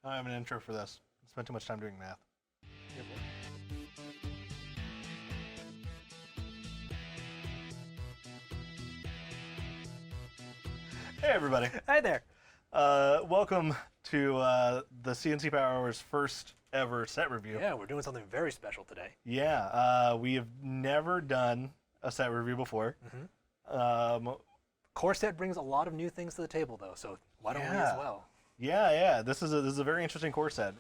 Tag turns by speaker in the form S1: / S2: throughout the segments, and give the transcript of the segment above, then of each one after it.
S1: I don't have an intro for this. I spent too much time doing math. Hey everybody.
S2: Hi there.
S1: Welcome to the CNC Power Hour's first ever set review.
S2: Yeah, we're doing something very special today.
S1: Yeah, we have never done a set review before.
S2: Core set brings a lot of new things to the table, though, so why don't we as well?
S1: Yeah. This is a very interesting core set.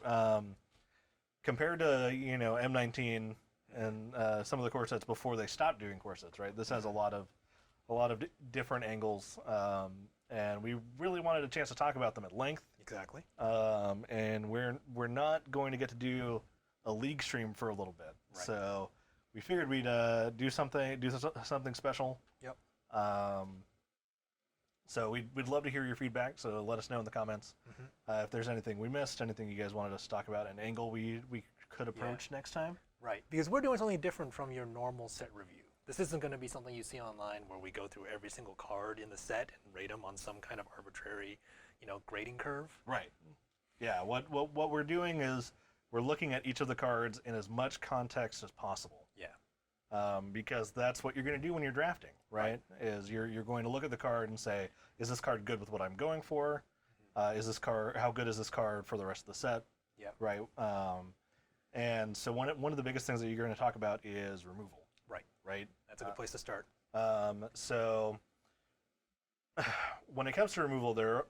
S1: Compared to M19 and some of the core sets before they stopped doing core sets, right? This has a lot of different angles, and we really wanted a chance to talk about them at length.
S2: Exactly.
S1: And we're not going to get to do a league stream for a little bit,
S2: Right.
S1: so we figured we'd do something special.
S2: Yep.
S1: So we'd love to hear your feedback. So let us know in the comments if there's anything we missed, anything you guys wanted us to talk about, an angle we could approach next time.
S2: Right, because we're doing something different from your normal set review. This isn't going to be something you see online where we go through every single card in the set and rate them on some kind of arbitrary, grading curve.
S1: Right. Yeah. What we're doing is we're looking at each of the cards in as much context as possible.
S2: Yeah.
S1: Because that's what you're going to do when you're drafting, right? Is you're going to look at the card and say, is this card good with what I'm going for? Is this card, how good is this card for the rest of the set?
S2: Yeah.
S1: Right. And so one of the biggest things that you're going to talk about is removal.
S2: Right.
S1: Right.
S2: That's a good place to start.
S1: So when it comes to removal,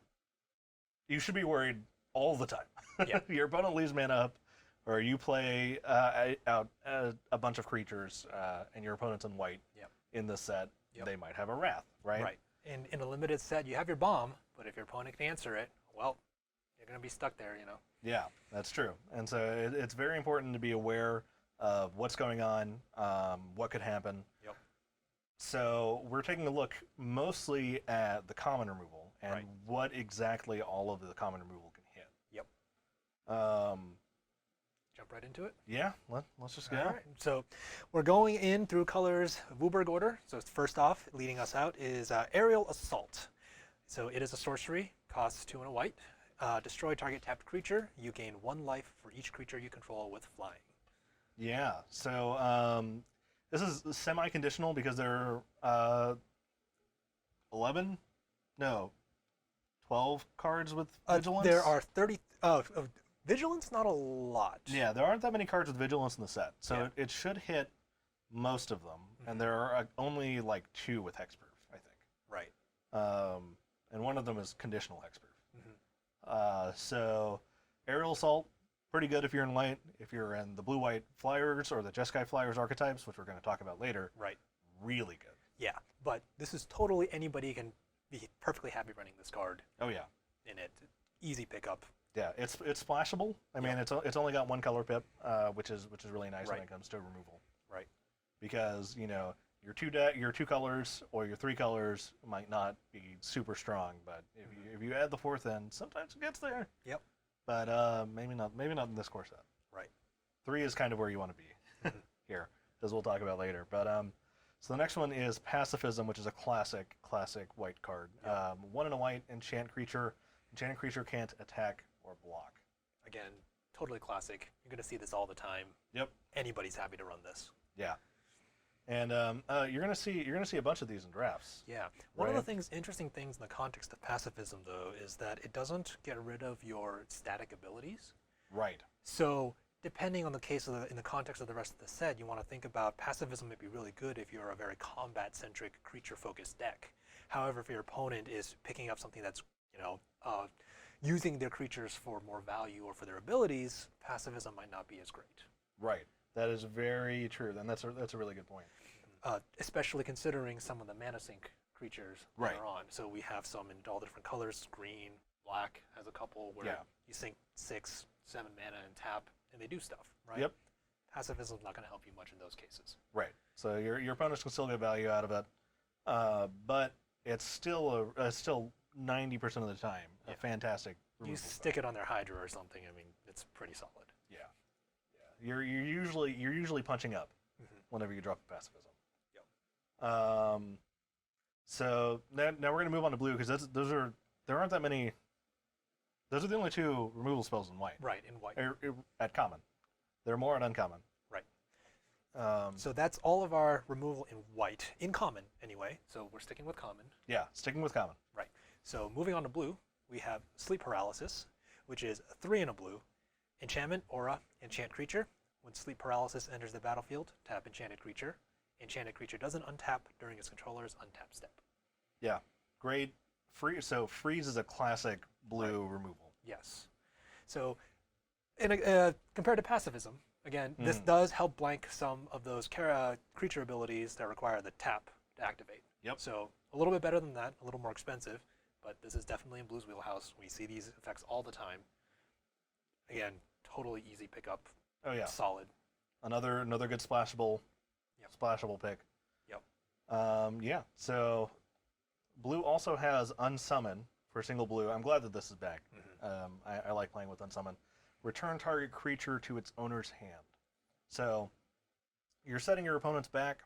S1: you should be worried all the time.
S2: Yeah.
S1: Your opponent leaves mana up, or you play out a bunch of creatures, and your opponent's in white.
S2: Yep.
S1: In this set,
S2: Yep.
S1: they might have a Wrath, right?
S2: Right. And in a limited set, you have your bomb, but if your opponent can answer it, well, you're going to be stuck there,
S1: Yeah, that's true. And so it's very important to be aware of what's going on, what could happen.
S2: Yep.
S1: So we're taking a look mostly at the common removal and
S2: Right.
S1: what exactly all of the common removal can hit.
S2: Yep. Jump right into it.
S1: Yeah, let's just go.
S2: All right. So we're going in through colors Wooburg order. So first off, leading us out is Aerial Assault. So it is a sorcery, costs 2 and a white. Destroy target tapped creature. You gain 1 life for each creature you control with flying.
S1: Yeah, so this is semi-conditional because there are 12 cards with Vigilance.
S2: There are 30. Vigilance, not a lot.
S1: Yeah, there aren't that many cards with Vigilance in the set, so
S2: Yeah.
S1: it should hit most of them, and there are only like 2 with Hexproof, I think.
S2: Right.
S1: And one of them is conditional Hexproof. So Aerial Assault, pretty good if you're in white. If you're in the blue-white Flyers or the Jeskai Flyers archetypes, which we're going to talk about later,
S2: Right.
S1: really good.
S2: Yeah, but this is totally anybody can be perfectly happy running this card
S1: Oh yeah.
S2: in it. Easy pickup.
S1: Yeah, it's splashable. I mean, it's only got 1 color pip, which is really nice when
S2: Right.
S1: it comes to removal.
S2: Right.
S1: Because your 2 colors or your 3 colors might not be super strong, but if you add the 4th in, sometimes it gets there.
S2: Yep.
S1: But maybe not in this core set.
S2: Right.
S1: 3 is kind of where you want to be here, as we'll talk about later. But so the next one is Pacifism, which is a classic white card. 1 and a white enchant creature. Enchanted creature can't attack or block.
S2: Again, totally classic. You're going to see this all the time.
S1: Yep.
S2: Anybody's happy to run this.
S1: Yeah. And you're gonna see a bunch of these in drafts.
S2: Yeah. One of
S1: Right.
S2: the interesting things in the context of pacifism, though, is that it doesn't get rid of your static abilities.
S1: Right.
S2: So depending on the case in the context of the rest of the set, you want to think about pacifism may be really good if you're a very combat-centric, creature-focused deck. However, if your opponent is picking up something that's using their creatures for more value or for their abilities, pacifism might not be as great.
S1: Right. That is very true. And that's a really good point.
S2: Especially considering some of the mana sink creatures that
S1: Right.
S2: are on. So we have some in all different colors. Green, black has a couple where you sink 6, 7 mana and tap, and they do stuff, right?
S1: Yep.
S2: Pacifism's not going to help you much in those cases.
S1: Right. So your opponents can still get value out of it, but it's still 90% of the time a fantastic
S2: You
S1: removal
S2: stick it on their Hydra or something. I mean, it's pretty solid.
S1: Yeah. You're usually punching up whenever you drop a pacifism.
S2: Yep.
S1: So now we're gonna move on to blue because there aren't that many Those are the only two removal spells in white.
S2: Right, in white.
S1: At common. There are more at uncommon.
S2: Right.
S1: Um,
S2: So that's all of our removal in white, in common anyway. So we're sticking with common.
S1: yeah, sticking with common.
S2: Right. So moving on to blue, we have sleep paralysis, which is 3 in a blue. Enchantment, aura, enchant creature. When sleep paralysis enters the battlefield, tap enchanted creature. Enchanted creature doesn't untap during its controller's untap step.
S1: Yeah, great. So freeze is a classic blue removal.
S2: Yes. So compared to pacifism, again, this
S1: Mhm.
S2: does help blank some of those creature abilities that require the tap to activate.
S1: Yep.
S2: So a little bit better than that, a little more expensive, but this is definitely in Blue's wheelhouse. We see these effects all the time. Again, totally easy pickup.
S1: Oh yeah,
S2: Solid.
S1: another good splashable pick.
S2: Yep.
S1: Yeah. So blue also has unsummon for single blue. I'm glad that this is back. I like playing with unsummon. Return target creature to its owner's hand. So you're setting your opponent's back,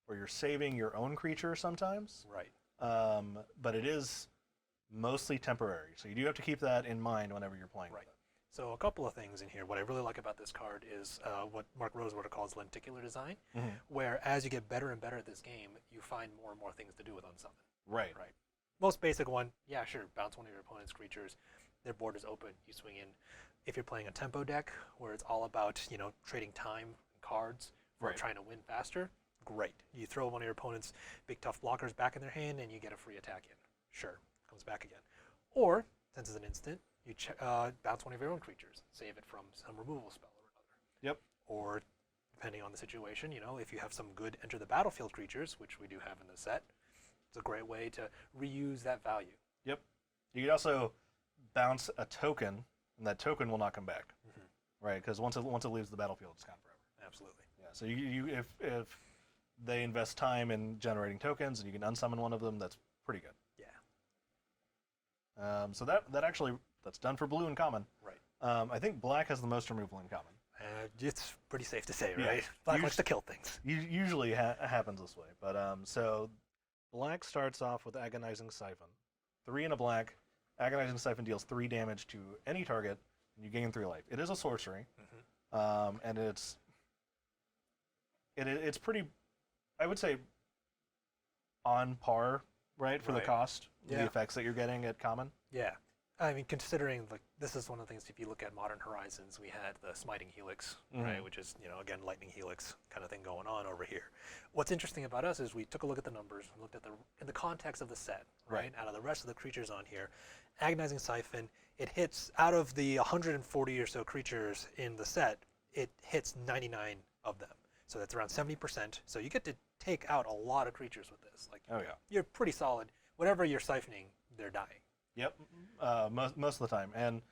S1: or you're saving your own creature sometimes.
S2: Right.
S1: But it is mostly temporary. So you do have to keep that in mind whenever you're playing.
S2: Right.
S1: With it.
S2: So a couple of things in here. What I really like about this card is what Mark Rosewater calls lenticular design, where as you get better and better at this game, you find more and more things to do with unsummon.
S1: Right.
S2: Right. Most basic one, yeah, sure. Bounce one of your opponent's creatures. Their board is open. You swing in. If you're playing a tempo deck where it's all about trading time and cards for
S1: Right.
S2: trying to win faster, great. You throw one of your opponent's big tough blockers back in their hand and you get a free attack in. Sure, comes back again. Or since it's an instant, you bounce one of your own creatures, save it from some removal spell or another.
S1: Yep.
S2: Or depending on the situation, if you have some good enter the battlefield creatures, which we do have in the set, it's a great way to reuse that value.
S1: Yep. You could also bounce a token, and that token will not come back, right? Because once it leaves the battlefield, it's gone forever.
S2: Absolutely.
S1: Yeah. So if they invest time in generating tokens, and you can unsummon one of them, that's pretty good.
S2: Yeah.
S1: So that's done for blue and common.
S2: Right.
S1: I think black has the most removal in common.
S2: It's pretty safe to say,
S1: Yeah.
S2: right? Black likes to kill things.
S1: Usually happens this way, but so black starts off with Agonizing Siphon. 3 in a black. Agonizing Siphon deals 3 damage to any target, and you gain 3 life. It is a sorcery, and it's pretty, I would say, on par, right, for the
S2: Right.
S1: cost,
S2: Yeah.
S1: the effects that you're getting at common.
S2: Yeah. I mean, considering this is one of the things. If you look at Modern Horizons, we had the Smiting Helix, right, which is again Lightning Helix kind of thing going on over here. What's interesting about us is we took a look at the numbers, looked at in the context of the set, right? Out of the rest of the creatures on here, Agonizing Siphon, it hits out of the 140 or so creatures in the set, it hits 99 of them. So that's around 70%. So you get to take out a lot of creatures with this. Like,
S1: Oh yeah.
S2: you're pretty solid. Whatever you're siphoning, they're dying.
S1: Yep. Most of the time, and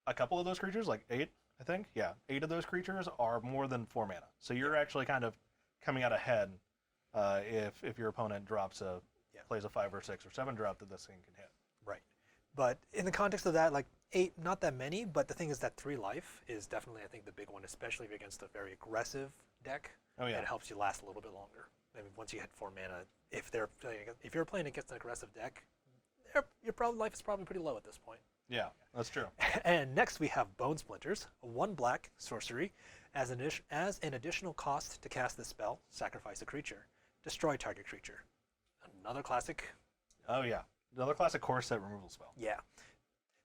S1: a couple of those creatures, like 8, I think. Yeah, 8 of those creatures are more than 4 mana. So you're actually kind of coming out ahead if your opponent plays a 5 or 6 or 7 drop that this thing can hit.
S2: Right. But in the context of that, like 8, not that many, but the thing is that 3 life is definitely, I think, the big one, especially if you're against a very aggressive deck.
S1: Oh yeah.
S2: It helps you last a little bit longer. I mean, once you hit 4 mana, if you're playing against an aggressive deck, your life is probably pretty low at this point.
S1: Yeah, that's true.
S2: And next we have Bone Splinters, 1 black sorcery. As an additional cost to cast this spell, sacrifice a creature. Destroy target creature. Another classic.
S1: Oh yeah, another classic core set removal spell.
S2: Yeah.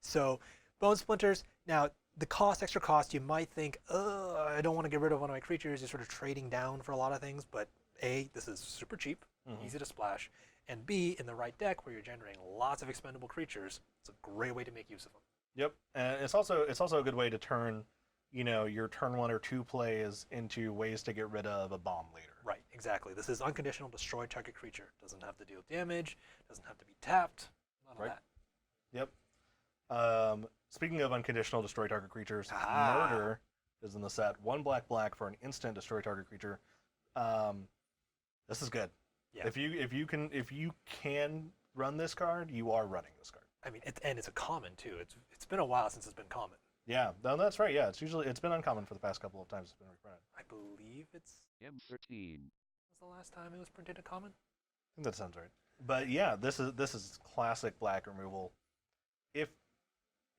S2: So Bone Splinters, now the extra cost, you might think, I don't want to get rid of one of my creatures. You're sort of trading down for a lot of things, but A, this is super cheap, easy to splash, and B, in the right deck where you're generating lots of expendable creatures, it's a great way to make use of them.
S1: Yep, and it's also a good way to turn, your turn 1 or 2 plays into ways to get rid of a bomb later.
S2: Right, exactly. This is unconditional destroy target creature. Doesn't have to deal damage, doesn't have to be tapped, none of that.
S1: Yep. Speaking of unconditional destroy target creatures, Murder is in the set. 1 black for an instant destroy target creature. This is good.
S2: Yeah.
S1: If you can run this card, you are running this card.
S2: I mean, it's a common too. It's been a while since it's been common.
S1: Yeah, no, that's right. Yeah, it's been uncommon for the past couple of times it's been reprinted.
S2: I believe it's
S3: M13.
S2: was the last time it was printed in common.
S1: I think that sounds right. But yeah, this is classic black removal. If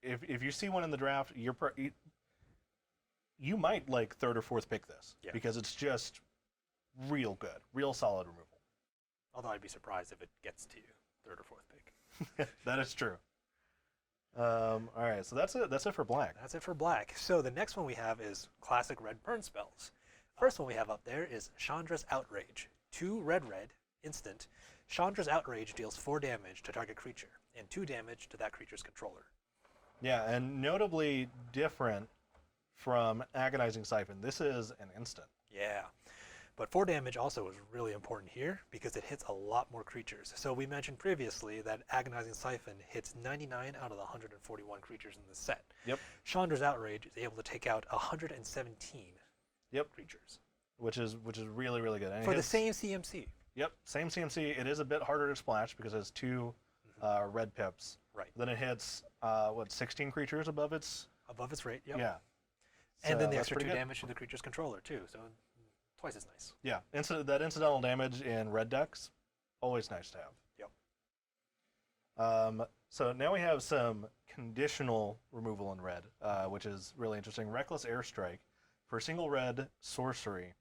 S1: if you see one in the draft, you might like third or fourth pick this because it's just real good, real solid removal.
S2: Although I'd be surprised if it gets to third or fourth pick.
S1: That is true. All right, so that's it. That's it for black.
S2: That's it for black. So the next one we have is classic red burn spells. First one we have up there is Chandra's Outrage. 2 red instant. Chandra's Outrage deals 4 damage to target creature and 2 damage to that creature's controller.
S1: Yeah, and notably different from Agonizing Siphon. This is an instant.
S2: Yeah. But 4 damage also is really important here because it hits a lot more creatures. So we mentioned previously that Agonizing Siphon hits 99 out of the 141 creatures in this set.
S1: Yep.
S2: Chandra's Outrage is able to take out 117 creatures.
S1: Which is really, really good. And
S2: for the same CMC.
S1: Yep, same CMC. It is a bit harder to splash because it has 2 red pips.
S2: Right.
S1: Then it hits, 16 creatures above its...
S2: Above its rate, yep.
S1: Yeah.
S2: And
S1: So
S2: then the
S1: that's
S2: extra 2
S1: pretty good.
S2: damage to the creature's controller, too. So twice as nice.
S1: Yeah, that incidental damage in red decks, always nice to have.
S2: Yep.
S1: So now we have some conditional removal in red, which is really interesting. Reckless Airstrike. For a single red sorcery,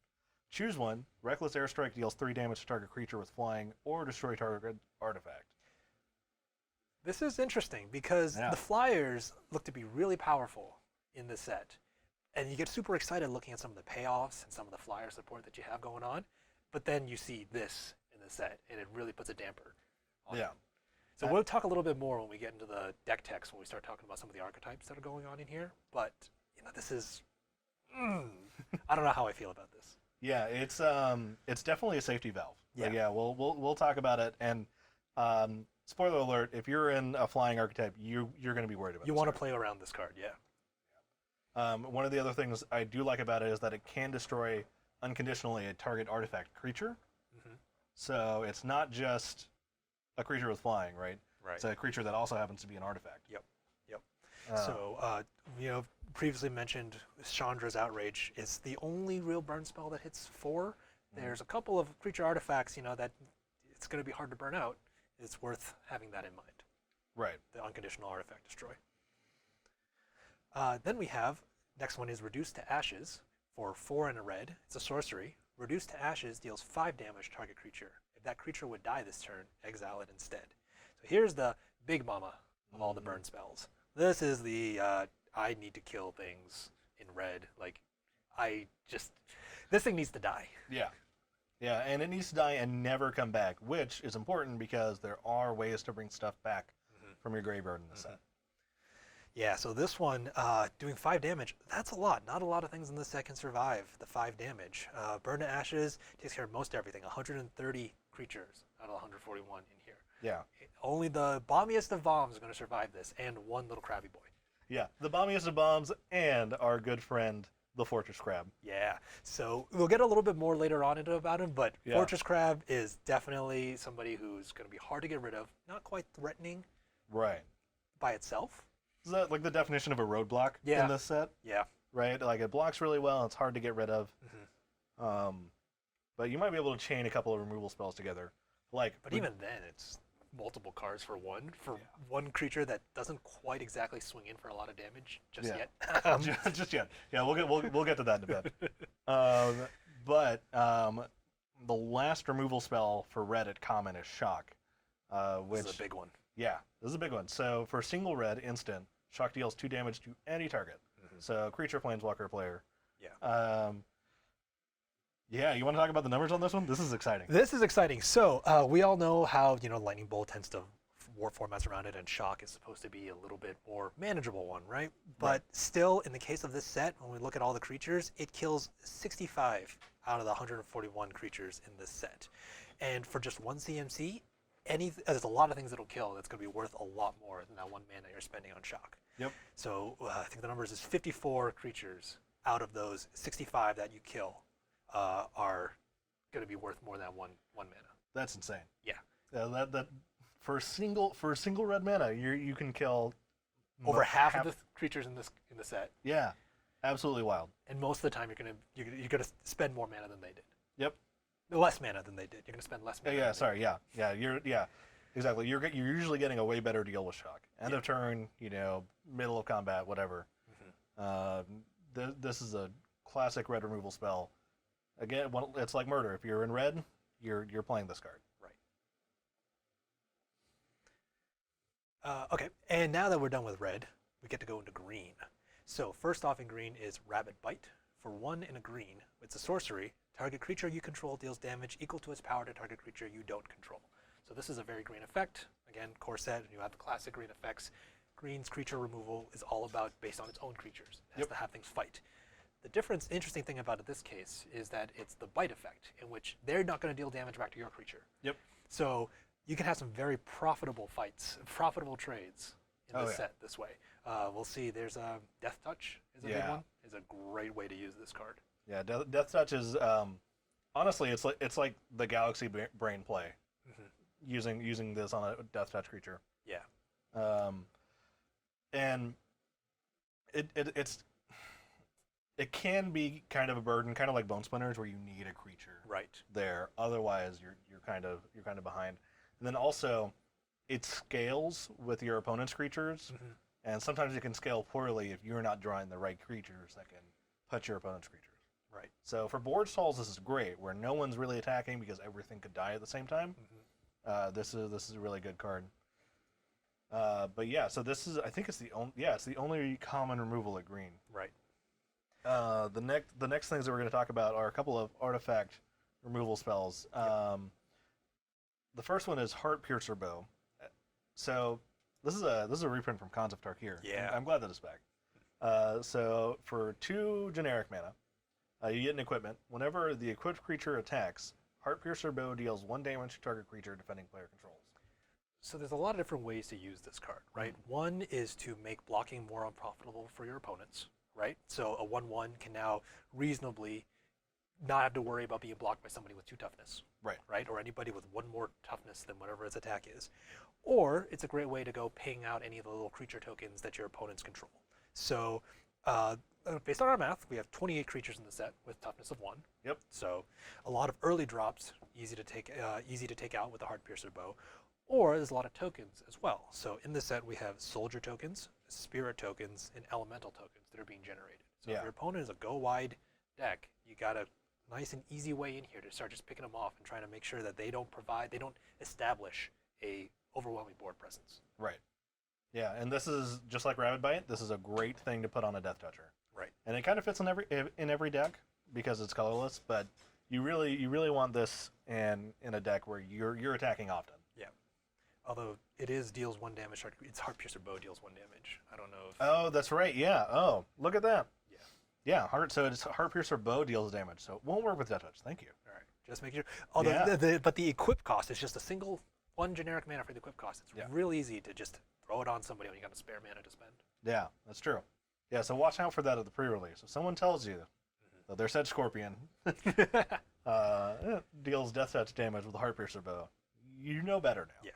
S1: choose one. Reckless Airstrike deals 3 damage to target creature with flying or destroy target artifact.
S2: This is interesting because the flyers look to be really powerful in this set. And you get super excited looking at some of the payoffs and some of the flyer support that you have going on. But then you see this in the set, and it really puts a damper on it. So we'll talk a little bit more when we get into the deck text, when we start talking about some of the archetypes that are going on in here. But this is... I don't know how I feel about this.
S1: Yeah, it's definitely a safety valve.
S2: Yeah.
S1: But yeah, we'll talk about it. And spoiler alert: if you're in a flying archetype, you're going to be worried about.
S2: You want to play around this card, yeah.
S1: One of the other things I do like about it is that it can destroy unconditionally a target artifact creature. So it's not just a creature with flying, right?
S2: Right.
S1: It's a creature that also happens to be an artifact.
S2: Yep. So previously mentioned Chandra's Outrage is the only real burn spell that hits 4. There's a couple of creature artifacts, that it's going to be hard to burn out. It's worth having that in mind.
S1: Right.
S2: The unconditional artifact destroy. Then we have, next one is Reduced to Ashes for 4 and a red. It's a sorcery. Reduced to Ashes deals 5 damage to target creature. If that creature would die this turn, exile it instead. So here's the big mama of all the burn spells. This is the I need to kill things in red. This thing needs to die.
S1: Yeah. Yeah, and it needs to die and never come back, which is important because there are ways to bring stuff back from your graveyard in the set.
S2: Yeah, so this one, doing 5 damage, that's a lot. Not a lot of things in this set can survive the 5 damage. Burn to Ashes takes care of most everything. 130 creatures out of 141 in here.
S1: Yeah.
S2: Only the bombiest of bombs are going to survive this, and one little crabby boy.
S1: Yeah, the bombiest of bombs and our good friend, the Fortress Crab.
S2: Yeah, so we'll get a little bit more later on about him, but Fortress Crab is definitely somebody who's going to be hard to get rid of. Not quite threatening by itself.
S1: Is that like the definition of a roadblock in this set?
S2: Yeah.
S1: Right? Like it blocks really well, and it's hard to get rid of. But you might be able to chain a couple of removal spells together. But
S2: even then, it's multiple cards for one creature that doesn't quite exactly swing in for a lot of damage just yet.
S1: Just yet. Yeah, we'll get to that in a bit. But the last removal spell for red at common is Shock, which
S2: is a big one.
S1: Yeah, this is a big one. So for a single red instant, Shock deals 2 damage to any target. So creature, planeswalker, player.
S2: Yeah.
S1: Yeah, you want to talk about the numbers on this one? This is exciting.
S2: This is exciting. So we all know how Lightning Bolt tends to warp formats around it, and Shock is supposed to be a little bit more manageable one, right? But still, in the case of this set, when we look at all the creatures, it kills 65 out of the 141 creatures in this set. And for just one CMC, there's a lot of things it'll kill that's going to be worth a lot more than that 1 mana you're spending on Shock.
S1: Yep.
S2: So I think the numbers is 54 creatures out of those 65 that you kill are going to be worth more than one mana.
S1: That's insane.
S2: Yeah.
S1: That for a single red mana, you can kill
S2: over half of the creatures in the set.
S1: Yeah, absolutely wild.
S2: And most of the time, you're gonna spend more mana than they did.
S1: Yep.
S2: Less mana than they did. You're gonna spend less mana.
S1: Yeah. Sorry. Yeah. Exactly. You're usually getting a way better deal with shock. End of turn, middle of combat, whatever. This is a classic red removal spell. Again, it's like murder. If you're in red, you're playing this card.
S2: Right. Okay, and now that we're done with red, we get to go into green. So first off in green is Rabid Bite. For 1 in a green, it's a sorcery. Target creature you control deals damage equal to its power to target creature you don't control. So this is a very green effect. Again, core set, and you have the classic green effects. Green's creature removal is all about based on its own creatures. It has to have things fight. The interesting thing about it this case is that it's the bite effect, in which they're not going to deal damage back to your creature.
S1: Yep.
S2: So you can have some very profitable fights, profitable trades in this set this way. We'll see. There's a Death Touch is a big one. Is a great way to use this card.
S1: Yeah, Death Touch is honestly it's like the Galaxy Brain play, using this on a Death Touch creature.
S2: Yeah.
S1: And it can be kind of a burden, kind of like Bone Splinters, where you need a creature there. Otherwise, you're kind of behind. And then also, it scales with your opponent's creatures, and sometimes it can scale poorly if you're not drawing the right creatures that can touch your opponent's creatures.
S2: Right.
S1: So for board stalls, this is great, where no one's really attacking because everything could die at the same time. This is a really good card. But yeah, so this is, I think it's the only common removal at green.
S2: Right.
S1: The next things that we're going to talk about are a couple of artifact removal spells. The first one is Heart Piercer Bow. So this is a reprint from Khans of Tarkir.
S2: Yeah.
S1: I'm glad that it's back. So for 2 generic mana, you get an equipment. Whenever the equipped creature attacks, Heart Piercer Bow deals 1 damage to target creature defending player controls.
S2: So there's a lot of different ways to use this card, right? One is to make blocking more unprofitable for your opponents, right? So a 1/1 can now reasonably not have to worry about being blocked by somebody with 2 toughness, right? Or anybody with 1 more toughness than whatever its attack is. Or it's a great way to go ping out any of the little creature tokens that your opponents control. So based on our math, we have 28 creatures in the set with toughness of 1.
S1: Yep.
S2: So a lot of early drops, easy to take out with the Heart Piercer Bow. Or there's a lot of tokens as well. So in the set we have soldier tokens, spirit tokens, and elemental tokens that are being generated. So if your opponent is a go wide deck, you got a nice and easy way in here to start just picking them off and trying to make sure that they don't establish a overwhelming board presence.
S1: Right. Yeah, and this is just like Rabid Bite. This is a great thing to put on a Death Toucher.
S2: Right.
S1: And it kind of fits in every deck because it's colorless, but you really want this in a deck where you're attacking often.
S2: Yeah. Although it deals 1 damage. Its Heart Piercer Bow deals 1 damage. I don't know if.
S1: Oh, that's right. Yeah. Oh, look at that. Yeah. So it's Heart Piercer Bow deals damage. So it won't work with Death Touch. Thank you.
S2: All right. Just making sure. Although but the equip cost is just a single 1 generic mana for the equip cost. It's real easy to just throw it on somebody when you got a spare mana to spend.
S1: Yeah, that's true. Yeah. So watch out for that at the pre-release. If someone tells you that their said Scorpion deals Death Touch damage with the Heart Piercer Bow, you know better now.
S2: Yeah.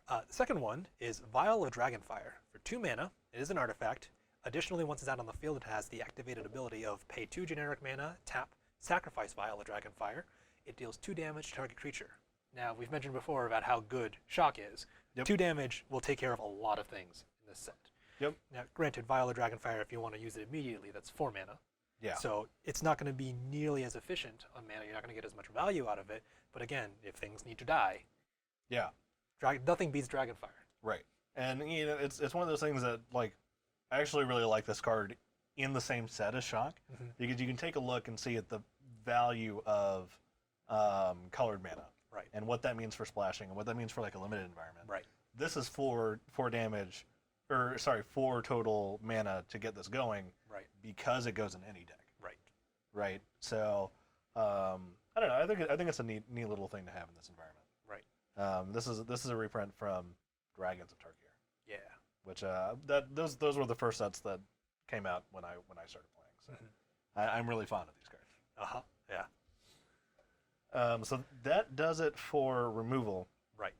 S2: The second one is Vial of Dragonfire. For 2 mana, it is an artifact. Additionally, once it's out on the field, it has the activated ability of pay 2 generic mana, tap, sacrifice Vial of Dragonfire. It deals 2 damage to target creature. Now, we've mentioned before about how good Shock is. 2 damage will take care of a lot of things in this set.
S1: Yep.
S2: Now, granted, Vial of Dragonfire, if you want to use it immediately, that's 4 mana.
S1: Yeah.
S2: So it's not going to be nearly as efficient on mana. You're not going to get as much value out of it. But again, if things need to die, nothing beats Dragonfire.
S1: Right. And it's one of those things that I actually really like this card in the same set as Shock because you can take a look and see at the value of colored mana.
S2: Right.
S1: And what that means for splashing and what that means for a limited environment.
S2: Right.
S1: This is 4 damage, 4 total mana to get this going.
S2: Right.
S1: Because it goes in any deck.
S2: Right.
S1: Right. So I don't know. I think it's a neat little thing to have in this environment.
S2: Right.
S1: This is a reprint from Dragons of Tarkir.
S2: Yeah.
S1: Which those were the first sets that came out when I started playing. So I'm really fond of these cards.
S2: Yeah.
S1: So that does it for removal.
S2: Right.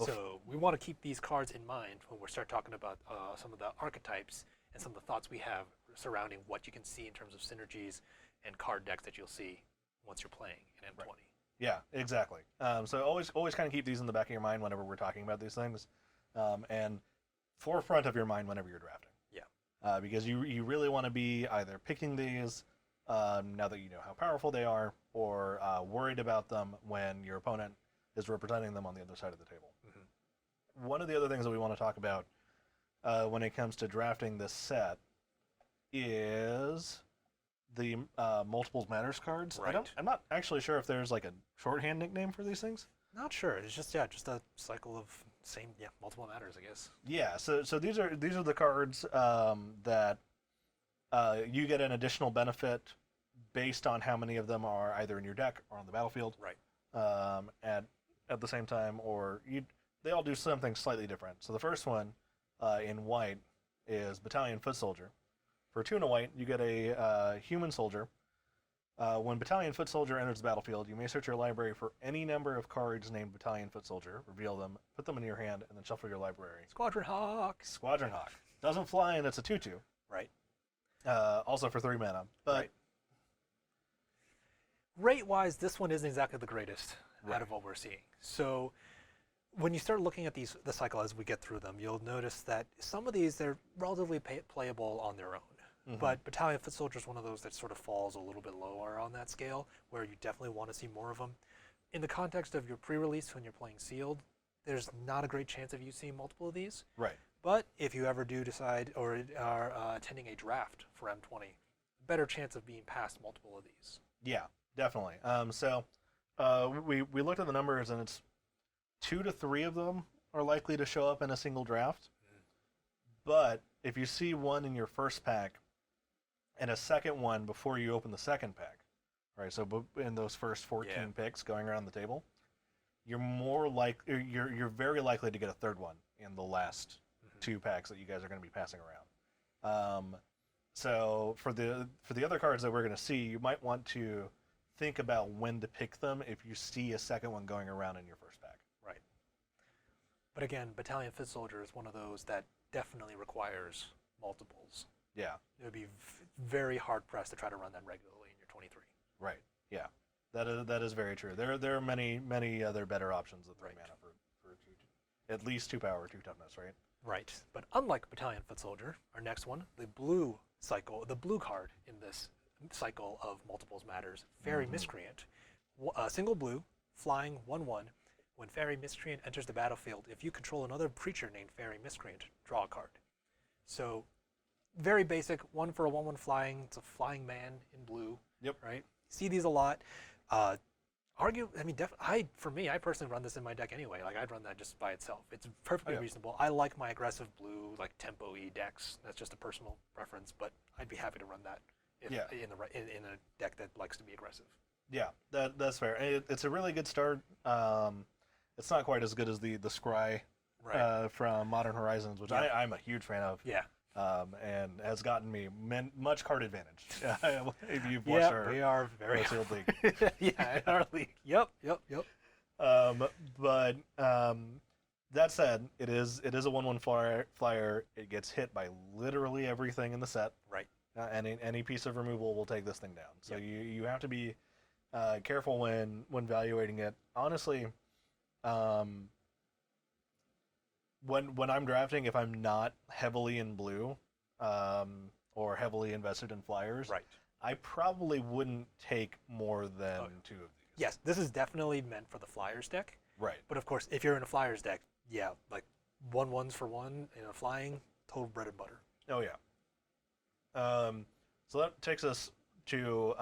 S2: So we want to keep these cards in mind when we start talking about some of the archetypes and some of the thoughts we have surrounding what you can see in terms of synergies and card decks that you'll see once you're playing in M20.
S1: Yeah, exactly. So always kind of keep these in the back of your mind whenever we're talking about these things, and forefront of your mind whenever you're drafting.
S2: Yeah.
S1: Because you really want to be either picking these now that you know how powerful they are, or worried about them when your opponent is representing them on the other side of the table.
S2: Mm-hmm.
S1: One of the other things that we want to talk about when it comes to drafting this set is the multiples matters cards.
S2: Right.
S1: I'm not actually sure if there's like a shorthand nickname for these things.
S2: Not sure. It's just just a cycle of multiple matters, I guess.
S1: Yeah. So these are the cards that you get an additional benefit based on how many of them are either in your deck or on the battlefield.
S2: Right.
S1: At the same time, or they all do something slightly different. So the first one in white is Battalion Foot Soldier. For 2 and a white, you get a human soldier. When Battalion Foot Soldier enters the battlefield, you may search your library for any number of cards named Battalion Foot Soldier, reveal them, put them in your hand, and then shuffle your library.
S2: Squadron Hawk.
S1: Squadron Hawk. Doesn't fly, and it's a 2/2.
S2: Right.
S1: Also for 3 mana. But
S2: Right. Rate-wise, this one isn't exactly the greatest
S1: Right.
S2: out of what we're seeing. So when you start looking at the cycle as we get through them, you'll notice that some of these, they're relatively playable on their own.
S1: Mhm.
S2: But Battalion Foot Soldier is one of those that sort of falls a little bit lower on that scale, where you definitely want to see more of them. In the context of your pre-release when you're playing sealed, there's not a great chance of you seeing multiple of these.
S1: Right.
S2: But if you ever do decide or are attending a draft for M20, better chance of being past multiple of these.
S1: Yeah, definitely. We looked at the numbers, and it's 2 to 3 of them are likely to show up in a single draft. But if you see one in your first pack and a second one before you open the second pack, right? So in those first 14 picks going around the table, you're you're very likely to get a third one in the last 2 packs that you guys are going to be passing around. So for the other cards that we're going to see, you might want to think about when to pick them if you see a second one going around in your first pack.
S2: Right. But again, Battalion Foot Soldier is one of those that definitely requires multiples.
S1: Yeah.
S2: It would be very hard pressed to try to run that regularly in your 23.
S1: Right. Yeah. That is very true. There are many other better options than 3 mana for at least 2 power, 2 toughness, right?
S2: Right. But unlike Battalion Foot Soldier, our next one, the blue card in this cycle of multiples matters, Fairy Miscreant. Single blue, flying 1/1. When Fairy Miscreant enters the battlefield, if you control another creature named Fairy Miscreant, draw a card. So very basic, 1 for a 1/1 flying. It's a flying man in blue.
S1: Yep.
S2: Right. See these a lot. For me, I personally run this in my deck anyway. Like I'd run that just by itself. It's perfectly reasonable. I like my aggressive blue, like tempo-y decks. That's just a personal preference, but I'd be happy to run that in a deck that likes to be aggressive.
S1: Yeah, that's fair. It's a really good start. It's not quite as good as the Scry from Modern Horizons, which I'm a huge fan of.
S2: Yeah.
S1: And has gotten me much card advantage. If you've watched
S2: we are very
S1: Sealed League.
S2: yeah, in our league. Yep.
S1: But that said, it is a 1/1 flyer. It gets hit by literally everything in the set.
S2: Right.
S1: Any piece of removal will take this thing down. So you have to be careful when evaluating it. Honestly, when I'm drafting, if I'm not heavily in blue or heavily invested in flyers, I probably wouldn't take more than 2 of these.
S2: Yes, this is definitely meant for the Flyers deck.
S1: Right.
S2: But of course, if you're in a Flyers deck, like 1/1s for 1 in a flying, total bread and butter.
S1: Oh yeah. So that takes us to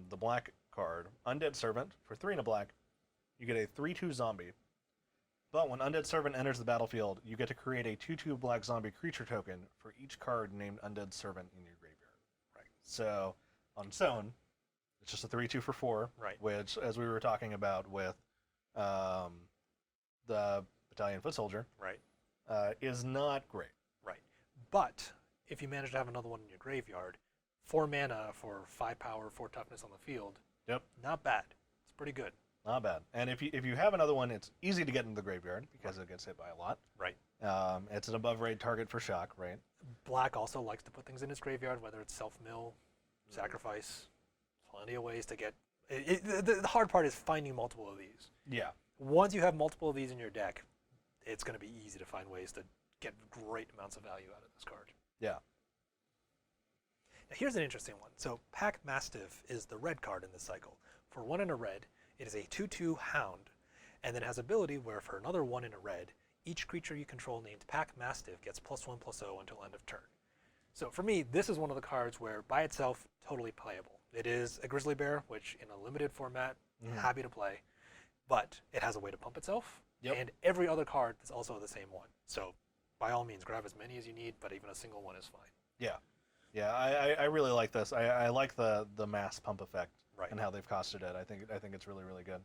S1: the black card, Undead Servant. For 3 and a black, you get a 3/2 zombie. But when Undead Servant enters the battlefield, you get to create a 2/2 black zombie creature token for each card named Undead Servant in your graveyard. Right. So on its own, it's just a 3/2 for 4.
S2: Right.
S1: Which, as we were talking about with the Battalion Foot Soldier, is not great.
S2: Right. But if you manage to have another one in your graveyard, 4 mana for 5 power, 4 toughness on the field.
S1: Yep.
S2: Not bad. It's pretty good.
S1: Not bad. And if you have another one, it's easy to get into the graveyard because it gets hit by a lot.
S2: Right.
S1: It's an above raid target for shock, right?
S2: Black also likes to put things in his graveyard, whether it's self-mill, sacrifice, plenty of ways to get The hard part is finding multiple of these.
S1: Yeah.
S2: Once you have multiple of these in your deck, it's going to be easy to find ways to get great amounts of value out of this card.
S1: Yeah.
S2: Now here's an interesting one. So Pack Mastiff is the red card in this cycle. For 1 and a red, it is a 2/2 hound, and then it has ability where for another 1 and a red, each creature you control named Pack Mastiff gets +1/+0 until end of turn. So for me, this is one of the cards where by itself, totally playable. It is a grizzly bear, which in a limited format, happy to play, but it has a way to pump itself, and every other card is also the same one. So by all means, grab as many as you need, but even a single one is fine.
S1: Yeah. Yeah, I really like this. I like the mass pump effect and how they've costed it. I think it's really, really good.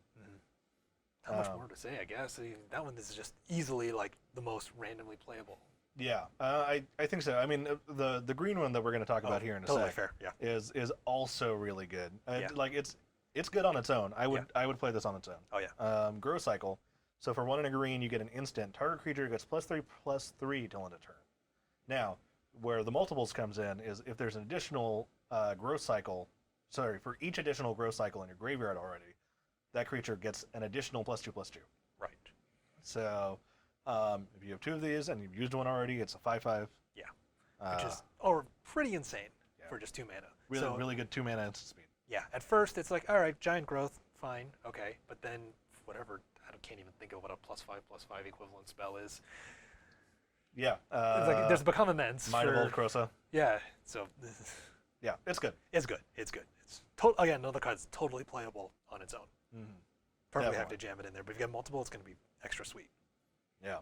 S2: Not much more to say, I guess. I mean, that one is just easily like the most randomly playable.
S1: Yeah, I think so. I mean, the green one that we're going to talk about here in a
S2: totally
S1: sec
S2: fair. Yeah.
S1: is also really good. Like it's good on its own. I would play this on its own.
S2: Oh yeah.
S1: Grow cycle. So for 1 and a green, you get an instant. Target creature gets +3/+3 till end of turn. Now, where the multiples comes in is if there's an additional growth cycle. Sorry, for each additional growth cycle in your graveyard already, that creature gets an additional +2/+2.
S2: Right.
S1: So if you have 2 of these and you've used one already, it's a 5/5.
S2: Yeah. Which is pretty insane for just 2 mana.
S1: Really good 2 mana instant speed.
S2: Yeah. At first, it's like, all right, giant growth, fine, okay, but then whatever, I can't even think of what a +5/+5 equivalent spell is.
S1: Yeah.
S2: It's like there's become immense.
S1: Might of Old Krosa.
S2: Yeah. So.
S1: Yeah, it's good.
S2: It's good. It's good. It's again, another card that's totally playable on its own. Perfectly have to jam it in there, but if you get multiple, it's going to be extra sweet.
S1: Yeah.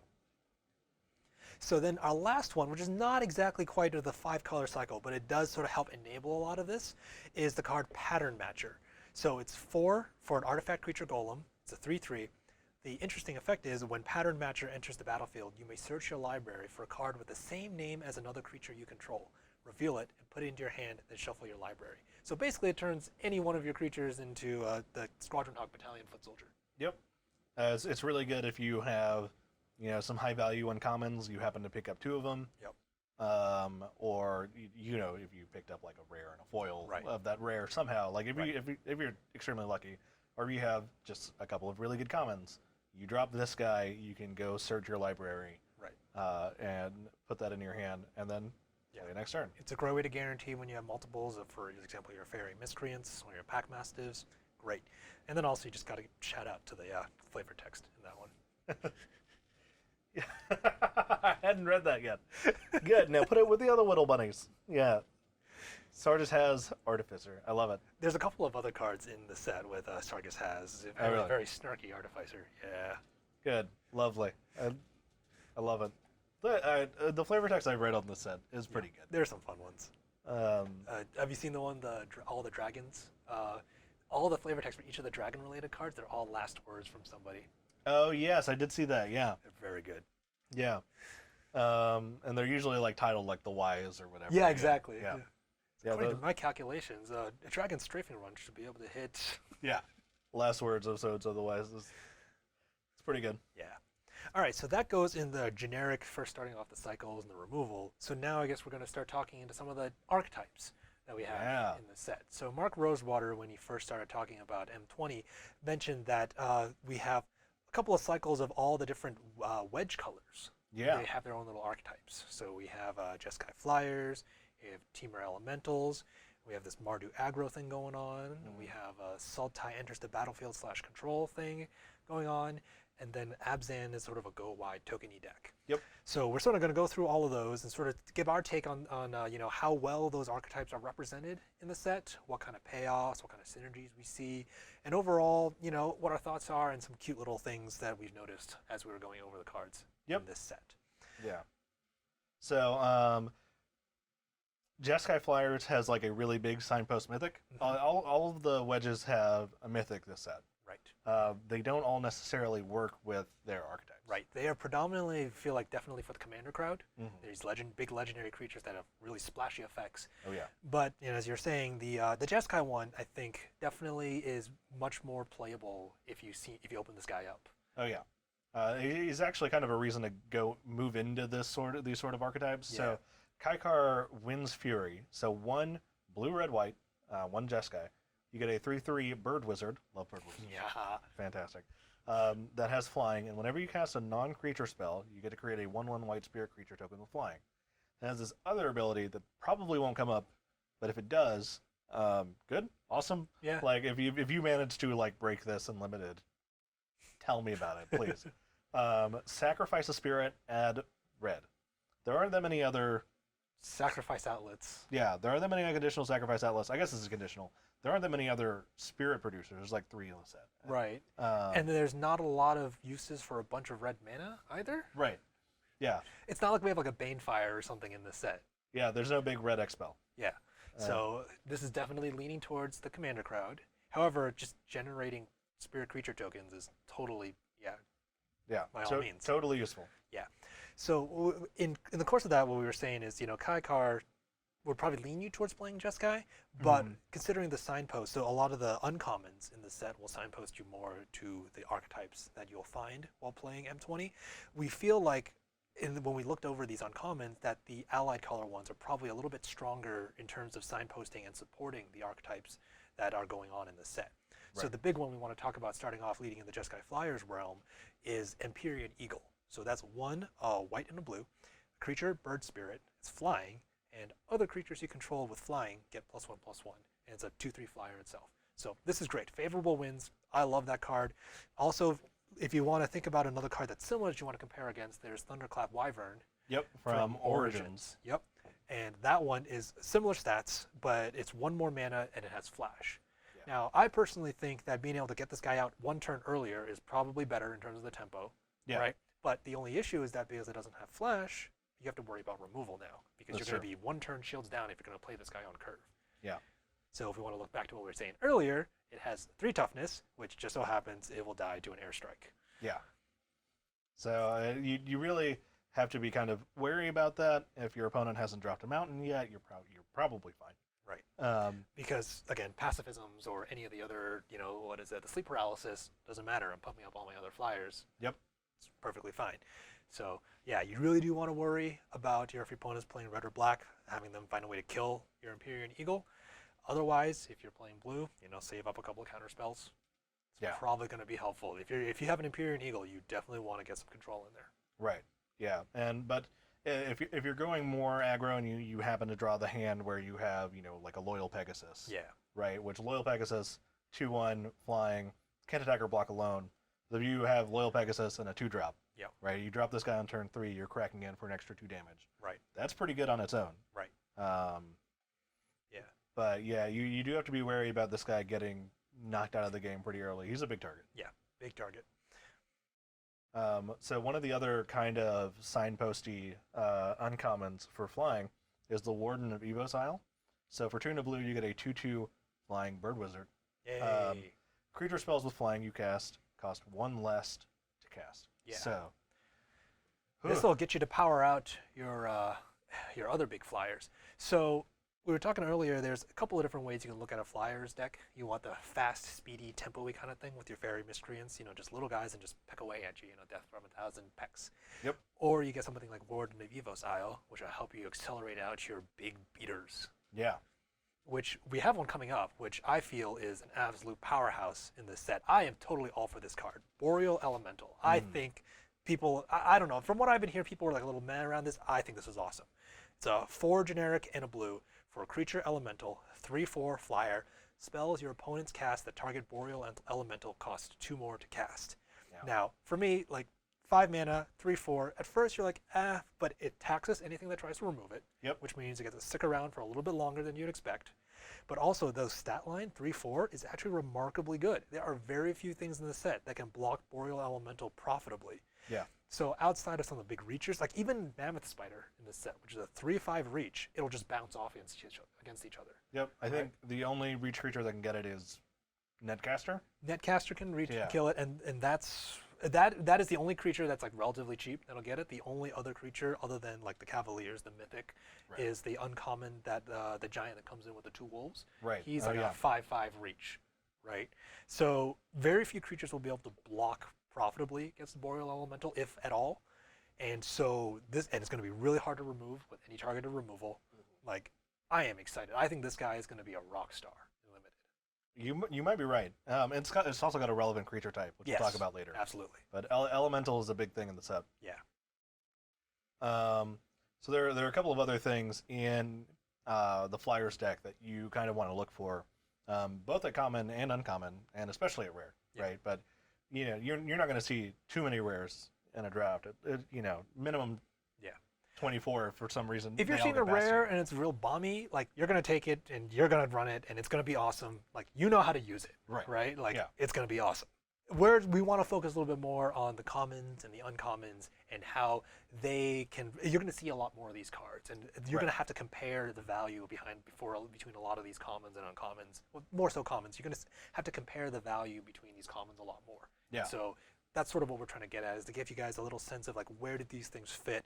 S2: So then our last one, which is not exactly quite the 5-color cycle, but it does sort of help enable a lot of this, is the card Pattern Matcher. So it's 4 for an artifact creature golem. It's a 3/3. The interesting effect is when Pattern Matcher enters the battlefield, you may search your library for a card with the same name as another creature you control. Reveal it and put it into your hand, then shuffle your library. So basically, it turns any one of your creatures into the Squadron Hawk Battalion Foot Soldier.
S1: Yep. It's really good if you have, some high value uncommons. You happen to pick up 2 of them.
S2: Yep.
S1: Or if you picked up like a rare and a foil of that rare somehow. Like if you're extremely lucky, or if you have just a couple of really good commons, you drop this guy. You can go search your library. And put that in your hand, and then. Yeah, next turn.
S2: It's a great way to guarantee when you have multiples of, for example, your Fairy Miscreants or your Pack Mastiffs. Great. And then also you just got to shout out to the flavor text in that one.
S1: I hadn't read that yet. Good. Now put it with the other Whittle Bunnies. Yeah. Sargis has Artificer. I love it.
S2: There's a couple of other cards in the set with Sargis has.
S1: Really?
S2: Very snarky Artificer. Yeah.
S1: Good. Lovely. I love it. The flavor text I read on this set is pretty good.
S2: There's some fun ones. Have you seen the one, all the dragons? All the flavor text for each of the dragon-related cards, they're all last words from somebody.
S1: Oh, yes, I did see that, yeah.
S2: They're very good.
S1: Yeah. And they're usually like titled like the Wise or whatever.
S2: Yeah, exactly.
S1: Yeah.
S2: According to my calculations, a dragon strafing run should be able to hit...
S1: Yeah. Last words of so-and-so the Wise. It's pretty good.
S2: Yeah. All right, so that goes in the generic, first starting off the cycles and the removal. So now I guess we're going to start talking into some of the archetypes that we have in the set. So Mark Rosewater, when he first started talking about M20, mentioned that we have a couple of cycles of all the different wedge colors.
S1: Yeah.
S2: They have their own little archetypes. So we have Jeskai Flyers, we have Temur Elementals, we have this Mardu aggro thing going on, and we have Sultai enters the battlefield / control thing going on. And then Abzan is sort of a go-wide tokeny deck.
S1: Yep.
S2: So we're sort of going to go through all of those and sort of give our take on how well those archetypes are represented in the set, what kind of payoffs, what kind of synergies we see, and overall, what our thoughts are and some cute little things that we've noticed as we were going over the cards in this set.
S1: Yeah. So Jeskai Flyers has like a really big signpost mythic. All of the wedges have a mythic this set.
S2: Right.
S1: They don't all necessarily work with their archetypes.
S2: Right. They are predominantly, I feel like, definitely for the commander crowd. There's big legendary creatures that have really splashy effects.
S1: Oh yeah.
S2: But as you're saying, the Jeskai one, I think, definitely is much more playable if you open this guy up.
S1: Oh yeah. He's actually kind of a reason to move into these sort of archetypes.
S2: Yeah.
S1: So Kaikar Wind's Fury. So 1 blue, red, white, 1 Jeskai. You get a 3/3 bird wizard. Love bird wizards.
S2: Yeah.
S1: Fantastic. That has flying, and whenever you cast a non-creature spell, you get to create a 1/1 white spirit creature token with flying. It has this other ability that probably won't come up, but if it does, good, awesome.
S2: Yeah.
S1: Like if you manage to like break this in limited, tell me about it, please. Sacrifice a spirit, add red. There aren't that many other.
S2: Sacrifice outlets.
S1: Yeah, there aren't that many additional sacrifice outlets. I guess this is conditional. There aren't that many other spirit producers. There's like 3 in the set.
S2: Right. And there's not a lot of uses for a bunch of red mana either.
S1: Right. Yeah.
S2: It's not like we have like a Banefire or something in this set.
S1: Yeah, there's no big red X spell.
S2: Yeah. So this is definitely leaning towards the commander crowd. However, just generating spirit creature tokens is totally,
S1: Yeah,
S2: by all means.
S1: Totally useful.
S2: Yeah. So in the course of that, what we were saying is, Kaikar would probably lean you towards playing Jeskai, but considering the signpost, so a lot of the uncommons in the set will signpost you more to the archetypes that you'll find while playing M20. We feel like when we looked over these uncommons that the allied color ones are probably a little bit stronger in terms of signposting and supporting the archetypes that are going on in the set. Right. So the big one we want to talk about starting off leading in the Jeskai Flyers realm is Empyrean Eagle. So that's 1 white and a blue creature, bird spirit. It's flying, and other creatures you control with flying get +1/+1, and it's a 2/3 flyer itself. So this is great. Favorable wins. I love that card. Also, if you want to think about another card that's similar that you want to compare against, there's Thunderclap Wyvern.
S1: Yep, from Origins.
S2: Yep, and that one is similar stats, but it's 1 more mana and it has flash. Yeah. Now, I personally think that being able to get this guy out 1 turn earlier is probably better in terms of the tempo. Yeah. Right. But the only issue is that because it doesn't have flash, you have to worry about removal now because you're going to be 1 turn shields down if you're going to play this guy on curve. Yeah. So if we want to look back to what we were saying earlier, it has 3 toughness, which just so happens it will die to an airstrike. Yeah.
S1: So you really have to be kind of wary about that. If your opponent hasn't dropped a mountain yet, you're probably fine.
S2: Right. Because again, pacifisms or any of the other, the sleep paralysis doesn't matter. I'm pumping up all my other flyers. Yep. It's perfectly fine. So yeah, you really do want to worry about if your opponent's playing red or black, having them find a way to kill your Empyrean Eagle. Otherwise, if you're playing blue, save up a couple of counter spells. It's probably going to be helpful. If you have an Empyrean Eagle, you definitely want to get some control in there.
S1: Right. Yeah. But if you're going more aggro and you happen to draw the hand where you have like a Loyal Pegasus. Yeah. Right. Which Loyal Pegasus 2/1 flying can't attack or block alone. So you have Loyal Pegasus and a 2-drop. Yeah. Right. You drop this guy on turn 3, you're cracking in for an extra 2 damage. Right. That's pretty good on its own. Right. Yeah. But yeah, you do have to be wary about this guy getting knocked out of the game pretty early. He's a big target.
S2: Yeah, big target.
S1: So one of the other kind of signposty uncommons for flying is the Warden of Evo's Isle. So for 2 and a blue, you get a 2/2 flying bird wizard. Yay. Creature spells with flying you cast cost 1 less to cast. Yeah. So
S2: this will get you to power out your other big flyers. So we were talking earlier, there's a couple of different ways you can look at a flyers deck. You want the fast, speedy, tempo-y kind of thing with your fairy miscreants, just little guys and just peck away at you, death from 1,000 pecks. Yep. Or you get something like Warden of Evo's Isle, which will help you accelerate out your big beaters. Yeah. Which we have one coming up, which I feel is an absolute powerhouse in this set. I am totally all for this card. Boreal Elemental. I think people, I don't know, from what I've been hearing, people are like a little mad around this. I think this is awesome. It's a 4 generic and a blue for a creature elemental, 3/4 flyer. Spells your opponents cast that target Boreal Elemental cost 2 more to cast. Yeah. Now, for me, like 5 mana, 3/4. At first, you're like, but it taxes anything that tries to remove it. Yep. Which means it gets to stick around for a little bit longer than you'd expect. But also, the stat line, 3/4, is actually remarkably good. There are very few things in the set that can block Boreal Elemental profitably. Yeah. So outside of some of the big reachers, like even Mammoth Spider in this set, which is a 3/5 reach, it'll just bounce off against each other.
S1: Yep. I think the only reach creature that can get it is Netcaster.
S2: Netcaster can reach and kill it, and that is the only creature that's like relatively cheap that'll get it. The only other creature other than like the Cavaliers, the Mythic, is the uncommon that the giant that comes in with the 2 wolves. Right. He's like a 5/5 reach. Right. So very few creatures will be able to block profitably against the Boreal Elemental, if at all. And so it's going to be really hard to remove with any targeted removal. Like, I am excited. I think this guy is going to be a rock star in Limited.
S1: You might be right. It's also got a relevant creature type, which
S2: Yes,
S1: we'll talk about later.
S2: absolutely.
S1: But elemental is a big thing in the set.
S2: Yeah.
S1: So there are a couple of other things in the Flyers deck that you kind of want to look for, both at common and uncommon, and especially at rare, right? But you're not going to see too many rares in a draft. Minimum 24 for some reason.
S2: If you're seeing a rare and it's real bomby, like you're gonna take it and you're gonna run it and it's gonna be awesome. Like you know how to use it, right? Like it's gonna be awesome. Where we want to focus a little bit more on the commons and the uncommons and how they can. You're gonna see a lot more of these cards, and you're gonna have to compare the value between a lot of these commons and uncommons. Well, more so commons. You're gonna have to compare the value between these commons a lot more.
S1: Yeah.
S2: So that's sort of what we're trying to get at, is to give you guys a little sense of like, where did these things fit?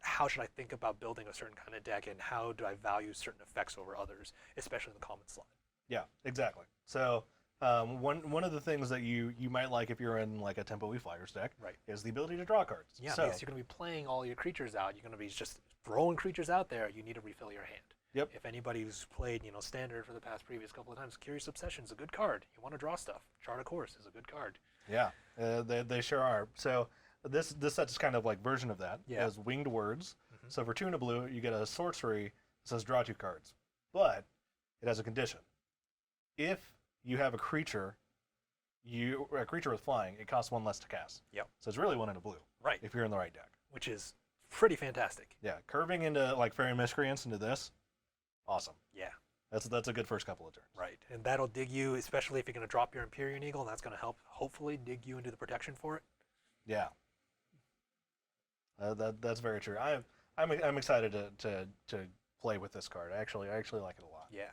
S2: How should I think about building a certain kind of deck, and how do I value certain effects over others, especially in the common slot?
S1: Yeah, exactly. So one of the things that you might like if you're in like a Tempo E Flyers deck is the ability to draw cards.
S2: Yeah,
S1: so,
S2: because you're going to be playing all your creatures out. You're going to be just throwing creatures out there. You need to refill your hand.
S1: Yep.
S2: If anybody who's played, Standard for the previous couple of times, Curious Obsession is a good card. You want to draw stuff. Chart of Course is a good card.
S1: Yeah, they sure are. So this set's kind of like version of that. It has Winged Words. So for 2 and a blue, you get a sorcery that says draw 2 cards. But it has a condition. If you have a creature with flying, it costs 1 less to cast.
S2: Yep.
S1: So it's really 1 and a blue.
S2: Right.
S1: If you're in the right deck.
S2: Which is pretty fantastic.
S1: Yeah, curving into like Fairy Miscreants into this, awesome.
S2: Yeah.
S1: That's a good first couple of turns.
S2: Right, and that'll dig you, especially if you're going to drop your Empyrean Eagle, and that's going to help, hopefully, dig you into the protection for it.
S1: Yeah. That's very true. I'm excited to play with this card. I actually like it a lot.
S2: Yeah.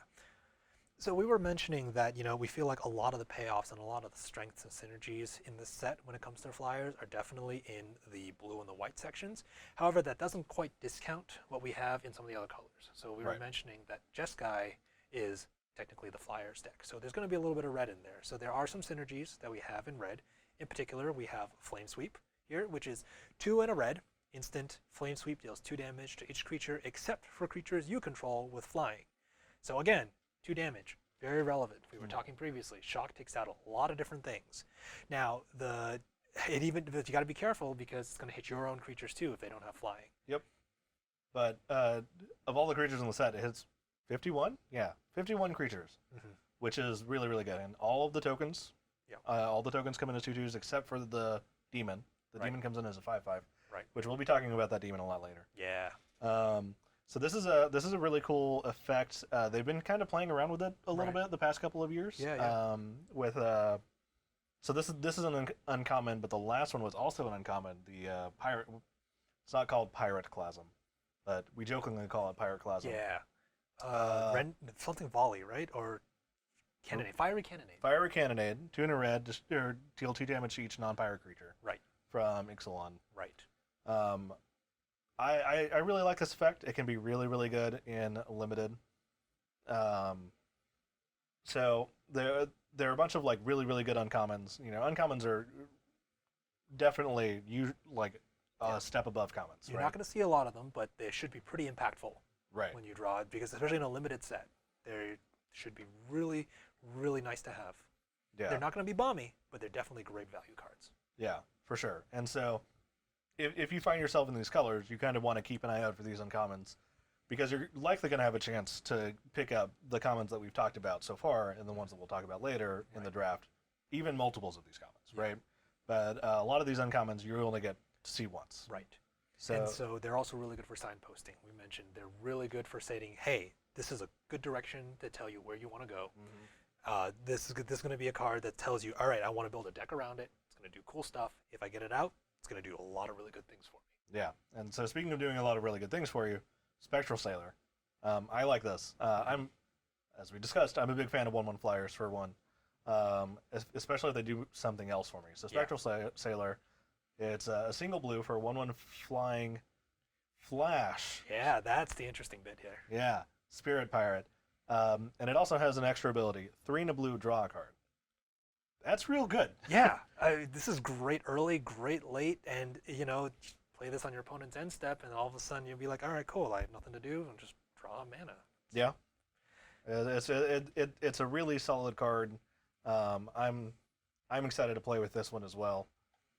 S2: So we were mentioning that, we feel like a lot of the payoffs and a lot of the strengths and synergies in this set when it comes to Flyers are definitely in the blue and the white sections. However, that doesn't quite discount what we have in some of the other colors. So we were mentioning that Jeskai is technically the Flyers deck. So there's going to be a little bit of red in there. So there are some synergies that we have in red. In particular, we have Flame Sweep here, which is 2 and a red. Instant Flame Sweep deals 2 damage to each creature except for creatures you control with flying. So again, 2 damage, very relevant. We were talking previously. Shock takes out a lot of different things. Now, you got to be careful because it's going to hit your own creatures too if they don't have flying.
S1: Yep. But of all the creatures in the set, it hits 51. Yeah, 51 creatures, which is really, really good. And all of the tokens, all the tokens come in as 2/2s except for the demon. The demon comes in as a 5/5. Right. Which we'll be talking about that demon a lot later.
S2: Yeah.
S1: So this is a really cool effect. They've been kind of playing around with it a little bit the past couple of years.
S2: Yeah.
S1: So this is an uncommon, but the last one was also an uncommon. The pirate. It's not called Pirate Clasm, but we jokingly call it Pirate Clasm.
S2: Yeah. Something volley, right? Or cannonade. Fiery cannonade.
S1: Fiery cannonade. 2 and a red. Deal 2 damage to each non-pirate creature.
S2: Right.
S1: From Ixalan.
S2: Right.
S1: I really like this effect. It can be really, really good in limited. So there are a bunch of like really, really good uncommons. Uncommons are definitely a step above commons.
S2: You're not going to see a lot of them, but they should be pretty impactful when you draw it, because especially in a limited set, they should be really, really nice to have. Yeah. They're not going to be bomby, but they're definitely great value cards.
S1: Yeah, for sure. And so if you find yourself in these colors, you kind of want to keep an eye out for these uncommons, because you're likely going to have a chance to pick up the commons that we've talked about so far and the ones that we'll talk about later in the draft, even multiples of these commons, right? But a lot of these uncommons you only get to see once.
S2: Right. So they're also really good for signposting. We mentioned they're really good for saying, hey, this is a good direction to tell you where you want to go. This is going to be a card that tells you, all right, I want to build a deck around it. It's going to do cool stuff. If I get it out, it's going to do a lot of really good things for me. Yeah, and so speaking of doing a lot of really good things for you, Spectral Sailor. I like this. As we discussed, I'm a big fan of 1/1 Flyers for one, especially if they do something else for me. So Spectral Sailor, it's a single blue for 1/1 flying flash. Yeah, that's the interesting bit here.
S1: Yeah, Spirit Pirate. And it also has an extra ability, 3 and a blue, draw a card. That's real good.
S2: Yeah, this is great early, great late, and play this on your opponent's end step, and all of a sudden you'll be like, all right, cool, I have nothing to do, and just draw mana.
S1: Yeah. It's a really solid card. I'm excited to play with this one as well.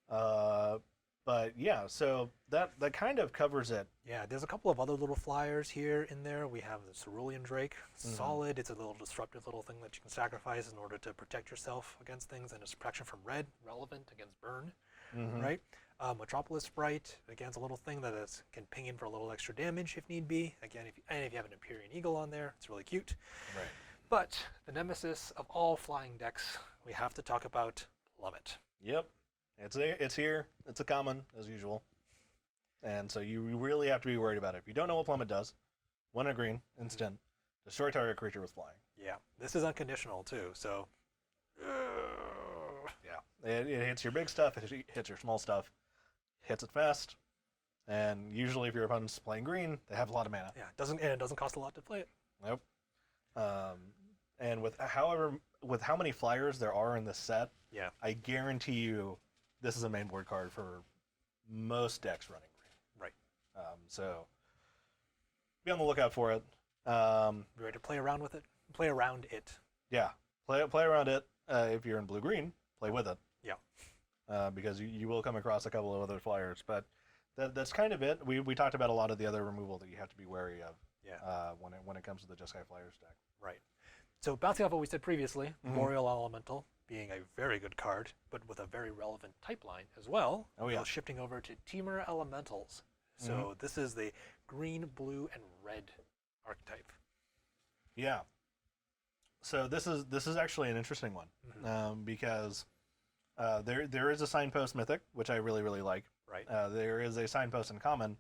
S1: But yeah, so that kind of covers it.
S2: Yeah, there's a couple of other little flyers here in there. We have the Cerulean Drake, solid. It's a little disruptive little thing that you can sacrifice in order to protect yourself against things, and it's protection from red, relevant against burn, right? Metropolis Sprite, again, it's a little thing that can ping in for a little extra damage if need be. Again, if you have an Empyrean Eagle on there, it's really cute.
S1: Right.
S2: But the nemesis of all flying decks, we have to talk about Plummet.
S1: Yep. It's here. It's a common, as usual. And so you really have to be worried about it. If you don't know what Plummet does, 1 green, instant, destroy target creature with flying.
S2: Yeah, this is unconditional too, so...
S1: Yeah. It hits your big stuff, it hits your small stuff, hits it fast, and usually if your opponent's playing green, they have a lot of mana.
S2: Yeah, it doesn't cost a lot to play it.
S1: Nope. And with how many flyers there are in this set,
S2: yeah,
S1: I guarantee you this is a main board card for most decks running green.
S2: Right.
S1: So be on the lookout for it.
S2: Be ready to play around with it. Play around it.
S1: Yeah, play around it. If you're in blue-green, play with it.
S2: Yeah.
S1: Because you will come across a couple of other flyers, but that's kind of it. We talked about a lot of the other removal that you have to be wary of.
S2: Yeah.
S1: When it comes to the Jeskai Flyers deck.
S2: Right. So bouncing off what we said previously, Boreal Elemental being a very good card, but with a very relevant type line as well.
S1: Oh yeah.
S2: Shifting over to Temur Elementals. So this is the green, blue, and red archetype.
S1: Yeah. So this is actually an interesting one because there is a Signpost Mythic, which I really like.
S2: Right.
S1: There is a Signpost in common.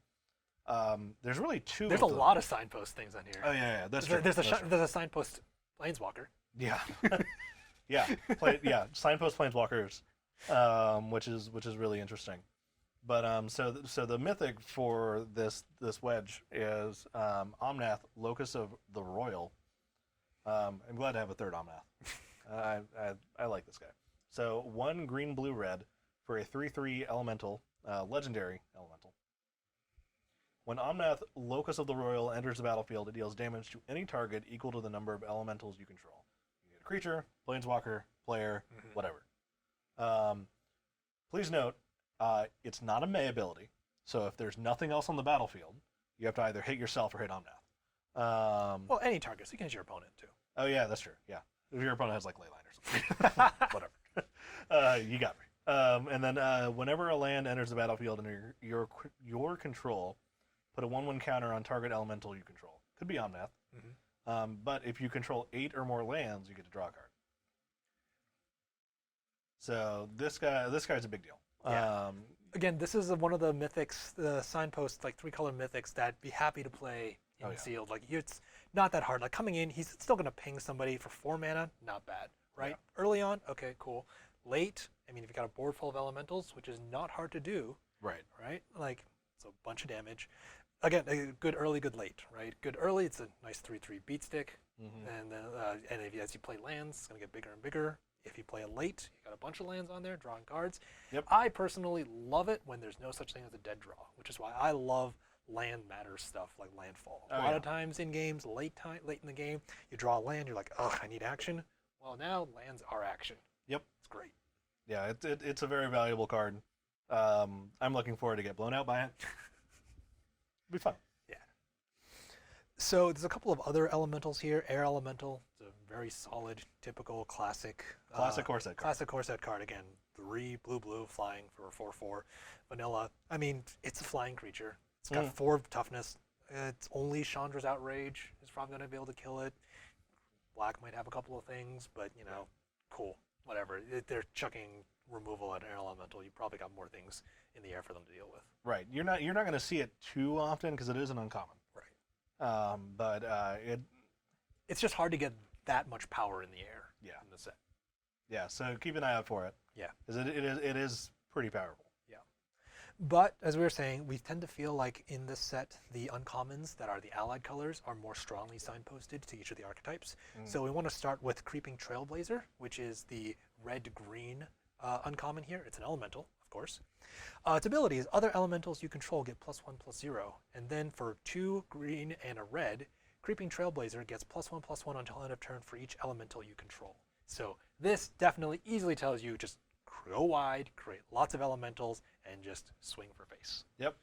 S1: There's really two.
S2: There's a lot of Signpost things on here.
S1: Oh yeah, that's true.
S2: There's a Signpost Planeswalker.
S1: Yeah. Yeah. Signpost Planeswalkers, which is really interesting. But so the mythic for this wedge is Omnath, Locus of the Royal. I'm glad to have a third Omnath. I like this guy. So 1 green, blue, red for a 3/3 elemental, legendary elemental. When Omnath, Locus of the Royal, enters the battlefield, it deals damage to any target equal to the number of elementals you control. You get a creature, planeswalker, player, whatever. Please note, it's not a May ability, so if there's nothing else on the battlefield, you have to either hit yourself or hit Omnath.
S2: Well, any target, so you can hit your opponent too.
S1: Oh yeah, that's true. Yeah, if your opponent has like Leyline or something, whatever. You got me. And then whenever a land enters the battlefield under your control, put a 1/1 counter on target elemental you control. Could be Omnath. But if you control 8 or more lands, you get to draw a card. So this guy's a big deal.
S2: Yeah. Again, this is one of the mythics, the Signpost, like 3-color mythics that be happy to play in sealed. Like it's not that hard. Like coming in, he's still gonna ping somebody for 4 mana. Not bad, right? Yeah. Early on, okay, cool. Late, I mean, if you got a board full of elementals, which is not hard to do. Right. Like it's a bunch of damage. Again, a good early, good late, right? Good early, it's a nice 3/3 beat stick, and then as you play lands, it's gonna get bigger and bigger. If you play it late, you got a bunch of lands on there, drawing cards.
S1: Yep.
S2: I personally love it when there's no such thing as a dead draw, which is why I love land matter stuff like landfall. A lot of times in games, late in the game, you draw a land, you're like, oh, I need action. Well, now lands are action.
S1: Yep.
S2: It's great.
S1: Yeah, it's a very valuable card. I'm looking forward to get blown out by it. It'll be fun.
S2: Yeah. So there's a couple of other elementals here. Air Elemental, it's a very solid, typical, classic
S1: core set card.
S2: Classic core set card again. 3 blue flying for 4/4 vanilla. I mean, it's a flying creature. It's got 4 toughness. It's only Chandra's Outrage is probably going to be able to kill it. Black might have a couple of things, but you know, cool, whatever. They're chucking removal at air elemental. You probably got more things in the air for them to deal with.
S1: Right. You're not going to see it too often because it is an uncommon.
S2: Right.
S1: But
S2: it's just hard to get that much power in the air.
S1: Yeah.
S2: In the set.
S1: Yeah. So keep an eye out for it.
S2: Yeah.
S1: Because it is pretty powerful.
S2: Yeah. But as we were saying, we tend to feel like in this set, the uncommons that are the allied colors are more strongly signposted to each of the archetypes. So we want to start with Creeping Trailblazer, which is the red-green uncommon here. It's an elemental, of course. Its ability is other elementals you control get +1/+0. And then for 2 green and a red, Creeping Trailblazer gets +1/+1 until end of turn for each elemental you control. So this definitely easily tells you just go wide, create lots of elementals, and just swing for face.
S1: Yep.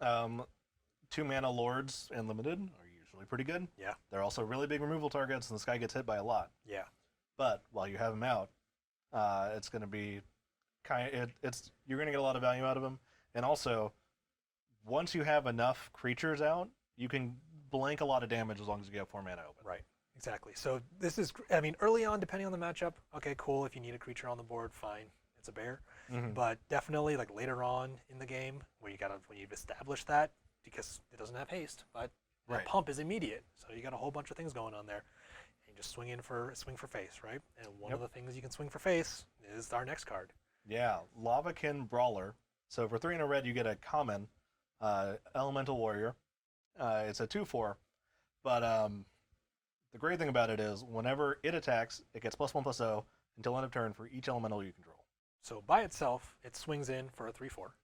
S1: 2-mana lords and limited are usually pretty good.
S2: Yeah.
S1: They're also really big removal targets, and this guy gets hit by a lot.
S2: Yeah.
S1: But while you have him out, it's going to be you're going to get a lot of value out of him. And also, once you have enough creatures out, you can blank a lot of damage as long as you have 4 mana open.
S2: Right. Exactly. So this is, I mean, early on, depending on the matchup, okay, cool. If you need a creature on the board, fine. It's a bear. But definitely, like later on in the game, when you've established that, because it doesn't have haste, but the pump is immediate. So you got a whole bunch of things going on there. And you just swing for face, right? And one of the things you can swing for face is our next card.
S1: Yeah, Lavakin Brawler. So for 3 and a red, you get a common Elemental Warrior. It's a 2/4, but the great thing about it is whenever it attacks, it gets +1/+0 until end of turn for each elemental you control.
S2: So by itself, it swings in for a 3/4.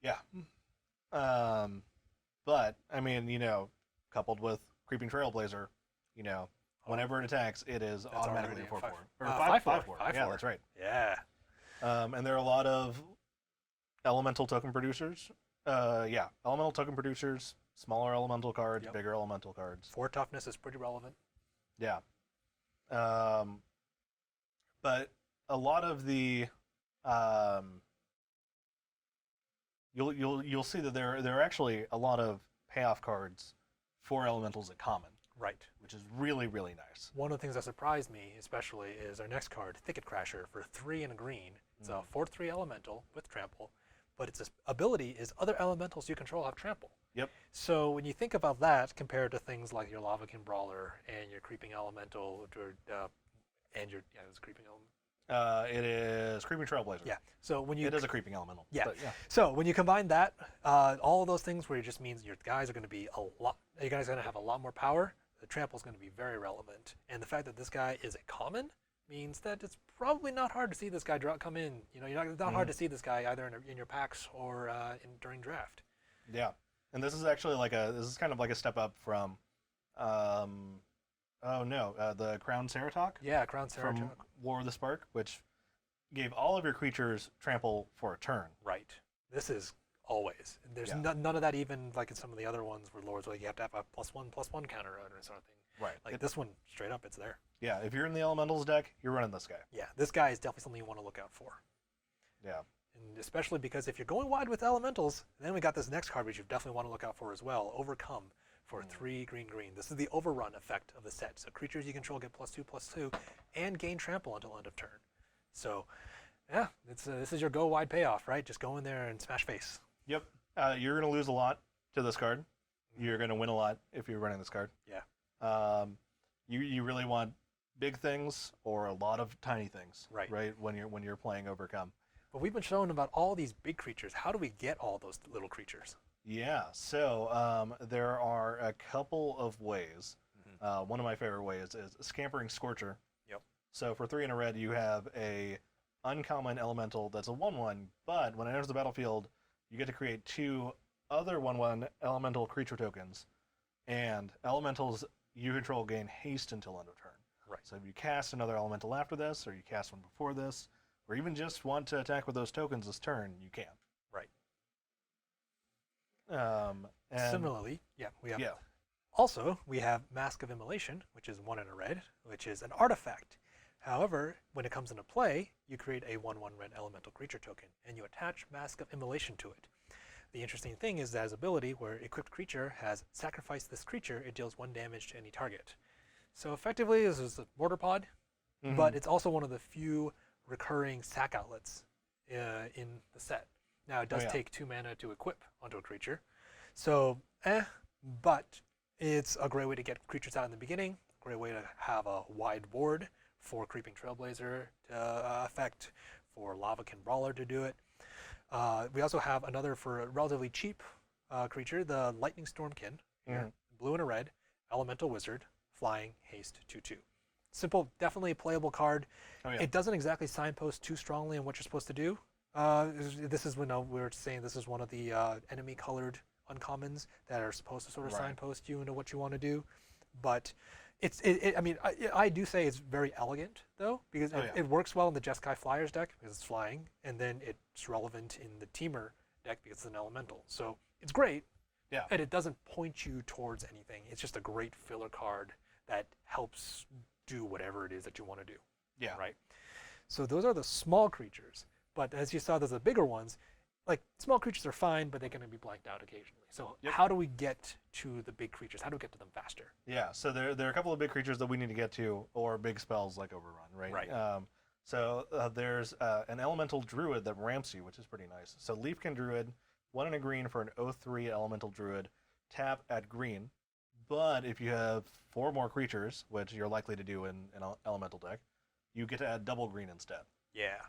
S1: Yeah. But I mean, coupled with Creeping Trailblazer, whenever it attacks, it is automatically a 4/4 or 5/4. Yeah, that's right.
S2: Yeah.
S1: And there are a lot of elemental token producers. Elemental token producers, smaller elemental cards, bigger elemental cards.
S2: 4 toughness is pretty relevant.
S1: Yeah. But a lot of the you'll see that there are actually a lot of payoff cards for elementals at common.
S2: Right.
S1: Which is really, really nice.
S2: One of the things that surprised me, especially, is our next card, Thicket Crasher, for 3 and a green. It's a 4/3 elemental with trample, but its ability is other elementals you control have trample.
S1: Yep.
S2: So when you think about that compared to things like your Lavakin Brawler and your Creeping Elemental, and your it was a Creeping Elemental.
S1: It is Creeping Trailblazer.
S2: Yeah. So when
S1: it is a creeping elemental.
S2: Yeah.
S1: But yeah.
S2: So when you combine that, all of those things where it just means your guys are going to be you guys are going to have a lot more power. The trample is going to be very relevant, and the fact that this guy is a common means that it's probably not hard to see this guy come in. You're not hard to see this guy either in your packs or during draft.
S1: Yeah, and this is actually kind of like a step up from, the Crown Ceratok.
S2: Yeah, Crown Ceratok
S1: from War of the Spark, which gave all of your creatures trample for a turn.
S2: Right. This is always. There's none of that even like in some of the other ones where Lords, like you have to have a +1/+1 counter or sort of thing.
S1: Right.
S2: Like this one, straight up, it's there.
S1: Yeah, if you're in the Elementals deck, you're running this guy.
S2: Yeah, this guy is definitely something you want to look out for.
S1: Yeah.
S2: And especially because if you're going wide with Elementals, then we got this next card which you definitely want to look out for as well. Overcome for 3 green. This is the overrun effect of the set. So creatures you control get +2/+2 and gain trample until end of turn. So yeah, this is your go wide payoff, right? Just go in there and smash face.
S1: Yep. You're going to lose a lot to this card. You're going to win a lot if you're running this card.
S2: Yeah.
S1: You really want big things or a lot of tiny things,
S2: right?
S1: When you're playing Overcome.
S2: But we've been shown about all these big creatures. How do we get all those little creatures?
S1: Yeah. So there are a couple of ways. One of my favorite ways is Scampering Scorcher.
S2: Yep.
S1: So for 3 and a red, you have a uncommon elemental that's a 1/1, but when it enters the battlefield, you get to create 2 other 1/1 elemental creature tokens, and elementals you control gain haste until end of turn.
S2: Right.
S1: So if you cast another elemental after this, or you cast one before this, or even just want to attack with those tokens this turn, you can.
S2: Right.
S1: And
S2: similarly, we have.
S1: Yeah.
S2: Also, we have Mask of Immolation, which is 1 and a red, which is an artifact. However, when it comes into play, you create a 1/1 red elemental creature token, and you attach Mask of Immolation to it. The interesting thing is that his ability, where equipped creature has sacrificed this creature, it deals 1 damage to any target. So effectively, this is a border pod, but it's also one of the few recurring sack outlets in the set. Now, it does take 2 mana to equip onto a creature. So, but it's a great way to get creatures out in the beginning, great way to have a wide board for Creeping Trailblazer to affect, for Lavakin Brawler to do it. We also have another for a relatively cheap creature, the Lightning Stormkin. Blue and a red, Elemental Wizard, flying, haste, 2/2. Simple, definitely a playable card. It doesn't exactly signpost too strongly on what you're supposed to do. This is when we were saying this is one of the enemy colored uncommons that are supposed to sort of
S1: Right.
S2: signpost you into what you want to do. But I mean, I do say it's very elegant though, because it works well in the Jeskai Flyers deck because it's flying, and then it's relevant in the Teamer deck because it's an elemental. So it's great,
S1: Yeah.
S2: and it doesn't point you towards anything. It's just a great filler card that helps do whatever it is that you want to do.
S1: Yeah.
S2: Right. So those are the small creatures, but as you saw, there's the bigger ones. Like small creatures are fine, but they're going to be blanked out occasionally. So how do we get to the big creatures? How do we get to them faster?
S1: Yeah, so there are a couple of big creatures that we need to get to, or big spells like Overrun, right?
S2: Right.
S1: So there's an elemental druid that ramps you, which is pretty nice. So Leafkin Druid, 1 and a green for an 0/3 elemental druid, tap at green. But if you have 4 more creatures, which you're likely to do in an elemental deck, you get to add double green instead.
S2: Yeah.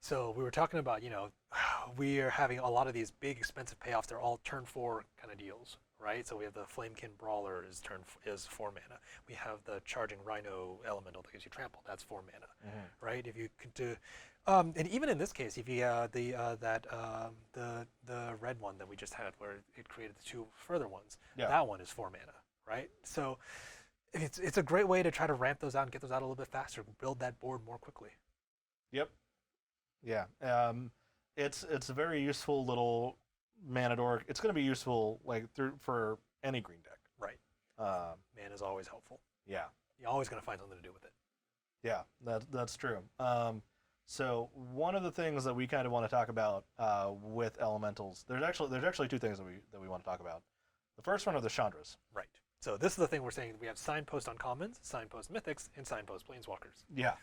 S2: So we were talking about, we are having a lot of these big expensive payoffs. They're all turn 4 kind of deals, right? So we have the Flamekin Brawler is 4 mana. We have the Charging Rhino Elemental that gives you trample. That's 4 mana, right? If you could do, and even in this case, if you the red one that we just had, where it created the 2 further ones, that one is 4 mana, right? So it's a great way to try to ramp those out and get those out a little bit faster, build that board more quickly.
S1: Yep. Yeah. It's a very useful little mana dork. It's going to be useful for any green deck.
S2: Right. Mana is always helpful.
S1: Yeah.
S2: You're always going to find something to do with it.
S1: Yeah, that's true. So one of the things that we kind of want to talk about with elementals, there's actually 2 things that we want to talk about. The first one are the Chandras.
S2: Right. So this is the thing we're saying. We have signpost uncommons, signpost mythics, and signpost planeswalkers.
S1: Yeah.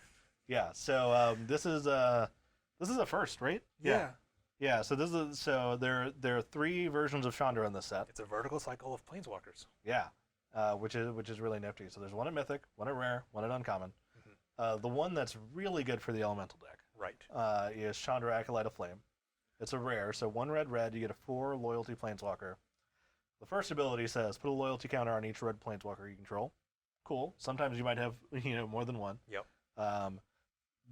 S1: Yeah. So this is a first, right?
S2: Yeah.
S1: Yeah. So there are 3 versions of Chandra in this set.
S2: It's a vertical cycle of planeswalkers.
S1: Yeah. Which is really nifty. So there's 1 at mythic, 1 at rare, 1 at uncommon. The one that's really good for the elemental deck,
S2: right,
S1: is Chandra Acolyte of Flame. It's a rare, so 1 red, you get a 4 loyalty planeswalker. The first ability says put a loyalty counter on each red planeswalker you control. Cool. Sometimes you might have more than 1.
S2: Yep.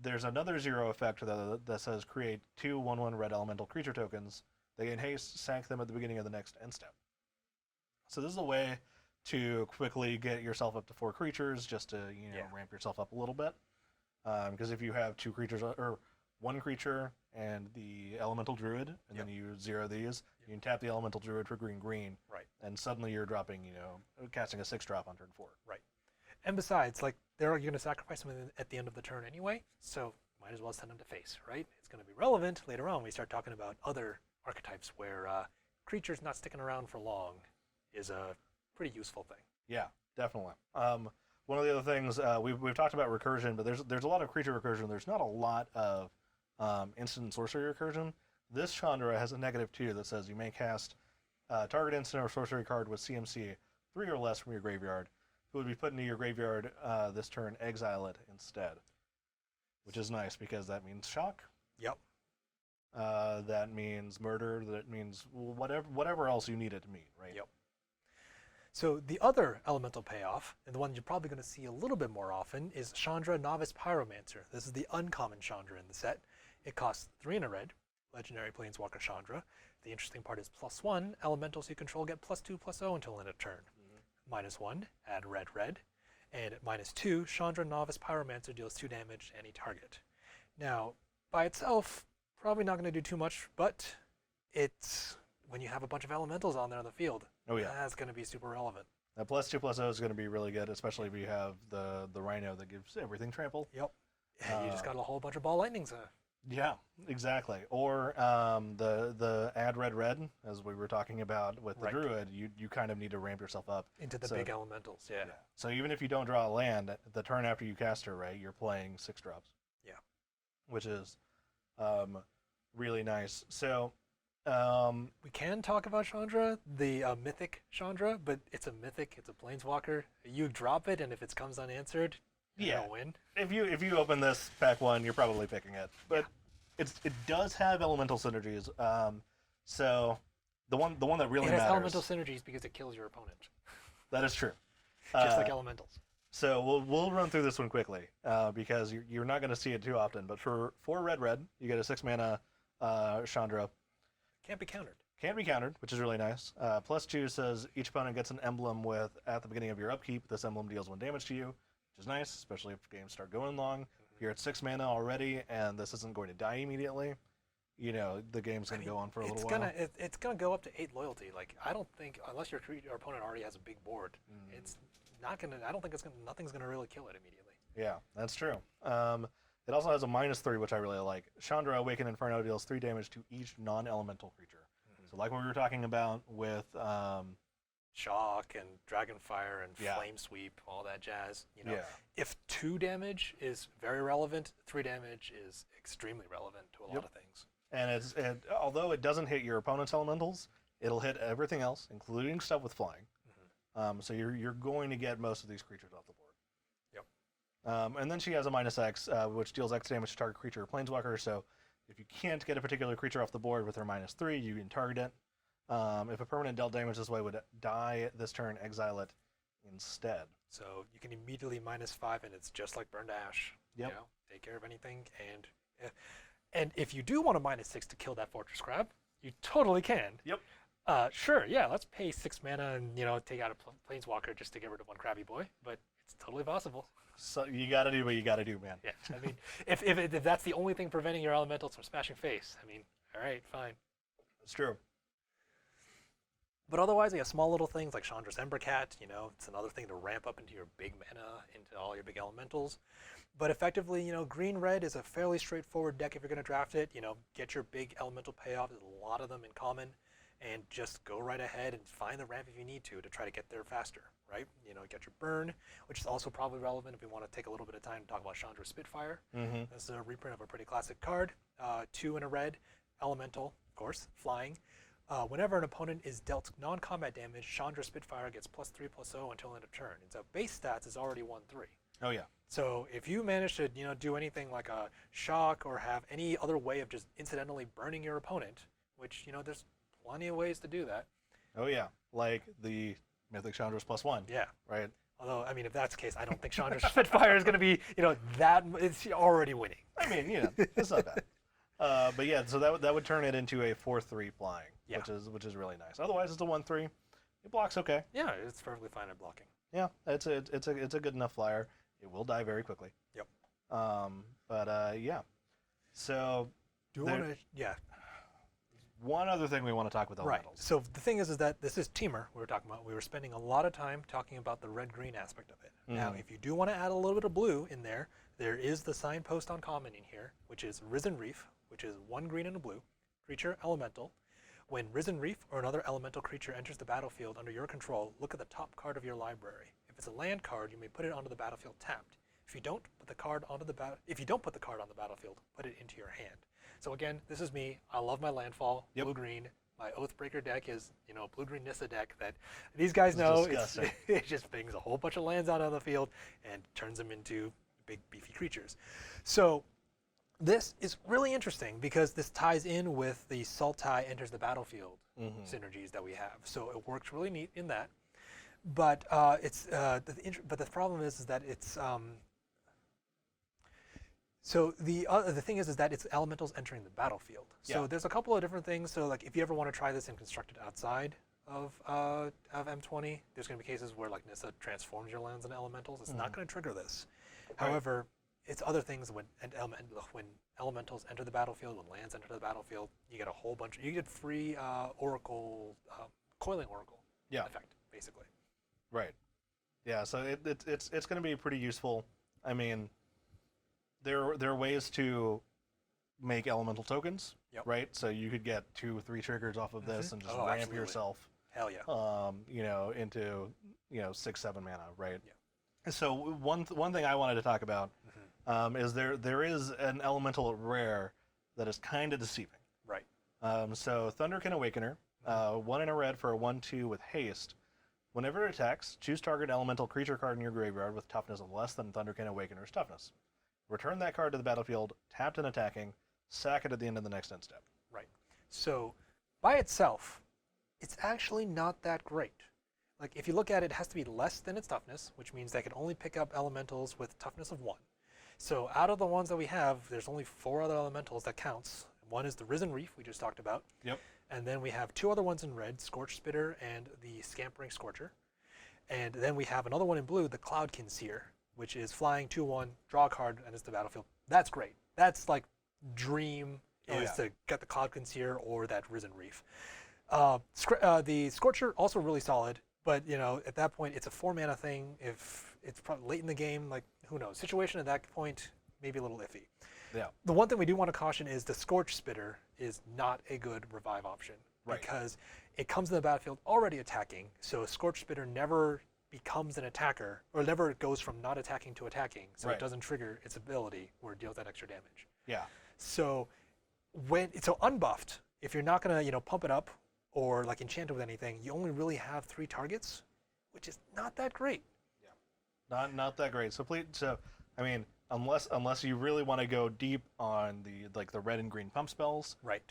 S1: There's another 0 effect that says create 2 1/1 red elemental creature tokens. They gain haste, sack them at the beginning of the next end step. So this is a way to quickly get yourself up to 4 creatures, just to ramp yourself up a little bit. Because if you have 2 creatures or 1 creature and the elemental druid, and then you 0 these, you can tap the elemental druid for green,
S2: right,
S1: and suddenly you're dropping, casting a 6-drop on turn 4.
S2: Right. And besides, you're going to sacrifice them at the end of the turn anyway, so might as well send them to face, right? It's going to be relevant later on when we start talking about other archetypes where creatures not sticking around for long is a pretty useful thing.
S1: Yeah, definitely. One of the other things we've talked about recursion, but there's a lot of creature recursion. There's not a lot of instant and sorcery recursion. This Chandra has a -2 that says you may cast target instant or sorcery card with CMC 3 or less from your graveyard. It would be put into your graveyard this turn. Exile it instead, which is nice because that means shock.
S2: Yep.
S1: That means murder. That means whatever else you need it to mean, right?
S2: Yep. So the other elemental payoff, and the one you're probably going to see a little bit more often, is Chandra Novice Pyromancer. This is the uncommon Chandra in the set. It costs 3 and a red, legendary planeswalker Chandra. The interesting part is +1, elementals you control get +2/+0 until end of turn. -1, add red, and at -2, Chandra Novice Pyromancer deals 2 damage to any target. Now, by itself, probably not going to do too much, but it's when you have a bunch of elementals on there on the field, that's going to be super relevant.
S1: That +2/+0 is going to be really good, especially if you have the Rhino that gives everything trample.
S2: Yep. You just got a whole bunch of ball lightnings.
S1: Yeah, exactly. Or the add red, as we were talking about with the Druid, you kind of need to ramp yourself up
S2: into the big elementals. Yeah.
S1: So even if you don't draw a land, the turn after you cast her, right, you're playing 6 drops.
S2: Yeah.
S1: Which is really nice. So
S2: we can talk about Chandra, the mythic Chandra, but it's a mythic, it's a planeswalker. You drop it, and if it comes unanswered, you don't win.
S1: If you open this pack 1, you're probably picking it. But it does have elemental synergies. So the one that really matters.
S2: It has elemental synergies because it kills your opponent.
S1: That is true.
S2: Just like elementals.
S1: So we'll run through this one quickly because you're not going to see it too often. But for 4 red, you get a 6 mana Chandra.
S2: Can't be countered.
S1: Can be countered, which is really nice. +2 says each opponent gets an emblem with at the beginning of your upkeep. This emblem deals 1 damage to you, which is nice, especially if games start going long. If you're at 6 mana already and this isn't going to die immediately, the game's going to go on for a little while.
S2: It's gonna go up to 8 loyalty. Like, I don't think, unless your opponent already has a big board, it's not gonna. I don't think nothing's gonna really kill it immediately.
S1: Yeah, that's true. It also has a -3, which I really like. Chandra, Awakened Inferno deals 3 damage to each non-elemental creature. So like what we were talking about with
S2: Shock and Dragonfire and
S1: Yeah.
S2: Flame Sweep, all that jazz.
S1: Yeah.
S2: If 2 damage is very relevant, 3 damage is extremely relevant to a lot of things.
S1: And although it doesn't hit your opponent's elementals, it'll hit everything else, including stuff with flying. So you're going to get most of these creatures off the board.
S2: Yep.
S1: And then she has a -X, which deals X damage to target creature or planeswalker. So if you can't get a particular creature off the board with her -3, you can target it. If a permanent dealt damage this way would die this turn, exile it instead.
S2: So you can immediately -5, and it's just like Burned Ash.
S1: Yep.
S2: Take care of anything, and if you do want a -6 to kill that Fortress Crab, you totally can.
S1: Yep.
S2: Sure, yeah, let's pay 6 mana and take out a Planeswalker just to get rid of one Crabby Boy, but it's totally possible.
S1: So you got to do what you got to do, man.
S2: Yeah, I mean, if that's the only thing preventing your elementals from smashing face, I mean, all right, fine.
S1: It's true.
S2: But otherwise, you have small little things like Chandra's Embercat. It's another thing to ramp up into your big mana, into all your big elementals. But effectively, green-red is a fairly straightforward deck if you're going to draft it. Get your big elemental payoff. There's a lot of them in common. And just go right ahead and find the ramp if you need to try to get there faster, right? Get your burn, which is also probably relevant if we want to take a little bit of time to talk about Chandra's Spitfire. This is a reprint of a pretty classic card. 2 in a red, elemental, of course, flying. Whenever an opponent is dealt non-combat damage, Chandra Spitfire gets +3/+0 until end of turn. And so base stats is already 1/3.
S1: Oh yeah.
S2: So if you manage to do anything like a shock or have any other way of just incidentally burning your opponent, which there's plenty of ways to do that.
S1: Oh yeah, like the Mythic Chandra's +1.
S2: Yeah.
S1: Right.
S2: Although, I mean, if that's the case, I don't think Chandra Spitfire is going to be, that it's already winning.
S1: I mean, it's not bad. But yeah, so that would turn it into a 4/3 flying, which is really nice. Otherwise, it's a 1/3. It blocks okay.
S2: Yeah, it's perfectly fine at blocking.
S1: Yeah, it's a good enough flyer. It will die very quickly.
S2: Yep.
S1: But yeah. So
S2: yeah.
S1: One other thing we want to talk about
S2: Right.
S1: elementals.
S2: So the thing is that this is Teamer we were talking about. We were spending a lot of time talking about the red-green aspect of it. Now, if you do want to add a little bit of blue in there, there is the signpost on common in here, which is Risen Reef, which is 1 green and a blue, creature, elemental. When Risen Reef or another elemental creature enters the battlefield under your control, look at the top card of your library. If it's a land card, you may put it onto the battlefield tapped. If you don't put the card on the battlefield, put it into your hand. So again, this is me. I love my landfall, blue-green. My Oathbreaker deck is, blue-green Nissa deck that these guys know. It just brings a whole bunch of lands out on the field and turns them into big, beefy creatures. So this is really interesting because this ties in with the Sultai enters the battlefield synergies that we have. So it works really neat in that. But but the problem is that it's so the thing is that it's elementals entering the battlefield. So there's a couple of different things. So like if you ever want to try this and construct it outside of M20, there's going to be cases where like Nissa transforms your lands into elementals. It's not going to trigger this. Right. However, it's other things when elementals enter the battlefield, when lands enter the battlefield, you get a whole bunch. You get free Oracle, Coiling Oracle effect, basically.
S1: Right. Yeah. So it's going to be pretty useful. I mean, there are ways to make elemental tokens, right? So you could get 2 or 3 triggers off of this and just ramp yourself.
S2: Hell yeah.
S1: Into 6-7 mana, right? Yeah. So one thing I wanted to talk about is there is an elemental rare that is kind of deceiving.
S2: Right.
S1: So Thunderkin Awakener, 1 in a red for a 1/2 with haste. Whenever it attacks, choose target elemental creature card in your graveyard with toughness of less than Thunderkin Awakener's toughness. Return that card to the battlefield, tapped and attacking, sack it at the end of the next end step.
S2: Right. So by itself, it's actually not that great. Like if you look at it, it has to be less than its toughness, which means that it can only pick up elementals with toughness of 1. So out of the ones that we have, there's only 4 other elementals that counts. One is the Risen Reef we just talked about.
S1: Yep.
S2: And then we have two other ones in red, Scorch Spitter and the Scampering Scorcher. And then we have another one in blue, the Cloudkin Seer, which is flying 2/1, draw a card, and it's the battlefield. That's great. That's like dream is to get the Cloudkin Seer or that Risen Reef. The Scorcher also really solid, but at that point it's a 4-mana thing. If it's probably late in the game, like who knows? Situation at that point maybe a little iffy.
S1: Yeah.
S2: The one thing we do want to caution is the Scorch Spitter is not a good revive option because it comes in the battlefield already attacking. So Scorch Spitter never becomes an attacker, or never goes from not attacking to attacking. So it doesn't trigger its ability where it deals that extra damage.
S1: Yeah.
S2: So unbuffed, if you're not gonna pump it up or like enchant it with anything, you only really have 3 targets, which is not that great.
S1: Yeah. Not that great. So I mean, unless you really want to go deep on the red and green pump spells,
S2: right?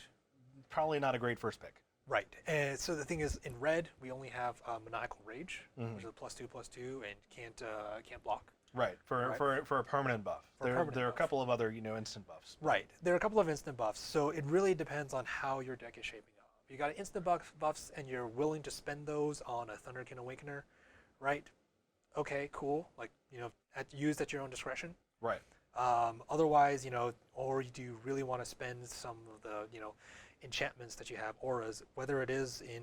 S1: Probably not a great first pick.
S2: Right. And so the thing is, in red we only have Maniacal Rage, which is a +2/+2 and can't block.
S1: Right. For a permanent buff. There are a couple of other instant buffs.
S2: Right. There are a couple of instant buffs. So it really depends on how your deck is shaping up. If you got instant buffs and you're willing to spend those on a Thunderkin Awakener, right? Okay, cool. Like used at your own discretion.
S1: Right.
S2: Otherwise, or do you really want to spend some of the enchantments that you have, auras, whether it is in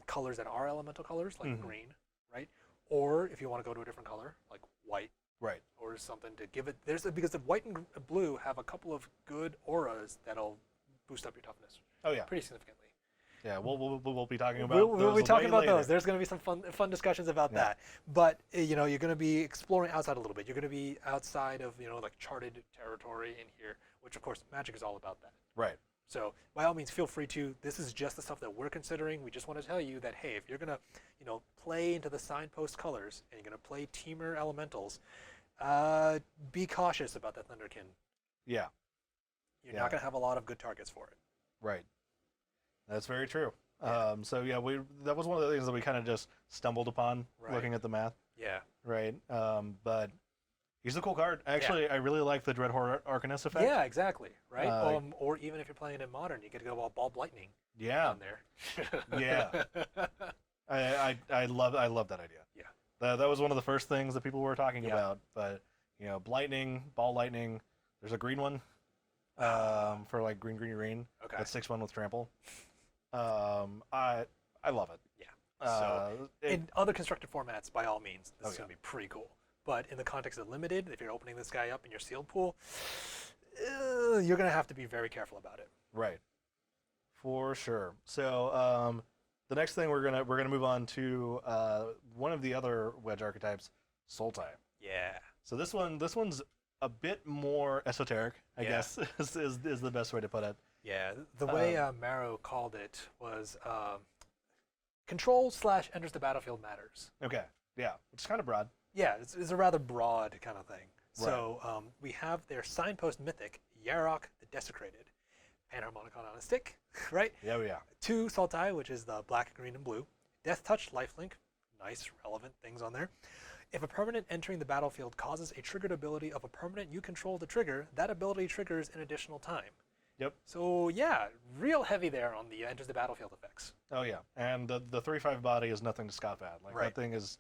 S2: colors that are elemental colors like green, right? Or if you want to go to a different color like white,
S1: right?
S2: Or something to give it. Because the white and blue have a couple of good auras that'll boost up your toughness.
S1: Oh yeah,
S2: pretty significantly.
S1: Yeah, we'll be talking about.
S2: We'll be talking about
S1: later.
S2: those. There's going to be some fun discussions about that. But you're going to be exploring outside a little bit. You're going to be outside of like charted territory in here, which of course Magic is all about that.
S1: Right.
S2: So by all means, feel free to. This is just the stuff that we're considering. We just want to tell you that hey, if you're going to play into the signpost colors and you're going to play Teamer Elementals, be cautious about that Thunderkin.
S1: Yeah.
S2: You're not going to have a lot of good targets for it.
S1: Right. That's very true. So yeah, that was one of the things that we kind of just stumbled upon looking at the math.
S2: Yeah.
S1: Right. But he's a cool card. Actually, I really like the Dreadhorde Arcanist effect.
S2: Yeah, exactly. Right. Or even if you're playing in Modern, you get to go all Bulb Lightning.
S1: Yeah.
S2: On there.
S1: Yeah. I love that idea.
S2: Yeah.
S1: That was one of the first things that people were talking about. But Lightning, Ball Lightning. There's a green one. For like green.
S2: Okay.
S1: That's 6/1 with trample. I love it.
S2: Yeah. So in other constructed formats, by all means, this is going to be pretty cool. But in the context of limited, if you're opening this guy up in your sealed pool, you're going to have to be very careful about it.
S1: Right. For sure. So the next thing we're gonna move on to one of the other wedge archetypes, Sultai.
S2: Yeah.
S1: So this one's a bit more esoteric, I guess, is the best way to put it.
S2: Yeah, the way Marrow called it was control / enters the battlefield matters.
S1: Okay, yeah, which is kind of broad.
S2: Yeah, it's a rather broad kind of thing.
S1: Right.
S2: So we have their signpost mythic, Yarok the Desecrated, Panharmonicon on a stick, right?
S1: Yeah, yeah.
S2: 2 Sultai, which is the black, green, and blue. Death Touch, Lifelink, nice, relevant things on there. If a permanent entering the battlefield causes a triggered ability of a permanent you control to trigger, that ability triggers an additional time.
S1: Yep.
S2: So yeah, real heavy there on the enters the battlefield effects.
S1: Oh yeah, and the 3/5 body is nothing to scoff at. Like that thing is,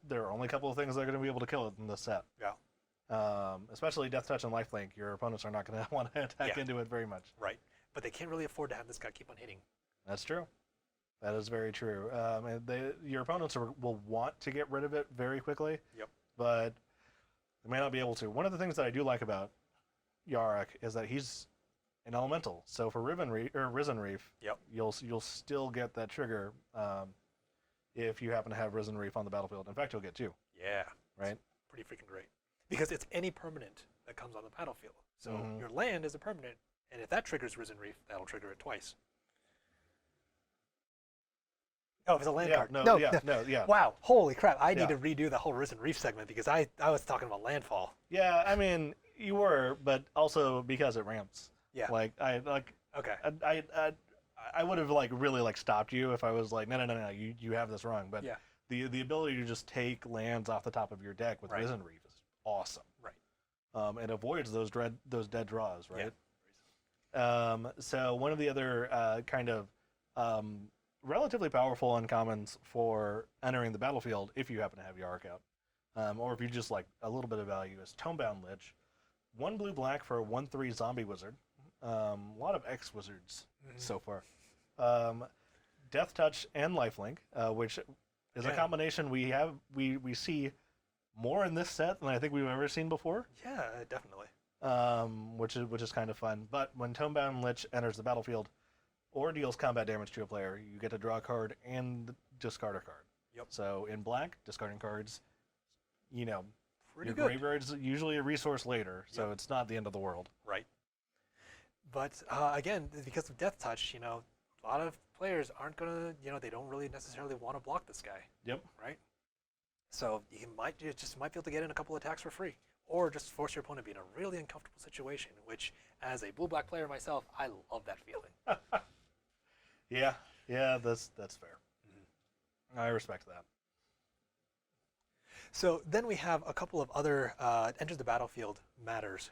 S1: there are only a couple of things that are going to be able to kill it in this set.
S2: Yeah.
S1: Especially Death Touch and Lifelink, your opponents are not going to want to attack into it very much.
S2: Right. But they can't really afford to have this guy keep on hitting.
S1: That's true. That is very true. And your opponents will want to get rid of it very quickly.
S2: Yep.
S1: But they may not be able to. One of the things that I do like about Yarok is that he's an elemental. So for Risen Reef, you'll still get that trigger if you happen to have Risen Reef on the battlefield. In fact, you'll get 2.
S2: Yeah.
S1: Right?
S2: Pretty freaking great. Because it's any permanent that comes on the battlefield. So your land is a permanent, and if that triggers Risen Reef, that'll trigger it twice. Oh, it's a land card.
S1: No.
S2: Wow, holy crap! I need to redo the whole Risen Reef segment because I was talking about landfall.
S1: Yeah, I mean you were, but also because it ramps.
S2: Yeah.
S1: Like I would have really stopped you if I was like no you have this wrong. But the ability to just take lands off the top of your deck with Risen Reef is awesome.
S2: Right.
S1: It avoids those dead draws, right? So one of the other kind of relatively powerful uncommons for entering the battlefield, if you happen to have Yarok out, or if you just like a little bit of value, is Tomebound Lich. 1 blue black for a 1/3 zombie wizard. A lot of X wizards so far. Death Touch and Lifelink, which is a combination we see more in this set than I think we've ever seen before.
S2: Yeah, definitely.
S1: Which is kind of fun. But when Tomebound Lich enters the battlefield or deals combat damage to a player, you get to draw a card and discard a card.
S2: Yep.
S1: So in black, discarding cards,
S2: Pretty
S1: your
S2: good.
S1: graveyard's usually a resource later, so it's not the end of the world.
S2: Right. But again, because of Death Touch, a lot of players aren't gonna, they don't really necessarily want to block this guy.
S1: Yep.
S2: Right. So you just might be able to get in a couple attacks for free, or just force your opponent to be in a really uncomfortable situation. Which, as a blue-black player myself, I love that feeling.
S1: Yeah, that's fair. Mm-hmm. I respect that.
S2: So then we have a couple of other enters the battlefield matters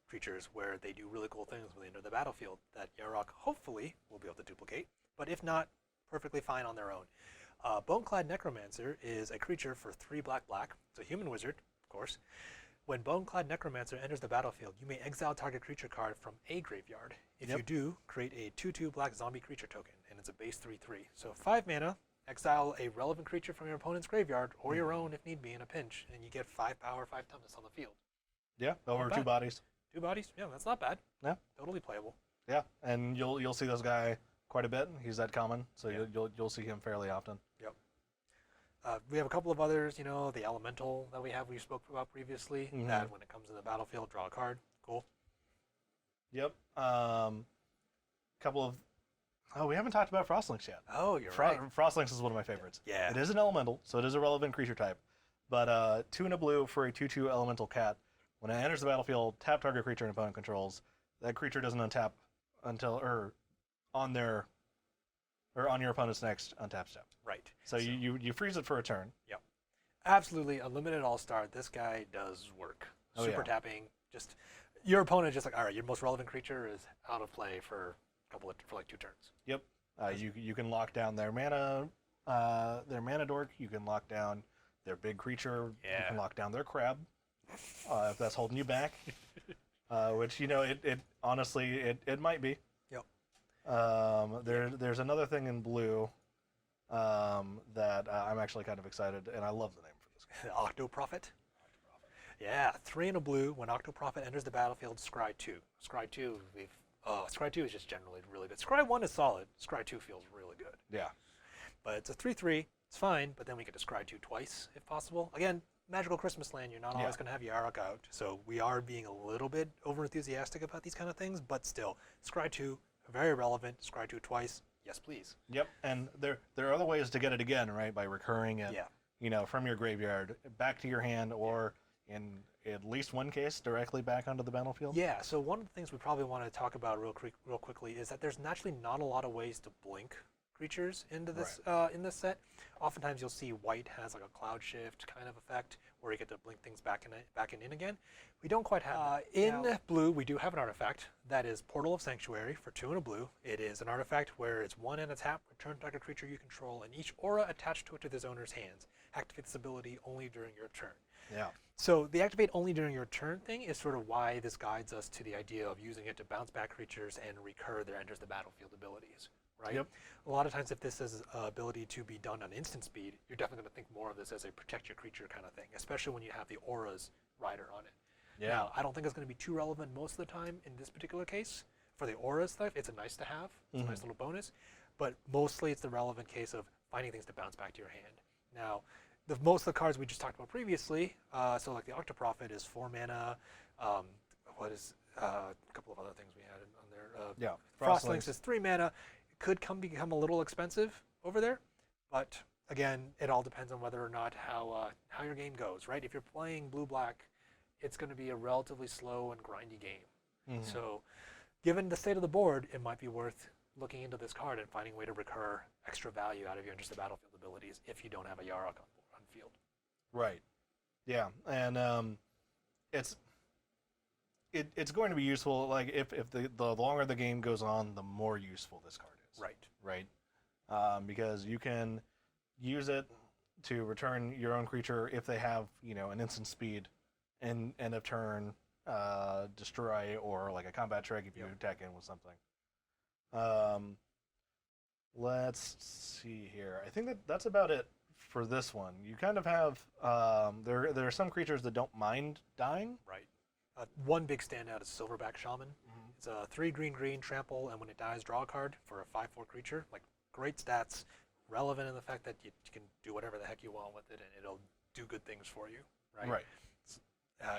S2: creatures where they do really cool things when they enter the battlefield that Yarok hopefully will be able to duplicate, but if not, perfectly fine on their own. Boneclad Necromancer is a creature for 3 black. It's a human wizard, of course. When Boneclad Necromancer enters the battlefield, you may exile target creature card from a graveyard. If you do, create a 2/2 black zombie creature token, and it's a base 3/3. So 5 mana. Exile a relevant creature from your opponent's graveyard or your own if need be in a pinch, and you get 5 power, 5 toughness on the field.
S1: Yeah, over 2 bodies.
S2: 2 bodies? Yeah, that's not bad.
S1: Yeah.
S2: Totally playable.
S1: Yeah, and you'll see this guy quite a bit. He's that common, so you'll see him fairly often.
S2: Yep. We have a couple of others, the elemental that we spoke about previously, that when it comes to the battlefield, draw a card. Cool.
S1: Yep. Couple of... Oh, we haven't talked about Frostlinks yet.
S2: Oh, you're right.
S1: Frostlinks is one of my favorites.
S2: Yeah.
S1: It is an elemental, so it is a relevant creature type. But 2 and a blue for a 2/2 elemental cat. When it enters the battlefield, tap target creature an opponent controls. That creature doesn't untap until on your opponent's next untap step.
S2: Right.
S1: So you freeze it for a turn.
S2: Yep. Absolutely, a limited all-star. This guy does work. Super tapping. Just your opponent just like, all right, your most relevant creature is out of play for like 2 turns.
S1: Yep. You can lock down their mana dork. You can lock down their big creature.
S2: Yeah.
S1: You can lock down their crab if that's holding you back. Which it honestly it might be.
S2: Yep.
S1: There's another thing in blue that I'm actually kind of excited, and I love the name for this guy.
S2: Octoprophet. Yeah, 3 and a blue. When Octoprophet enters the battlefield, scry 2. Scry 2, Scry 2 is just generally really good. Scry 1 is solid. Scry 2 feels really good.
S1: Yeah.
S2: But it's a 3/3. It's fine, but then we get to Scry 2 twice, if possible. Again, Magical Christmas Land, you're not always going to have Yarok out. So we are being a little bit over-enthusiastic about these kind of things, but still, Scry 2, very relevant. Scry 2 twice, yes please.
S1: Yep, and there are other ways to get it again, right? By recurring it, from your graveyard back to your hand, or in at least one case, directly back onto the battlefield.
S2: Yeah, so one of the things we probably want to talk about real quickly is that there's naturally not a lot of ways to blink creatures into this in this set. Oftentimes you'll see white has like a cloud shift kind of effect where you get to blink things back and in again. We don't quite have in blue, we do have an artifact that is Portal of Sanctuary for 2 and a blue. It is an artifact where it's 1 and a tap, return target creature you control, and each aura attached to it to this owner's hands. Activate this ability only during your turn.
S1: Yeah.
S2: So the activate only during your turn thing is sort of why this guides us to the idea of using it to bounce back creatures and recur their enters the battlefield abilities, right?
S1: Yep.
S2: A lot of times if this is an ability to be done on instant speed, you're definitely going to think more of this as a protect your creature kind of thing, especially when you have the aura's rider on it.
S1: Yeah.
S2: Now, I don't think it's going to be too relevant most of the time in this particular case. For the aura stuff, it's a nice to have. It's a nice little bonus. But mostly it's the relevant case of finding things to bounce back to your hand. Now, most of the cards we just talked about previously, so like the Octoprophet is 4 mana. What is a couple of other things we had on there? Frostlinks is 3 mana. It could become a little expensive over there, but again, it all depends on whether or not how your game goes, right? If you're playing blue-black, it's going to be a relatively slow and grindy game. So, given the state of the board, it might be worth looking into this card and finding a way to recur extra value out of your Enter the Battlefield abilities if you don't have a Yarok on field.
S1: Right. Yeah, and it's it's going to be useful. Like if the longer the game goes on, the more useful this card is.
S2: Right.
S1: Right. Because you can use it to return your own creature if they have an instant speed, and end of turn destroy, or like a combat trick if you attack in with something. Let's see here. I think that's about it for this one. You kind of have there are some creatures that don't mind dying.
S2: Right. One big standout is Silverback Shaman.
S1: Mm-hmm.
S2: It's a 3/3 trample, and when it dies, draw a card for a 5/4 creature. Like, great stats, relevant in the fact that you can do whatever the heck you want with it, and it'll do good things for you. Right.
S1: Right.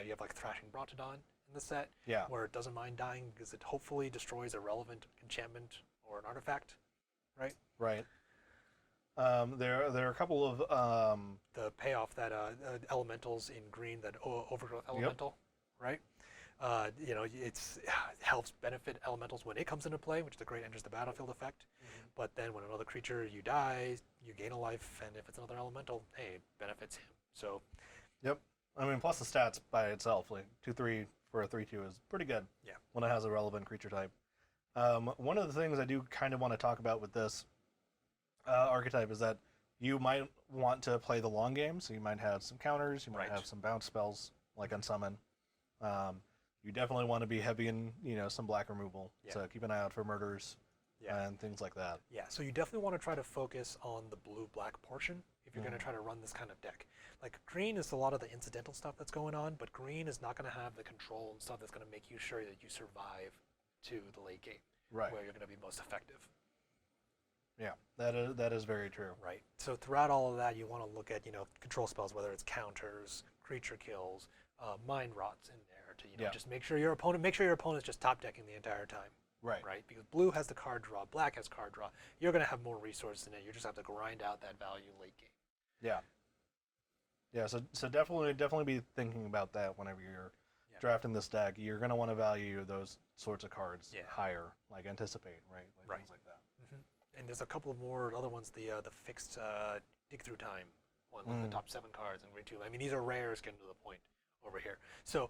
S2: You have like Thrashing Brontodon in the set,
S1: Yeah.
S2: where it doesn't mind dying because it hopefully destroys a relevant enchantment or an artifact. Right.
S1: Right. There are a couple of
S2: The payoff that elementals in green, that overgrowth elemental, right? It helps benefit elementals when it comes into play, which is a great enters the battlefield effect.
S1: Mm-hmm.
S2: But then when another creature you die, you gain a life, and if it's another elemental, hey, it benefits him. So.
S1: Yep. I mean, plus the stats by itself, like 2/3 for a 3/2 is pretty good.
S2: Yeah.
S1: When it has a relevant creature type. One of the things I do kind of want to talk about with this archetype is that you might want to play the long game, so you might have some counters, you might
S2: Right.
S1: have some bounce spells like Unsummon. You definitely want to be heavy in some black removal, so keep an eye out for murders and things like that.
S2: Yeah, so you definitely want to try to focus on the blue-black portion if you're going to try to run this kind of deck. Like, green is a lot of the incidental stuff that's going on, but green is not going to have the control and stuff that's going to make you sure that you survive to the late game,
S1: Right.
S2: where you're going to be most effective.
S1: Yeah, that is very true.
S2: Right. So throughout all of that, you want to look at control spells, whether it's counters, creature kills, mind rots in there to just make sure your opponent's just top decking the entire time.
S1: Right.
S2: Right. Because blue has the card draw, black has card draw. You're going to have more resources in it. You just have to grind out that value late game.
S1: Yeah. Yeah. So definitely be thinking about that whenever you're drafting this deck. You're going to want to value those sorts of cards higher, like Anticipate, right? Like things like that.
S2: And there's a couple of more other ones. The fixed dig through time one with the top 7 cards in green 2. I mean, these are rares getting to the point over here. So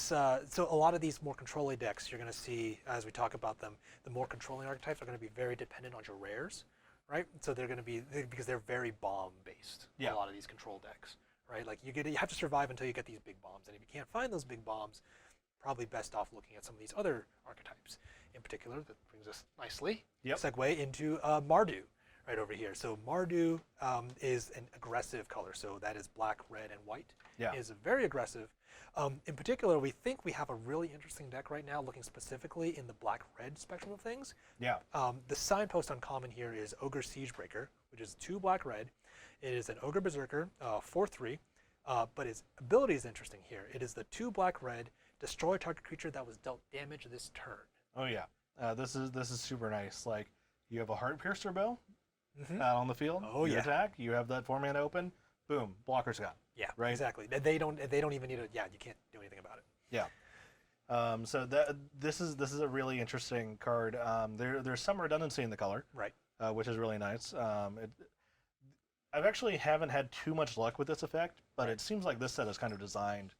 S2: so a lot of these more control decks, you're going to see as we talk about them, the more controlling archetypes are going to be very dependent on your rares, right? So they're going to be because they're very bomb based. A lot of these control decks, right? Like you have to survive until you get these big bombs, and if you can't find those big bombs, probably best off looking at some of these other archetypes. In particular, that brings us nicely segue into Mardu right over here. So Mardu is an aggressive color, so that is black, red, and white.
S1: Yeah.
S2: Is very aggressive. In particular, we think we have a really interesting deck right now, looking specifically in the black-red spectrum of things.
S1: Yeah.
S2: The signpost uncommon here is Ogre Siegebreaker, which is 2 black-red. It is an Ogre Berserker, 4/3, but its ability is interesting here. It is the 2 black-red, destroy target creature that was dealt damage this turn.
S1: Oh yeah, this is super nice. Like, you have a Heart Piercer bow out on the field.
S2: Oh
S1: you
S2: yeah.
S1: attack. You have that 4-mana open. Boom, blocker's gone.
S2: Yeah,
S1: right.
S2: Exactly. They don't even need to. Yeah, you can't do anything about it.
S1: Yeah. So this is a really interesting card. There's some redundancy in the color.
S2: Right.
S1: Which is really nice. I've actually haven't had too much luck with this effect, but it seems like this set is kind of designed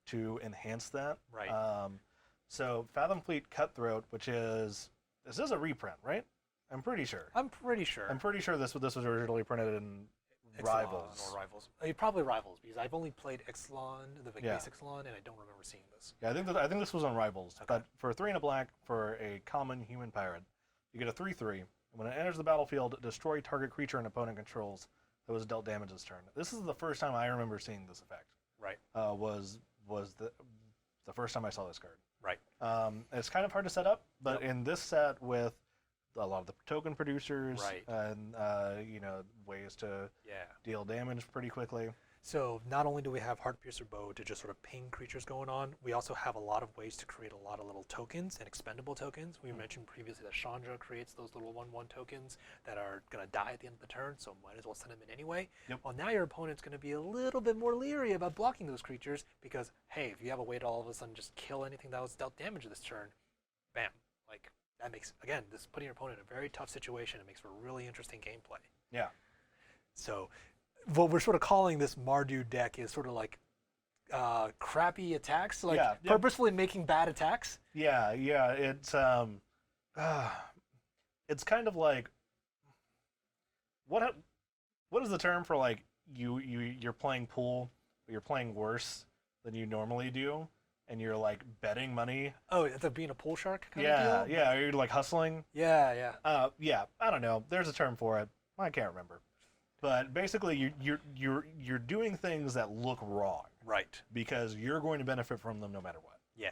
S1: to enhance that.
S2: Right.
S1: So Fathom Fleet Cutthroat, which is this is a reprint, right? I'm pretty sure.
S2: I'm pretty sure
S1: this was originally printed in
S2: Ixalan
S1: Rivals.
S2: or Rivals. Probably Rivals, because I've only played Ixalan, the base Ixalan, and I don't remember seeing this.
S1: Yeah, I think this was on Rivals. Okay. But for 3 and a black for a common human pirate, you get a 3/3. When it enters the battlefield, destroy target creature an opponent controls that was dealt damage this turn. This is the first time I remember seeing this effect.
S2: Right.
S1: Was the first time I saw this card.
S2: Right.
S1: It's kind of hard to set up, but in this set with a lot of the token producers and ways to deal damage pretty quickly.
S2: So not only do we have Heart Piercer Bow to just sort of ping creatures going on, we also have a lot of ways to create a lot of little tokens and expendable tokens. We mentioned previously that Chandra creates those little 1/1 tokens that are going to die at the end of the turn, so might as well send them in anyway.
S1: Yep.
S2: Well, now your opponent's going to be a little bit more leery about blocking those creatures because, hey, if you have a way to all of a sudden just kill anything that was dealt damage this turn, bam. Like, that makes, again, this is putting your opponent in a very tough situation. It makes for really interesting gameplay.
S1: Yeah.
S2: So what we're sort of calling this Mardu deck is sort of like crappy attacks, like
S1: Yeah, yeah.
S2: purposefully making bad attacks.
S1: Yeah, yeah. It's kind of like what what is the term for like you're playing pool, but you're playing worse than you normally do, and you're like betting money.
S2: Oh, it's like being a pool shark kind
S1: Yeah,
S2: of deal?
S1: yeah. You're like hustling.
S2: Yeah, yeah.
S1: Yeah. I don't know. There's a term for it. I can't remember. But basically, you're doing things that look wrong
S2: Right.
S1: because you're going to benefit from them no matter what.
S2: Yeah.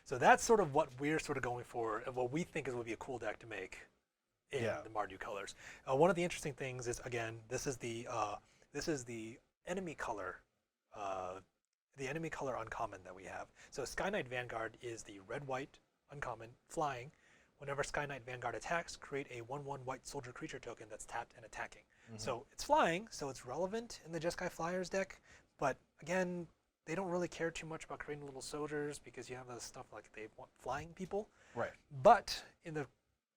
S2: So that's sort of what we're sort of going for, and what we think is would be a cool deck to make in
S1: Yeah.
S2: the Mardu colors. One of the interesting things is, again, this is the enemy color, uncommon that we have. So Sky Knight Vanguard is the red-white uncommon flying. Whenever Sky Knight Vanguard attacks, create a 1/1 white soldier creature token that's tapped and attacking. So it's flying, so it's relevant in the Jeskai Flyers deck. But again, they don't really care too much about creating little soldiers because you have the stuff like they want flying people.
S1: Right.
S2: But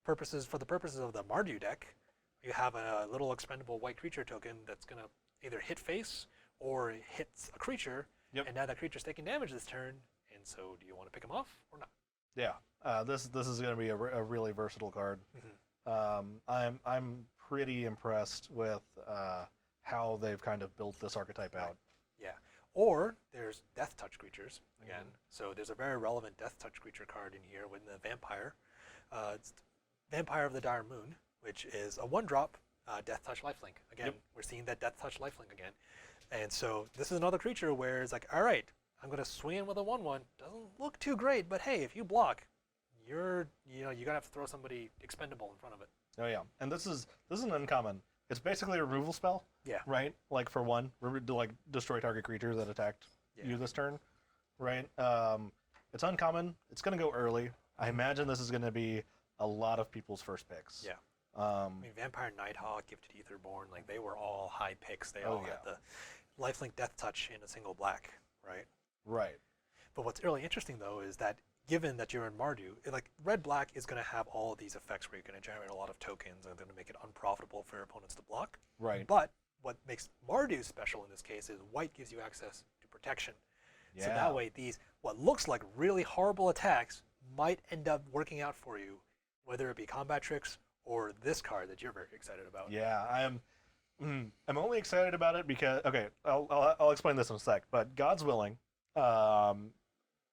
S2: for the purposes of the Mardu deck, you have a little expendable white creature token that's gonna either hit face or it hits a creature,
S1: Yep.
S2: and now that creature's taking damage this turn. And so, do you want to pick him off or not?
S1: Yeah. This is going to be a really versatile card. I'm pretty impressed with how they've kind of built this archetype out.
S2: Yeah. Or there's Death Touch creatures again. So there's a very relevant Death Touch creature card in here with the Vampire. It's Vampire of the Dire Moon, which is a 1-drop Death Touch lifelink. Again, we're seeing that Death Touch lifelink again. And so this is another creature where it's like, all right, I'm going to swing in with a 1/1. Doesn't look too great, but hey, if you block, you're gonna have to throw somebody expendable in front of it.
S1: Oh yeah, and this is an uncommon. It's basically a removal spell.
S2: Yeah.
S1: Right. Like for one, to like destroy target creature that attacked you this turn. Right. It's uncommon. It's gonna go early. I imagine this is gonna be a lot of people's first picks.
S2: Yeah. I mean, Vampire Nighthawk, Gifted Etherborn, like they were all high picks. They all had the lifelink Death Touch in a single black, right?
S1: Right.
S2: But what's really interesting though is that given that you're in Mardu, like red-black is going to have all of these effects where you're going to generate a lot of tokens and they're going to make it unprofitable for your opponents to block.
S1: Right.
S2: But what makes Mardu special in this case is white gives you access to protection.
S1: Yeah.
S2: So that way these, what looks like really horrible attacks might end up working out for you, whether it be combat tricks or this card that you're very excited about.
S1: Yeah, I'm only excited about it because I'll explain this in a sec. But God's Willing,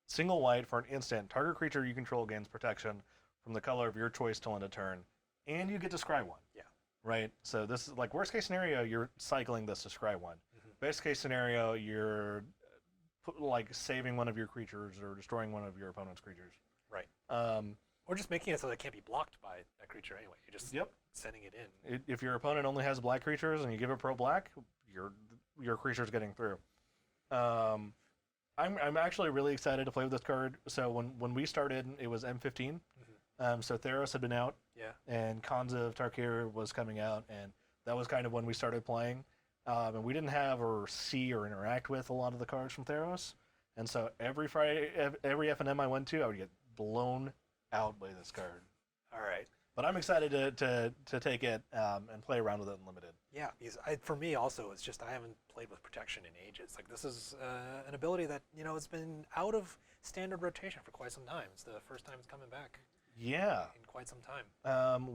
S1: single white for an instant. Target creature you control gains protection from the color of your choice till end of turn, and you get to scry one.
S2: Yeah.
S1: Right. So this is like worst case scenario, you're cycling this to scry one. Best case scenario, you're like saving one of your creatures or destroying one of your opponent's creatures.
S2: Right. Or just making it so that it can't be blocked by that creature anyway. You're just sending it in.
S1: If your opponent only has black creatures and you give it pro black, your creature's getting through. I'm actually really excited to play with this card. So when we started, it was M15. So Theros had been out.
S2: Yeah.
S1: And Khans of Tarkir was coming out, and that was kind of when we started playing. And we didn't have or see or interact with a lot of the cards from Theros. And so every Friday, every FNM I went to, I would get blown out by this card.
S2: All right.
S1: But I'm excited to take it and play around with it in Limited.
S2: Yeah, because for me also, it's just I haven't played with protection in ages. Like this is an ability that it's been out of standard rotation for quite some time. It's the first time it's coming back.
S1: Yeah.
S2: In quite some time.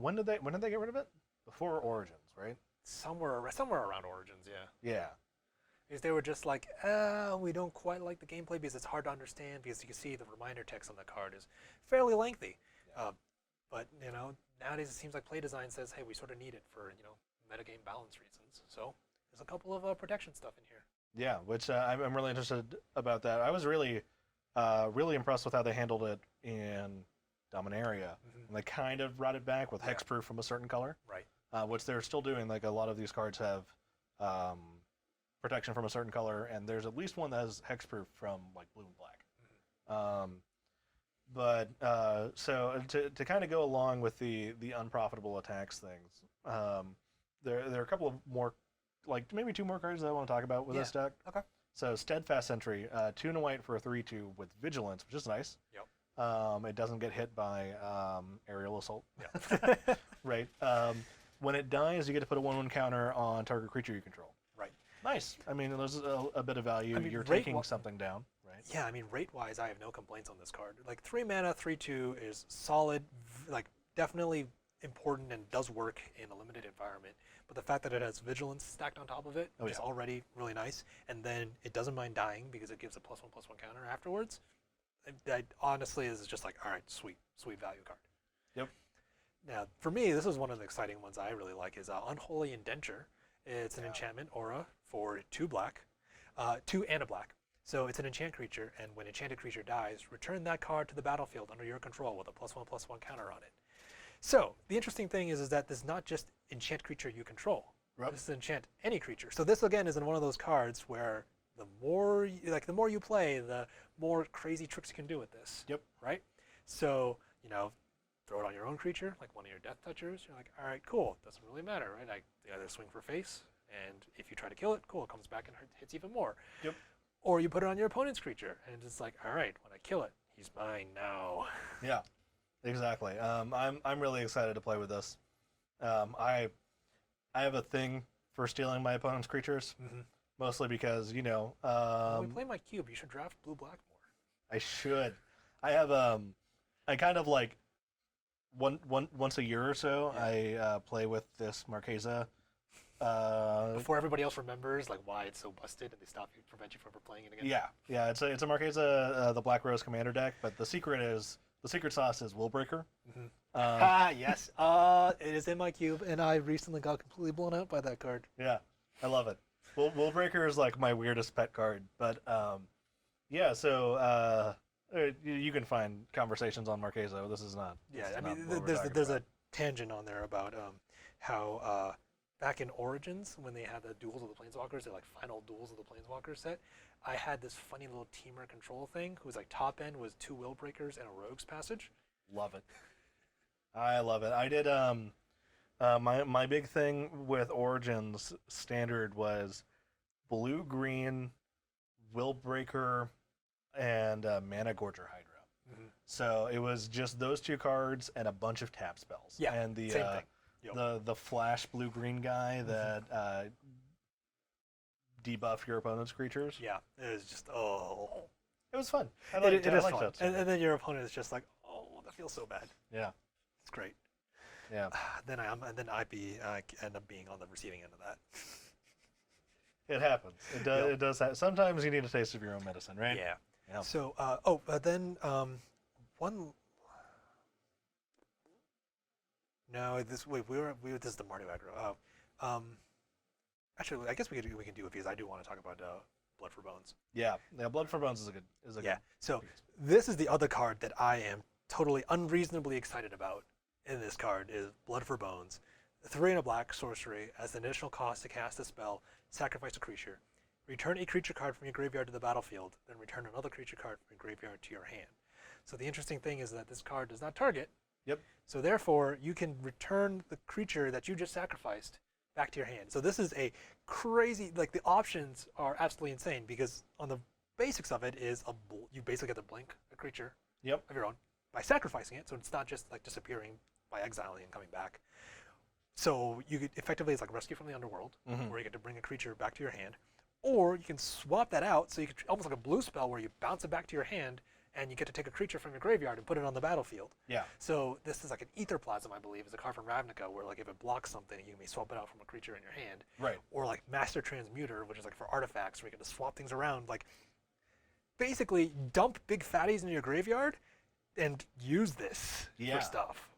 S1: When did they get rid of it? Before Origins, right?
S2: Somewhere around Origins, yeah.
S1: Yeah.
S2: Because they were just like, we don't quite like the gameplay because it's hard to understand because you can see the reminder text on the card is fairly lengthy. Yeah. But nowadays it seems like play design says, hey, we sort of need it for metagame balance reasons. So there's a couple of protection stuff in here.
S1: Yeah, which I'm really interested about that. I was really impressed with how they handled it in Dominaria. And they kind of brought it back with hexproof from a certain color.
S2: Right.
S1: Which they're still doing. Like a lot of these cards have protection from a certain color, and there's at least one that has hexproof from like blue and black. So to kind of go along with the unprofitable attacks things, there are a couple of more, like maybe two more cards that I want to talk about with this deck.
S2: Okay.
S1: So Steadfast Sentry, 2 and a white for a 3/2 with Vigilance, which is nice.
S2: Yep.
S1: It doesn't get hit by aerial assault.
S2: Yep.
S1: Right. When it dies, you get to put a 1/1 counter on target creature you control.
S2: Right.
S1: Nice. I mean, there's a bit of value.
S2: I mean,
S1: You're
S2: rate
S1: taking something down, right?
S2: Yeah, I mean, rate-wise, I have no complaints on this card. Like 3 mana, 3/2 is solid, like definitely important and does work in a limited environment. But the fact that it has vigilance stacked on top of it is already really nice. And then it doesn't mind dying because it gives a +1/+1 counter afterwards. I honestly, this is just like, all right, sweet value card.
S1: Yep.
S2: Now, for me, this is one of the exciting ones I really like is Unholy Indenture. It's an enchantment aura for 2 black, 2 and a black. So it's an enchant creature, and when enchanted creature dies, return that card to the battlefield under your control with a +1/+1 counter on it. So the interesting thing is that this is not just enchant creature you control.
S1: Yep.
S2: This is enchant any creature. So this again is in one of those cards where the more you play, the more crazy tricks you can do with this.
S1: Yep.
S2: Right. So throw it on your own creature, like one of your Death Touchers. You're like, all right, cool. Doesn't really matter, right? I either swing for face, and if you try to kill it, cool, it comes back and hits even more.
S1: Yep.
S2: Or you put it on your opponent's creature, and it's like, all right, when I kill it, he's mine now.
S1: Yeah, exactly. I'm really excited to play with this. I have a thing for stealing my opponent's creatures, mostly because
S2: When we play my cube, you should draft blue-black more.
S1: I should. I have I kind of like once a year or so I play with this Marquesa.
S2: Before everybody else remembers like why it's so busted and they prevent you from playing it again.
S1: Yeah. It's a Marquesa the Black Rose Commander deck, but the secret sauce is Willbreaker.
S2: Yes. It is in my cube, and I recently got completely blown out by that card.
S1: Yeah, I love it. Willbreaker is like my weirdest pet card, but yeah. So you can find conversations on Marquesa. This is not.
S2: Yeah, I mean,
S1: not what we're
S2: there's
S1: talking
S2: a tangent on there about how back in Origins when they had the Duels of the Planeswalkers, the like final Duels of the Planeswalkers set, I had this funny little teamer control thing whose like top end was 2 Willbreakers and a Rogue's Passage.
S1: Love it. I love it. I did my big thing with Origins standard was blue green, Willbreaker, and Mana Gorger Hydra. So it was just those 2 cards and a bunch of tap spells.
S2: Yeah,
S1: and the
S2: same thing. Yep.
S1: the flash blue green guy that debuff your opponent's creatures.
S2: Yeah, it was just
S1: It was fun.
S2: It is fun. And then your opponent is just like, oh, that feels so bad.
S1: Yeah,
S2: it's great.
S1: Yeah.
S2: Then I end up being on the receiving end of that.
S1: It happens. It does. Sometimes you need a taste of your own medicine, right?
S2: Yeah.
S1: Yeah.
S2: So then one. No, this is the Mardu aggro. Actually, I guess we can do it because I do want to talk about Blood for Bones.
S1: Yeah. Blood for Bones is a good.
S2: So this is the other card that I am totally unreasonably excited about. In this card is Blood for Bones, 3 and a black sorcery. As the initial cost to cast a spell, sacrifice a creature. Return a creature card from your graveyard to the battlefield, then return another creature card from your graveyard to your hand. So the interesting thing is that this card does not target.
S1: Yep.
S2: So therefore, you can return the creature that you just sacrificed back to your hand. So this is a crazy, like the options are absolutely insane because on the basics of it is you basically get to blink a creature of your own by sacrificing it. So it's not just like disappearing by exiling and coming back. So you could effectively, it's like Rescue from the Underworld, where you get to bring a creature back to your hand. Or you can swap that out, so you could almost like a blue spell where you bounce it back to your hand, and you get to take a creature from your graveyard and put it on the battlefield.
S1: Yeah.
S2: So this is like an Ether Plasm, I believe, is a card from Ravnica, where like if it blocks something, you may swap it out from a creature in your hand.
S1: Right.
S2: Or like Master Transmuter, which is like for artifacts, where you get to swap things around. Like basically dump big fatties into your graveyard and use this for stuff.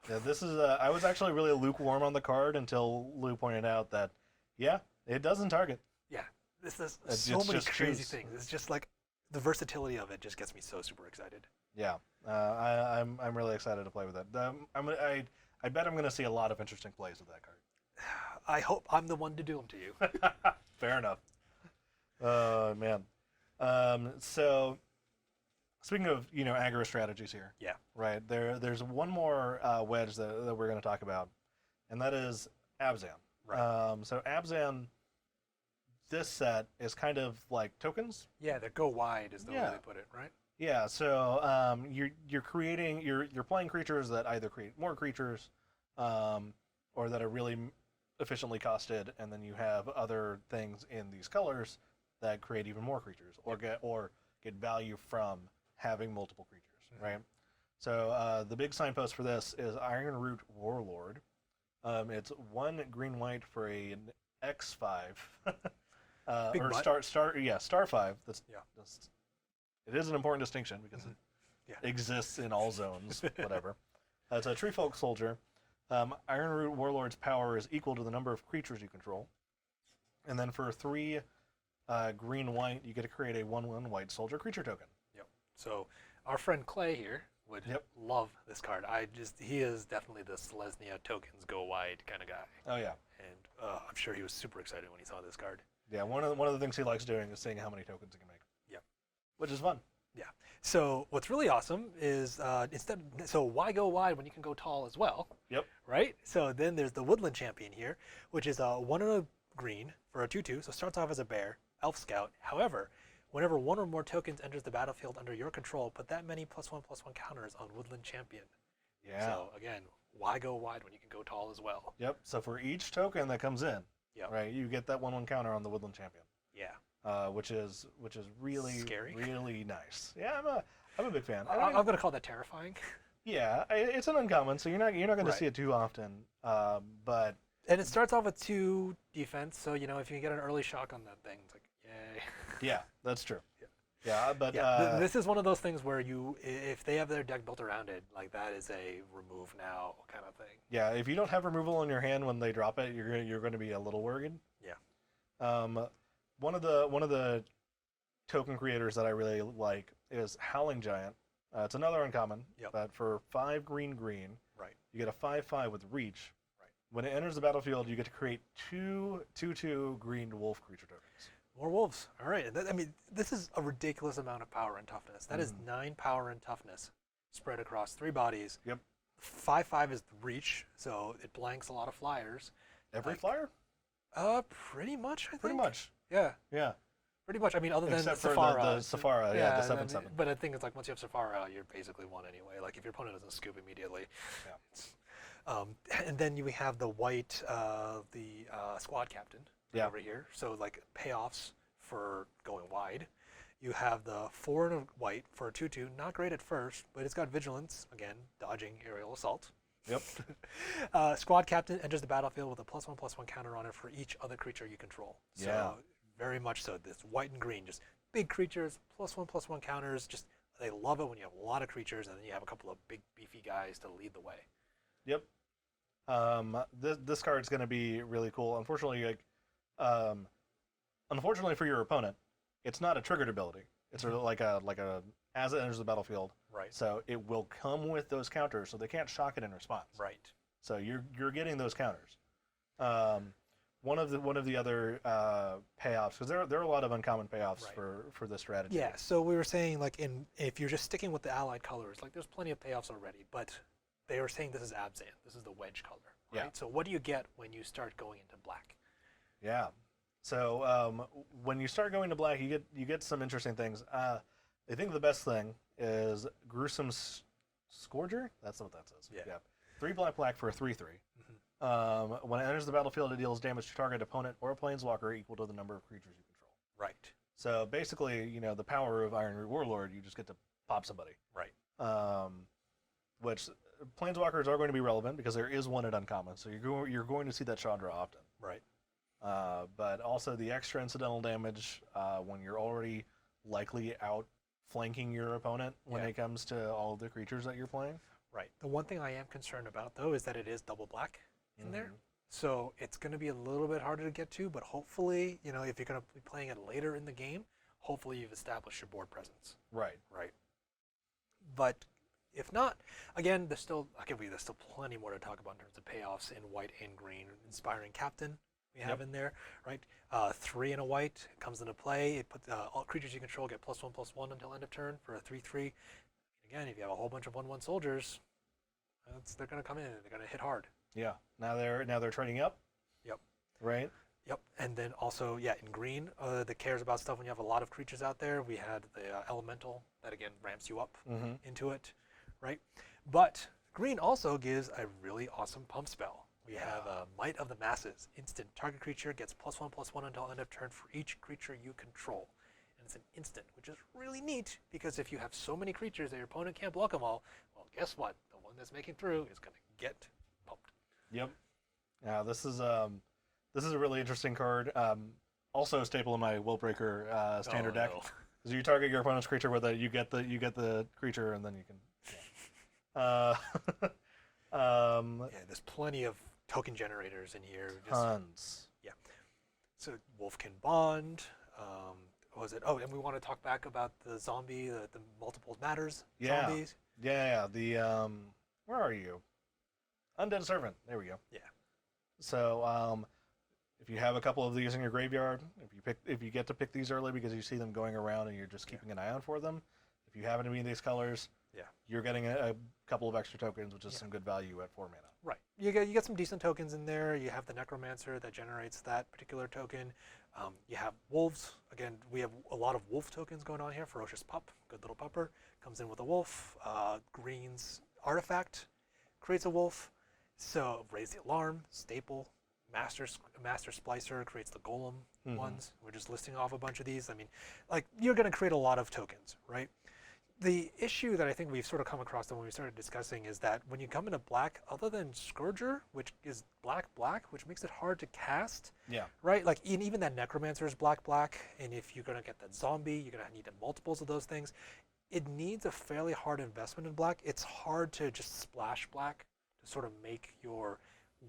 S1: Yeah, this is. I was actually really lukewarm on the card until Lou pointed out that, it doesn't target.
S2: Yeah, this is so many crazy things. It's just like the versatility of it just gets me so super excited.
S1: Yeah, I'm really excited to play with it. I bet I'm going to see a lot of interesting plays with that card.
S2: I hope I'm the one to do them to you.
S1: Fair enough. Man. So. Speaking of, aggro strategies here.
S2: Yeah.
S1: Right. There's one more wedge that we're going to talk about, and that is Abzan.
S2: Right.
S1: So Abzan, this set is kind of like tokens.
S2: Yeah, that go wide is the way they put it, right?
S1: Yeah. So you're playing creatures that either create more creatures, or that are really efficiently costed, and then you have other things in these colors that create even more creatures, or get value from having multiple creatures, right? So the big signpost for this is Ironroot Warlord. It's 1 green-white for an X5.
S2: Big
S1: or
S2: butt.
S1: star 5.
S2: Yeah.
S1: It is an important distinction because it exists in all zones, whatever. It's a Treefolk Soldier. Ironroot Warlord's power is equal to the number of creatures you control. And then for 3 green-white, you get to create a 1/1 white soldier creature token.
S2: Yep. So our friend Clay here would love this card. He is definitely the Selesnya tokens go wide kind of guy.
S1: Oh yeah.
S2: And I'm sure he was super excited when he saw this card.
S1: Yeah, one of the things he likes doing is seeing how many tokens he can make.
S2: Yep.
S1: Which is fun.
S2: Yeah. So what's really awesome is so why go wide when you can go tall as well?
S1: Yep.
S2: Right? So then there's the Woodland Champion here, which is 1 and a green for a 2/2. So starts off as a bear, Elf Scout. However, whenever 1 or more tokens enters the battlefield under your control, put that many +1/+1 counters on Woodland Champion.
S1: Yeah.
S2: So again, why go wide when you can go tall as well?
S1: Yep. So for each token that comes in,
S2: Yep.
S1: right, you get that 1/1 counter on the Woodland Champion.
S2: Yeah.
S1: Which is really
S2: Scary.
S1: really nice. Yeah, I'm a big fan.
S2: I'm going to call that terrifying.
S1: Yeah, it's an uncommon, so you're not going to
S2: Right.
S1: see it too often. But
S2: And it starts off with 2 defense, so you know if you can get an early shock on that thing, it's like yay.
S1: yeah, that's true.
S2: Yeah.
S1: Yeah, but
S2: This is one of those things where if they have their deck built around it, like that is a remove now kind of thing.
S1: yeah, if you don't have removal in your hand when they drop it, you're going to be a little worried.
S2: Yeah.
S1: One of the token creators that I really like is Howling Giant. It's another uncommon,
S2: Yep.
S1: but for 5 green,
S2: Right.
S1: you get a 5/5 with reach.
S2: Right.
S1: When it enters the battlefield, you get to create 2/2 green wolf creature tokens.
S2: More wolves. All right. I mean, this is a ridiculous amount of power and toughness. That is 9 power and toughness spread across 3 bodies.
S1: Yep.
S2: 5/5 is the reach, so it blanks a lot of flyers.
S1: Every
S2: Like,
S1: flyer?
S2: Pretty much, I think.
S1: Pretty much.
S2: Yeah.
S1: Yeah.
S2: Pretty much. I mean, other than
S1: Except for
S2: Safara.
S1: the Safara, the
S2: and
S1: 7/7.
S2: But I think it's like once you have Safara, you're basically won anyway. Like if your opponent doesn't scoop immediately.
S1: Yeah.
S2: It's, and then you have the white, squad captain over here. So like payoffs for going wide. You have the 4 and a white for a 2/2. Not great at first, but it's got vigilance. Again, dodging aerial assault.
S1: Yep.
S2: Squad captain enters the battlefield with a +1/+1 counter on it for each other creature you control. So
S1: Yeah.
S2: very much so. This white and green, just big creatures, +1/+1 counters. Just they love it when you have a lot of creatures and then you have a couple of big beefy guys to lead the way.
S1: Yep. This card's going to be really cool. Unfortunately, unfortunately for your opponent, it's not a triggered ability. It's sort of like a as it enters the battlefield.
S2: Right.
S1: So it will come with those counters, so they can't shock it in response.
S2: Right.
S1: So you're getting those counters. One of the other payoffs, because there are a lot of uncommon payoffs for this strategy.
S2: Yeah. So we were saying like if you're just sticking with the allied colors, like there's plenty of payoffs already, but they were saying this is Abzan. This is the wedge color. Right.
S1: Yeah.
S2: So what do you get when you start going into black?
S1: Yeah. So when you start going to black, you get some interesting things. I think the best thing is Gruesome Scourger. That's what that says.
S2: Yeah.
S1: 3 black for a 3/3. When it enters the battlefield, it deals damage to target opponent or a planeswalker equal to the number of creatures you control.
S2: Right.
S1: So basically, the power of Ironroot Warlord, you just get to pop somebody.
S2: Right.
S1: Which planeswalkers are going to be relevant because there is one at uncommon, so you're going to see that Chandra often.
S2: Right.
S1: But also the extra incidental damage when you're already likely outflanking your opponent when it comes to all of the creatures that you're playing.
S2: Right. The one thing I am concerned about, though, is that it is double black in there. So it's going to be a little bit harder to get to, but hopefully, if you're going to be playing it later in the game, hopefully you've established your board presence.
S1: Right.
S2: Right. But if not, again, there's still plenty more to talk about in terms of payoffs in white and green. Inspiring Captain we have in there, right? 3 and a white comes into play. It puts all creatures you control get +1/+1 until end of turn for a 3/3. Again, if you have a whole bunch of 1/1 soldiers, they're going to come in and they're going to hit hard.
S1: Yeah. Now they're trading up.
S2: Yep.
S1: Right.
S2: Yep. And then also, in green, that cares about stuff when you have a lot of creatures out there. We had the elemental that again ramps you up into it, right? But green also gives a really awesome pump spell. We have Might of the Masses. Instant. Target creature gets +1/+1 until end of turn for each creature you control. And it's an instant, which is really neat because if you have so many creatures that your opponent can't block them all, well, guess what? The one that's making through is going to get pumped.
S1: Yep. Yeah, this is a really interesting card. Also a staple in my Will Breaker standard deck.
S2: No.
S1: Because you target your opponent's creature with it, you get the creature, and then you can. Yeah.
S2: Yeah, there's plenty of token generators in here.
S1: Tons.
S2: Yeah. So Wolfkin Bond. What was it? Oh, and we want to talk back about the zombie, the multiple matters zombies.
S1: Yeah. The where are you? Undead Servant. There we go.
S2: Yeah.
S1: So if you have a couple of these in your graveyard, if you get to pick these early because you see them going around and you're just keeping an eye out for them, if you happen to be in these colors, you're getting a couple of extra tokens, which is some good value at 4 mana.
S2: Right. You get some decent tokens in there. You have the Necromancer that generates that particular token. You have wolves. Again, we have a lot of wolf tokens going on here. Ferocious Pup, good little pupper, comes in with a wolf. Green's Artifact creates a wolf. So Raise the Alarm, staple. Master Splicer creates the Golem ones. We're just listing off a bunch of these. I mean, like, you're going to create a lot of tokens, right? The issue that I think we've sort of come across when we started discussing is that when you come into black, other than Scourger, which is black, which makes it hard to cast, right? Like, even that Necromancer is black, and if you're going to get that zombie, you're going to need multiples of those things. It needs a fairly hard investment in black. It's hard to just splash black to sort of make your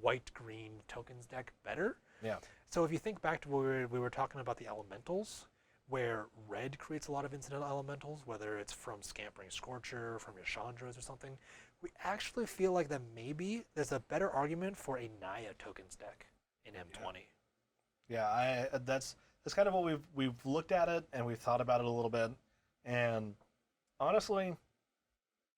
S2: white-green tokens deck better.
S1: Yeah.
S2: So if you think back to where we were talking about the elementals, where red creates a lot of incidental elementals, whether it's from Scampering Scorcher, from your Chandras or something, we actually feel like that maybe there's a better argument for a Naya tokens deck in M20.
S1: Yeah, that's kind of what we've looked at it and we've thought about it a little bit, and honestly,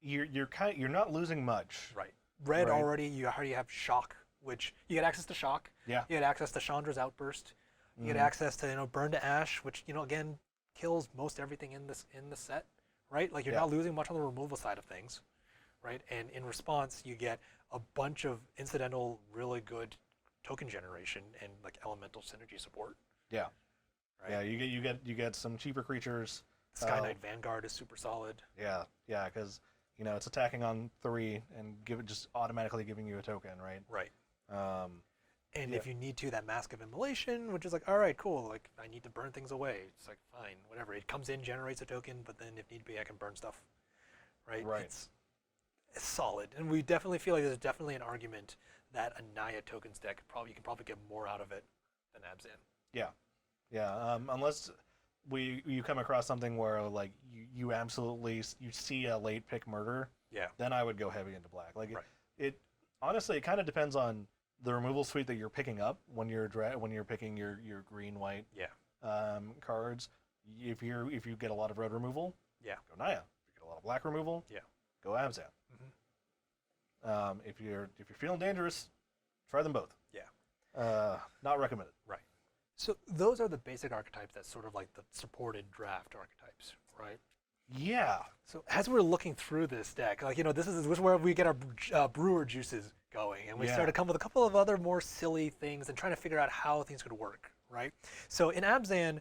S1: you're not losing much.
S2: Right. Red already, you already have Shock, which you get access to Shock.
S1: Yeah.
S2: You get access to Chandra's Outburst. You get access to Burn to Ash, which again kills most everything in the set, right? Like you're not losing much on the removal side of things, right? And in response, you get a bunch of incidental, really good token generation and like elemental synergy support.
S1: Yeah.
S2: Right?
S1: Yeah. You get some cheaper creatures.
S2: Sky Knight Vanguard is super solid.
S1: Yeah. Yeah. Because it's attacking on 3 and just automatically giving you a token, right?
S2: Right. And if you need to, that Mask of Immolation, which is like, all right, cool, like, I need to burn things away. It's like, fine, whatever. It comes in, generates a token, but then if need be, I can burn stuff, right?
S1: Right.
S2: It's solid. And we definitely feel like there's definitely an argument that a Naya tokens deck, you can probably get more out of it than Abzan.
S1: Yeah. Yeah, unless you come across something where, like, you absolutely, you see a late pick murder, then I would go heavy into black. Like, honestly, it kind of depends on the removal suite that you're picking up when you're picking your green white cards. If you get a lot of red removal, go Naya. If you get a lot of black removal, go Abzan. If you're feeling dangerous, try them both. Not recommended.
S2: Right. So those are the basic archetypes that's sort of like the supported draft archetypes, right?
S1: Yeah.
S2: So as we're looking through this deck, like this is where we get our brewer juices going, and we start to come with a couple of other more silly things and trying to figure out how things could work, right? So in Abzan,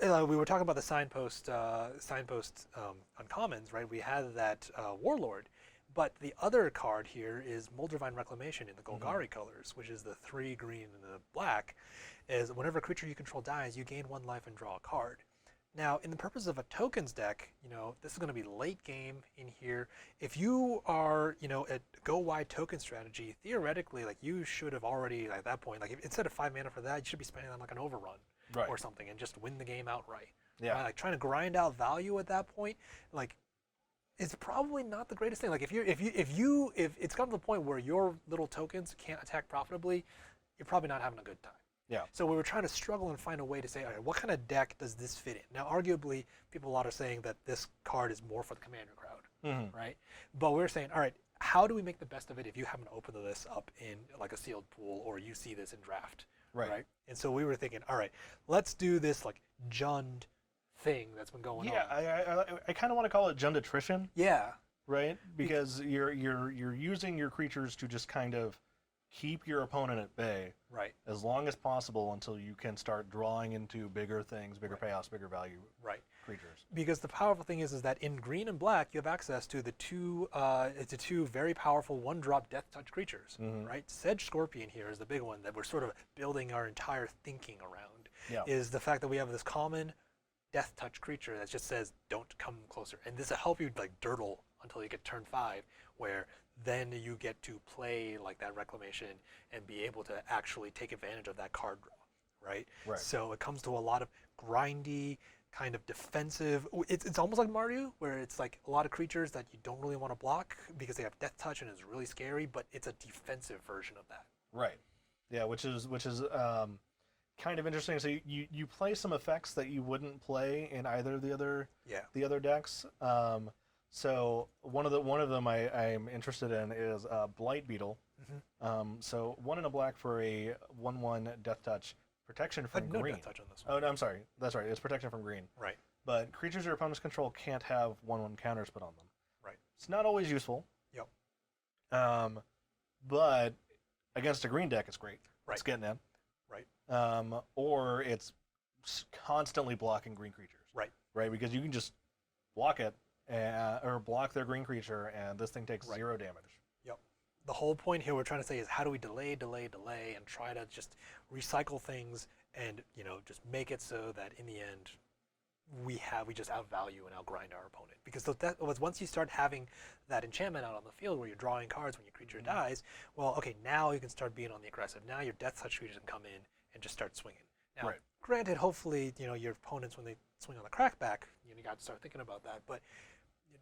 S2: we were talking about the signpost uncommons, right? We had that Warlord, but the other card here is Moldavine Reclamation in the Golgari colors, which is the 3 green and the black. Is whenever a creature you control dies, you gain 1 life and draw a card. Now, in the purpose of a tokens deck, this is going to be late game in here. If you are, a go wide token strategy, theoretically, like you should have already at that point, like instead of 5 mana for that, you should be spending on like an overrun or something and just win the game outright.
S1: Yeah.
S2: Right? Like trying to grind out value at that point, like it's probably not the greatest thing. Like if it's gotten to the point where your little tokens can't attack profitably, you're probably not having a good time.
S1: Yeah.
S2: So we were trying to struggle and find a way to say, all right, what kind of deck does this fit in? Now, arguably, people a lot are saying that this card is more for the commander crowd, right? But we're saying, all right, how do we make the best of it if you happen to open this up in like a sealed pool or you see this in draft, right? And so we were thinking, all right, let's do this like Jund thing that's been going on.
S1: Yeah, I kind of want to call it Jund attrition.
S2: Yeah.
S1: Right, because you're using your creatures to just kind of keep your opponent at bay
S2: Right.
S1: as long as possible until you can start drawing into bigger things, bigger payoffs, bigger value
S2: Right.
S1: creatures.
S2: Because the powerful thing is that in green and black you have access to the two very powerful 1-drop death touch creatures. Right. Sedge Scorpion here is the big one that we're sort of building our entire thinking around.
S1: Yeah.
S2: Is the fact that we have this common death touch creature that just says don't come closer, and this will help you like dirtle until you get turn 5, where then you get to play like that reclamation and be able to actually take advantage of that card draw, right?
S1: Right.
S2: So it comes to a lot of grindy, kind of defensive. It's almost like Mario, where it's like a lot of creatures that you don't really want to block because they have death touch and it's really scary, but it's a defensive version of that.
S1: Right. Yeah, which is kind of interesting. So you play some effects that you wouldn't play in either of the other decks. So one of them I'm interested in is Blight Beetle. So 1 and a black for a 1/1 death touch, protection from
S2: no
S1: green.
S2: death touch on this one.
S1: Oh, no, I'm sorry. That's right. It's protection from green.
S2: Right.
S1: But creatures your opponents control can't have 1/1 counters put on them.
S2: Right.
S1: It's not always useful.
S2: Yep.
S1: But against a green deck, it's great.
S2: Right.
S1: It's getting in.
S2: Right.
S1: Or it's constantly blocking green creatures.
S2: Right.
S1: Right, because you can just block it or block their green creature, and this thing takes 0 damage.
S2: Yep. The whole point here we're trying to say is how do we delay, and try to just recycle things and just make it so that in the end we just outvalue and outgrind our opponent. Because that was once you start having that enchantment out on the field where you're drawing cards when your creature dies, well, okay, now you can start being on the aggressive. Now your death touch creatures can come in and just start swinging. Now, granted, hopefully, your opponents when they swing on the crackback, you got to start thinking about that. But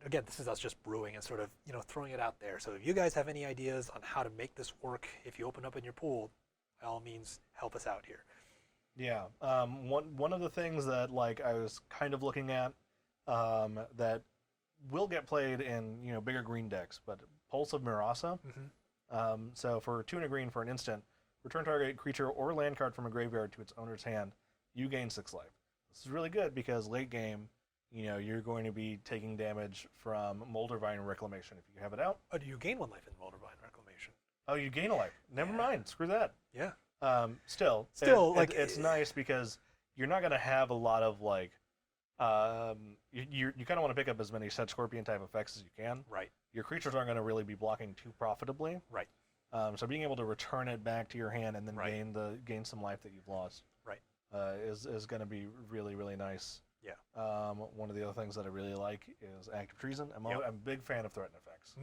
S2: again, this is us just brewing and sort of throwing it out there. So if you guys have any ideas on how to make this work, if you open up in your pool, by all means, help us out here.
S1: Yeah. One of the things that I was kind of looking at that will get played in bigger green decks, but Pulse of Mirasa. So for 2 and a green for an instant, return target creature or land card from a graveyard to its owner's hand. You gain 6 life. This is really good because late game, you're going to be taking damage from Moldervine Reclamation if you have it out.
S2: Oh, do you gain 1 life in Moldervine Reclamation?
S1: Oh, you gain a life. Never mind. Screw that.
S2: Yeah.
S1: Still, it's nice because you're not going to have a lot of you kind of want to pick up as many Sedge Scorpion type effects as you can.
S2: Right.
S1: Your creatures aren't going to really be blocking too profitably.
S2: Right.
S1: So being able to return it back to your hand and then gain some life that you've lost.
S2: Right.
S1: Is going to be really, really nice.
S2: Yeah.
S1: One of the other things that I really like is Active Treason. I'm a big fan of threat effects.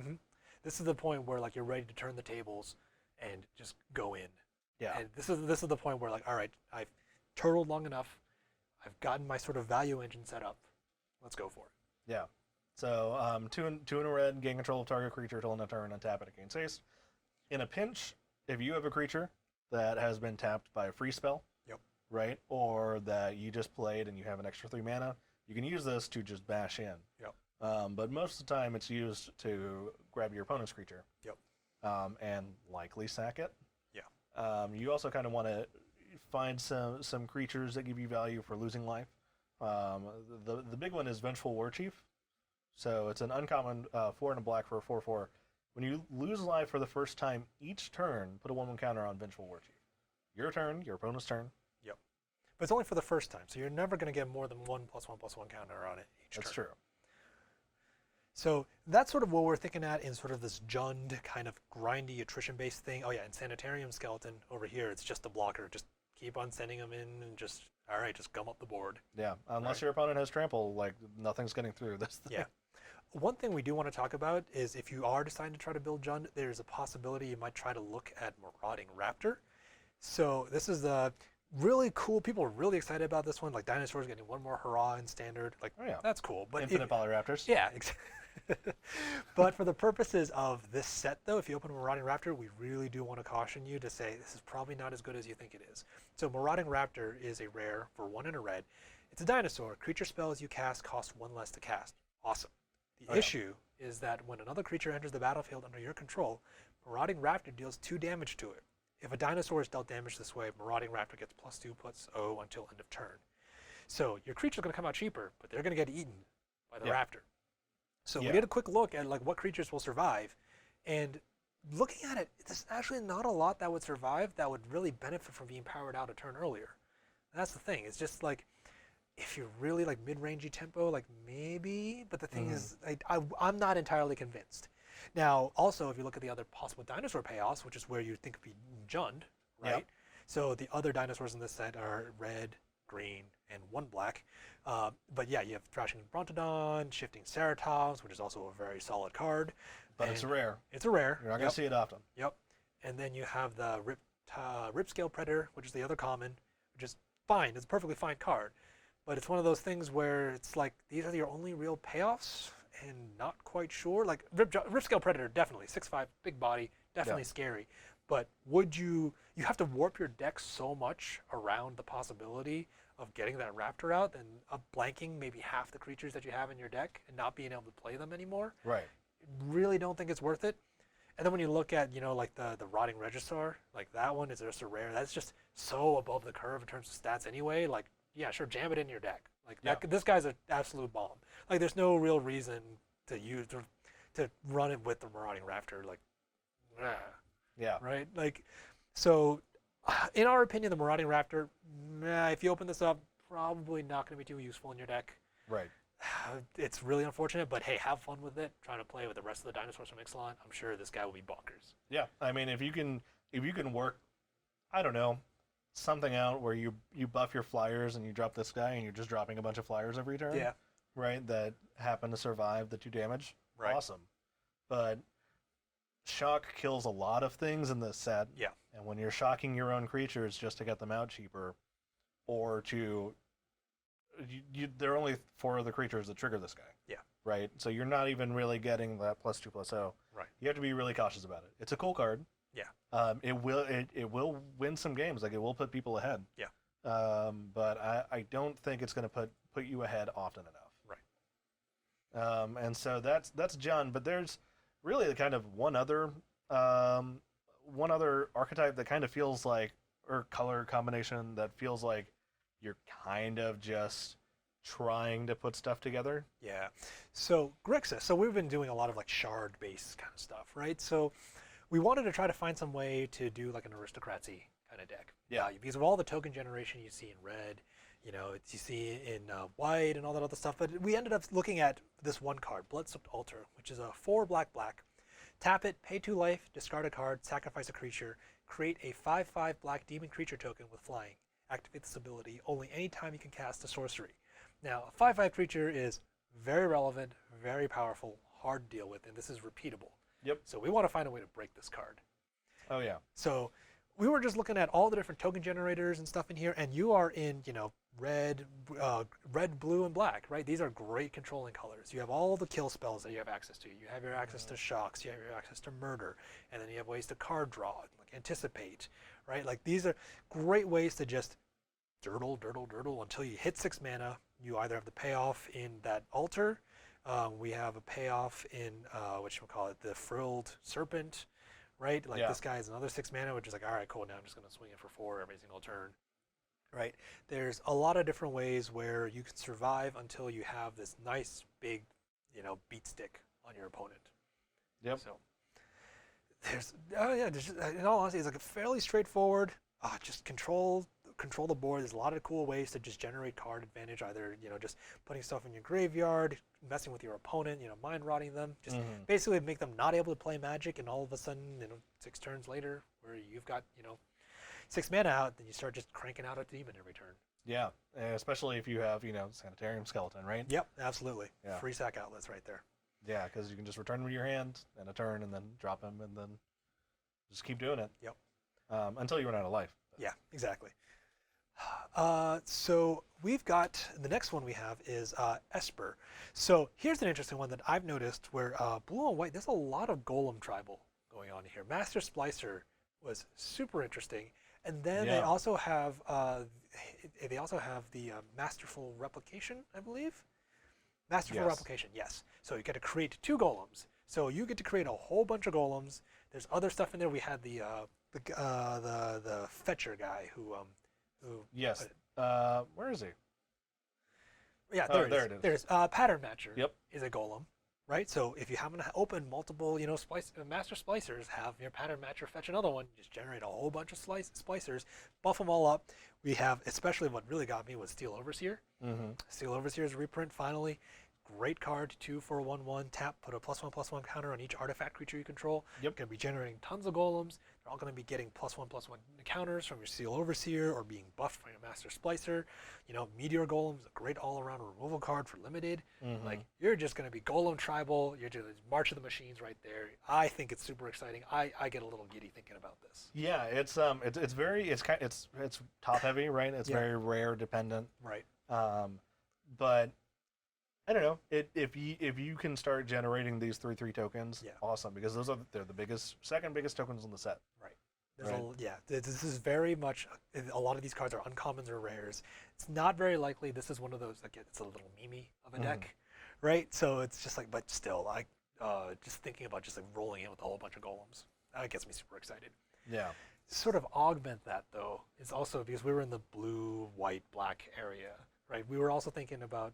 S2: This is the point where you're ready to turn the tables and just go in.
S1: Yeah.
S2: And this is the point where all right, I've turtled long enough. I've gotten my sort of value engine set up. Let's go for it.
S1: Yeah. So 2 in a red, gain control of target creature till end of turn, untap it, it gains haste. In a pinch, if you have a creature that has been tapped by a free spell, right, or that you just played and you have an extra 3 mana, you can use this to just bash in. But most of the time, it's used to grab your opponent's creature. And likely sack it. You also kind of want to find some creatures that give you value for losing life. The big one is Vengeful Warchief. So it's an uncommon 4 and a black for a 4/4. When you lose life for the first time each turn, put a 1/1 counter on Vengeful Warchief. Your turn, your opponent's turn.
S2: But it's only for the first time, so you're never going to get more than 1/1/1 counter on it each turn.
S1: That's true.
S2: So that's sort of what we're thinking at in sort of this Jund kind of grindy attrition-based thing. Oh yeah, and Sanitarium Skeleton over here, it's just a blocker. Just keep on sending them in and just gum up the board.
S1: Yeah, unless your opponent has trample, nothing's getting through this thing.
S2: Yeah. One thing we do want to talk about is if you are deciding to try to build Jund, there's a possibility you might try to look at Marauding Raptor. So this is the really cool. People are really excited about this one. Dinosaurs getting 1 more hurrah in standard. That's cool. But
S1: Infinite Polyraptors.
S2: Yeah. But for the purposes of this set, though, if you open a Marauding Raptor, we really do want to caution you to say this is probably not as good as you think it is. So Marauding Raptor is a rare for 1 and a red. It's a dinosaur. Creature spells you cast cost 1 less to cast. Awesome. The issue is that when another creature enters the battlefield under your control, Marauding Raptor deals 2 damage to it. If a dinosaur is dealt damage this way, Marauding Raptor gets +2/+0 until end of turn. So your creature's going to come out cheaper, but they're going to get eaten by the raptor. So we did a quick look at what creatures will survive, and looking at it, there's actually not a lot that would survive that would really benefit from being powered out a turn earlier. And that's the thing. It's just like if you're really like mid-rangey tempo, like maybe. But the thing is, I'm not entirely convinced. Now, also, if you look at the other possible dinosaur payoffs, which is where you think would be Jund, right?
S1: Yep.
S2: So the other dinosaurs in this set are red, green, and one black. But yeah, you have Thrashing Brontodon, Shifting Ceratops, which is also a very solid card.
S1: But it's rare.
S2: It's a rare.
S1: You're not going to see it often.
S2: Yep. And then you have the Ripscale Predator, which is the other common, which is fine. It's a perfectly fine card. But it's one of those things where it's like, these are your only real payoffs, and not quite sure. Like, Ripscale Predator, definitely. 6'5", big body, definitely scary. But would you have to warp your deck so much around the possibility of getting that Raptor out and blanking maybe half the creatures that you have in your deck and not being able to play them anymore?
S1: Right.
S2: Really don't think it's worth it. And then when you look at, like the Rotting Registrar, like that one is just a rare. That's just so above the curve in terms of stats anyway. Like, yeah, sure, jam it in your deck. Like this guy's an absolute bomb. Like, there's no real reason to use to run it with the Marauding Raptor. Like,
S1: yeah,
S2: right. Like, so in our opinion, the Marauding Raptor, if you open this up, probably not going to be too useful in your deck.
S1: Right.
S2: It's really unfortunate, but hey, have fun with it. Trying to play with the rest of the dinosaurs from Ixalan. I'm sure this guy will be bonkers.
S1: Yeah, I mean, if you can work, I don't know, something out where you buff your flyers and you drop this guy and you're just dropping a bunch of flyers every turn.
S2: Yeah.
S1: Right. That happen to survive the 2 damage.
S2: Right.
S1: Awesome. But shock kills a lot of things in this set.
S2: Yeah.
S1: And when you're shocking your own creatures just to get them out cheaper, or to there are only 4 other creatures that trigger this guy.
S2: Yeah.
S1: Right? So you're not even really getting that +2/+0.
S2: Right.
S1: You have to be really cautious about it. It's a cool card.
S2: Yeah.
S1: It will win some games. Like, it will put people ahead.
S2: Yeah.
S1: But I don't think it's going to put you ahead often enough.
S2: Right.
S1: And so that's John. But there's really kind of one other archetype that kind of feels like, or color combination that feels like you're kind of just trying to put stuff together.
S2: Yeah. So Grixis. So we've been doing a lot of like shard-based kind of stuff, right? So we wanted to try to find some way to do like an aristocracy kind of deck.
S1: Yeah.
S2: Because of all the token generation you see in red, you see in white and all that other stuff. But we ended up looking at this one card, Bloodsoaked Altar, which is a 4 black. Tap it, pay 2 life, discard a card, sacrifice a creature, create a 5/5 black demon creature token with flying. Activate this ability only anytime you can cast a sorcery. Now, a 5/5 creature is very relevant, very powerful, hard to deal with, and this is repeatable.
S1: Yep.
S2: So we want to find a way to break this card.
S1: Oh yeah.
S2: So we were just looking at all the different token generators and stuff in here, and you are in, red, blue, and black, right? These are great controlling colors. You have all the kill spells that you have access to. You have your access to shocks. You have your access to murder, and then you have ways to card draw, like anticipate, right? Like, these are great ways to just dirtle until you hit 6 mana. You either have the payoff in that altar. We have a payoff in the Frilled Serpent, right? Like, this guy is another 6 mana, which is like, all right, cool. Now I'm just going to swing it for 4 every single turn, right? There's a lot of different ways where you can survive until you have this nice big, beat stick on your opponent.
S1: Yep.
S2: So there's in all honesty, it's like a fairly straightforward. Just control the board. There's a lot of cool ways to just generate card advantage. Either just putting stuff in your graveyard, messing with your opponent, mind rotting them, just basically make them not able to play Magic, and all of a sudden 6 turns later, where you've got 6 mana out, then you start just cranking out a demon every turn.
S1: Yeah, especially if you have Sanitarium Skeleton, right?
S2: Yep, absolutely.
S1: Yeah.
S2: Free sack outlets right there.
S1: Yeah, because you can just return them to your hand in a turn and then drop them and then just keep doing it.
S2: Yep.
S1: Until you run out of life.
S2: Yeah, exactly. So we've got, the next one we have is Esper. So here's an interesting one that I've noticed where blue and white, there's a lot of Golem tribal going on here. Master Splicer was super interesting. And then they also have the Masterful Replication, I believe. Masterful Replication, yes. So you get to create 2 golems. So you get to create a whole bunch of golems. There's other stuff in there. We had the fetcher guy who
S1: yes. Where is he?
S2: Yeah,
S1: there
S2: it is.
S1: it is.
S2: There's Pattern Matcher.
S1: Yep.
S2: Is a golem. right? So if you happen to open multiple, master splicers, have your pattern matcher fetch another one, just generate a whole bunch of splicers, buff them all up. We have, especially what really got me was Steel Overseer.
S1: Mm-hmm.
S2: Steel Overseer's reprint finally. Great card, 2 for a 1/1 tap. Put a +1/+1 counter on each artifact creature you control.
S1: Yep.
S2: Going to be generating tons of golems. They're all going to be getting +1/+1 counters from your Steel Overseer or being buffed by your Master Splicer. Meteor Golem's a great all-around removal card for limited.
S1: Mm-hmm.
S2: Like, you're just going to be Golem Tribal. You're just March of the Machines right there. I think it's super exciting. I get a little giddy thinking about this.
S1: Yeah, it's top heavy, right? It's very rare dependent.
S2: Right.
S1: But I don't know. If you can start generating these 3/3 tokens, awesome, because they're the second biggest tokens on the set.
S2: Right. This is very much, a lot of these cards are uncommons or rares. It's not very likely this is one of those that it's a little meme of a deck, right? So it's just like, but still, just thinking about just like rolling in with a whole bunch of golems, that gets me super excited.
S1: Yeah.
S2: Sort of augment that though is also because we were in the blue, white, black area, right? We were also thinking about,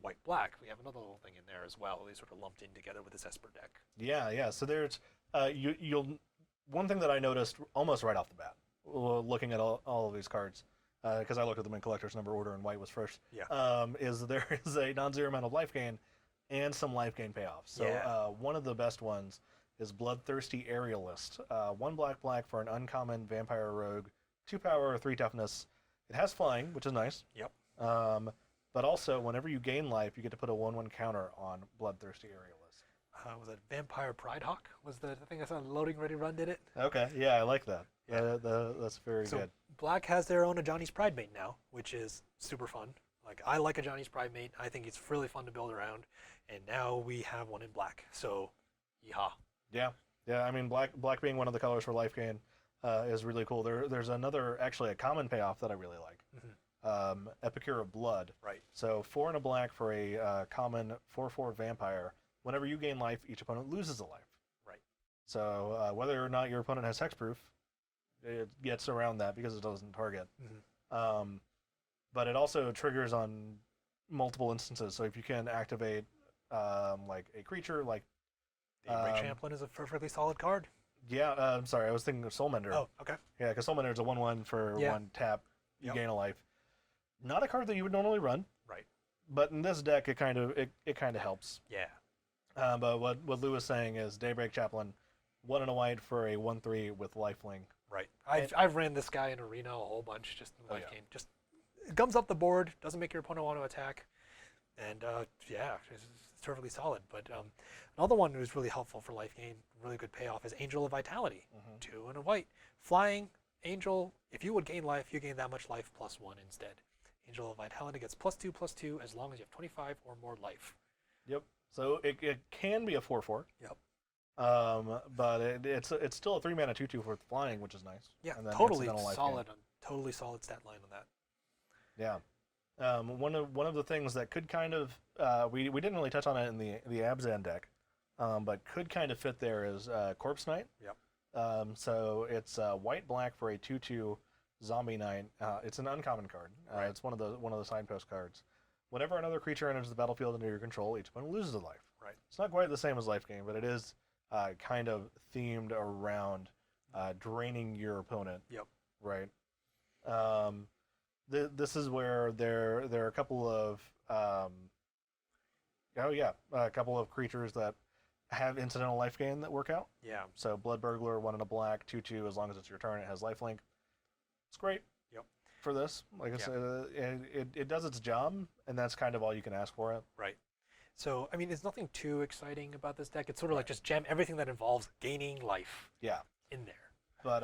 S2: white, black. We have another little thing in there as well. They sort of lumped in together with this Esper deck.
S1: Yeah. So there's one thing that I noticed almost right off the bat, looking at all of these cards, because I looked at them in collector's number order and white was first.
S2: Yeah.
S1: Is there is a non-zero amount of life gain and some life gain payoffs. So one of the best ones is Bloodthirsty Aerialist. 1 black for an uncommon vampire rogue, 2 power, 3 toughness. It has flying, which is nice.
S2: Yep.
S1: But also, whenever you gain life, you get to put a 1/1 counter on Bloodthirsty Aerialist.
S2: Was it Vampire Pride Hawk? Was the thing I saw Loading Ready Run did it?
S1: Okay, yeah, I like that. Yeah, that's very good.
S2: Black has their own Ajani's Pride Mate now, which is super fun. Like, I like Ajani's Pride Mate. I think it's really fun to build around. And now we have one in black. So, yeehaw.
S1: Yeah. I mean, black being one of the colors for life gain is really cool. There's actually a common payoff that I really like. Epicure of Blood.
S2: Right.
S1: So 4 and a black for a common 4/4 vampire. Whenever you gain life, each opponent loses a life.
S2: Right.
S1: So whether or not your opponent has hexproof, it gets around that because it doesn't target. But it also triggers on multiple instances. So if you can activate like a creature, like
S2: Daybreak Champlain is a perfectly solid card.
S1: Yeah, I'm sorry, I was thinking of Soulmender.
S2: Oh, okay.
S1: Yeah, because Soulmender is a 1/1 for 1 tap. You gain a life. Not a card that you would normally run.
S2: Right.
S1: But in this deck, it kind of helps.
S2: Yeah.
S1: But what Lou was saying is Daybreak Chaplain, 1 and a white for a 1/3 with lifelink.
S2: Right. I've ran this guy in Arena a whole bunch, just in the life game. Just gums up the board, doesn't make your opponent want to attack, and it's perfectly solid. But another one who's really helpful for life gain, really good payoff, is Angel of Vitality, 2 and a white, flying Angel. If you would gain life, you gain that much life +1 instead. Angel of Vitality gets +2/+2 as long as you have 25 or more life.
S1: Yep. So it can be a 4/4.
S2: Yep.
S1: But it's still a 3-mana 2/2 with flying, which is nice.
S2: Yeah,
S1: And then
S2: totally
S1: incidental life
S2: solid.
S1: gain.
S2: Totally solid stat line on that.
S1: Yeah. One of the things that could kind of we didn't really touch on it in the Abzan deck, but could kind of fit there is Corpse Knight.
S2: Yep.
S1: So it's white-black for a 2/2 zombie knight. It's an uncommon card.
S2: Right.
S1: It's one of the signpost cards. Whenever another creature enters the battlefield under your control, each opponent loses a life.
S2: Right.
S1: It's not quite the same as life gain, but it is kind of themed around draining your opponent.
S2: Yep.
S1: Right. This is where there are a couple of a couple of creatures that have incidental life gain that work out.
S2: Yeah.
S1: So Blood Burglar, 1 and a black, 2/2. As long as it's your turn, it has lifelink. It's great.
S2: Yep.
S1: For this, like I said, it does its job, and that's kind of all you can ask for it.
S2: Right. So I mean, there's nothing too exciting about this deck. It's sort of like just jam everything that involves gaining life.
S1: Yeah.
S2: In there.
S1: But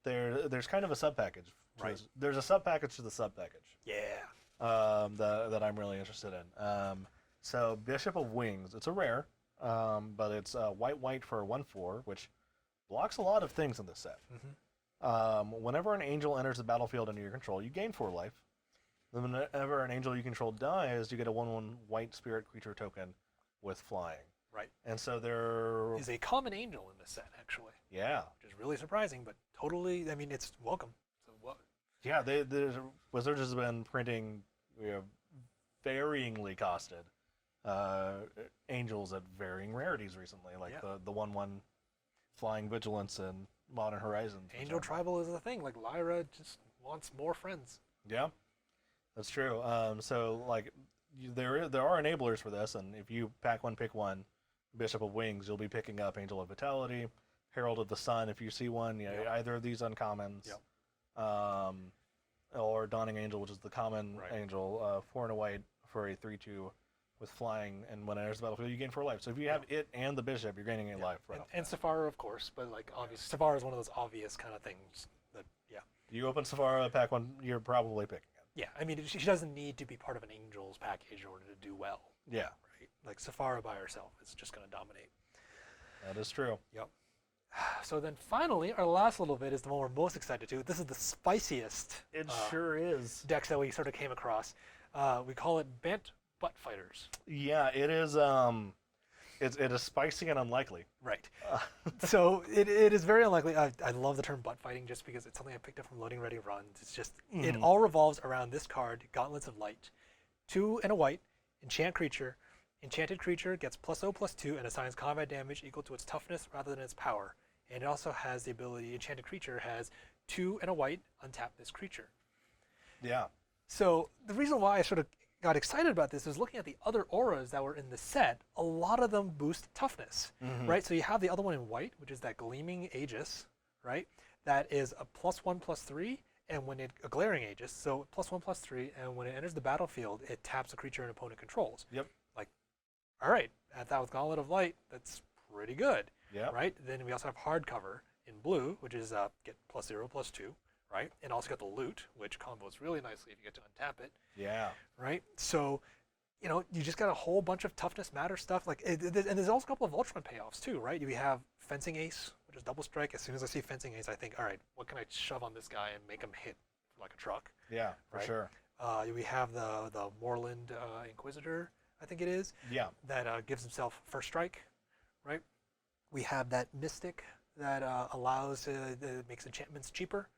S1: there's kind of a sub package.
S2: Right.
S1: There's a sub package to the sub package.
S2: Yeah.
S1: That I'm really interested in. So Bishop of Wings, it's a rare, but it's white for a 1/4, which blocks a lot of things in this set. Whenever an angel enters the battlefield under your control, you gain 4 life. Then whenever an angel you control dies, you get a 1/1 white spirit creature token with flying.
S2: Right.
S1: And so there
S2: is a common angel in this set, actually.
S1: Yeah.
S2: Which is really surprising, but totally, I mean, it's welcome. So what?
S1: Yeah, Wizards has been printing varyingly costed angels at varying rarities recently, like
S2: Yeah.
S1: the 1/1 flying vigilance in Modern Horizons. for
S2: Angel
S1: example.
S2: tribal is the thing. Like Lyra just wants more friends.
S1: Yeah, that's true. So like there are enablers for this, and if you pack one, pick one, Bishop of Wings, you'll be picking up Angel of Vitality, Herald of the Sun if you see one. Yeah,
S2: Yep.
S1: either of these uncommons.
S2: Yep.
S1: Or Dawning Angel, which is the common
S2: Right.
S1: angel, 4 and a white for a 3/2 with flying, and when it enters the battlefield, you gain 4 life. So if you have it and the bishop, you're gaining a life. Right.
S2: And Safara, of course, but like obviously, Safara is one of those obvious kind of things that, yeah.
S1: You open Safara, pack one, you're probably picking it.
S2: Yeah, I mean, she doesn't need to be part of an Angels package in order to do well,
S1: Yeah,
S2: right? Like Safara by herself is just going to dominate.
S1: that is true.
S2: Yep. So then finally, our last little bit is the one we're most excited to. This is the spiciest
S1: It sure is.
S2: decks that we sort of came across. We call it Bent Butt Fighters.
S1: Yeah, it is. It is spicy and unlikely.
S2: Right. So it is very unlikely. I love the term butt fighting just because it's something I picked up from Loading Ready Runs. It's just, it all revolves around this card, Gauntlets of Light. 2 and a white, enchant creature. Enchanted creature gets +0/+2 and assigns combat damage equal to its toughness rather than its power. And it also has the ability, enchanted creature has 2 and a white, untap this creature.
S1: Yeah.
S2: So the reason why I sort of got excited about this is looking at the other auras that were in the set. A lot of them boost toughness, right? So you have the other one in white, which is that Gleaming Aegis, right? That is a +1/+3, and when it a Glaring Aegis, so +1/+3, and when it enters the battlefield, it taps a creature an opponent controls.
S1: Yep.
S2: Like, all right, at that with Gauntlet of Light, that's pretty good,
S1: Yeah.
S2: right? Then we also have Hardcover in blue, which is get +0/+2, right? And also got the Loot, which combos really nicely if you get to untap it.
S1: Yeah.
S2: Right? So, you know, you just got a whole bunch of toughness matter stuff. Like, and there's also a couple of Ultron payoffs too, right? We have Fencing Ace, which is double strike. As soon as I see Fencing Ace, I think, all right, what can I shove on this guy and make him hit like a truck?
S1: Yeah. For
S2: Right.
S1: sure.
S2: We have the Moorland Inquisitor, I think it is,
S1: Yeah.
S2: that gives himself first strike, right? We have that Mystic that allows makes enchantments cheaper.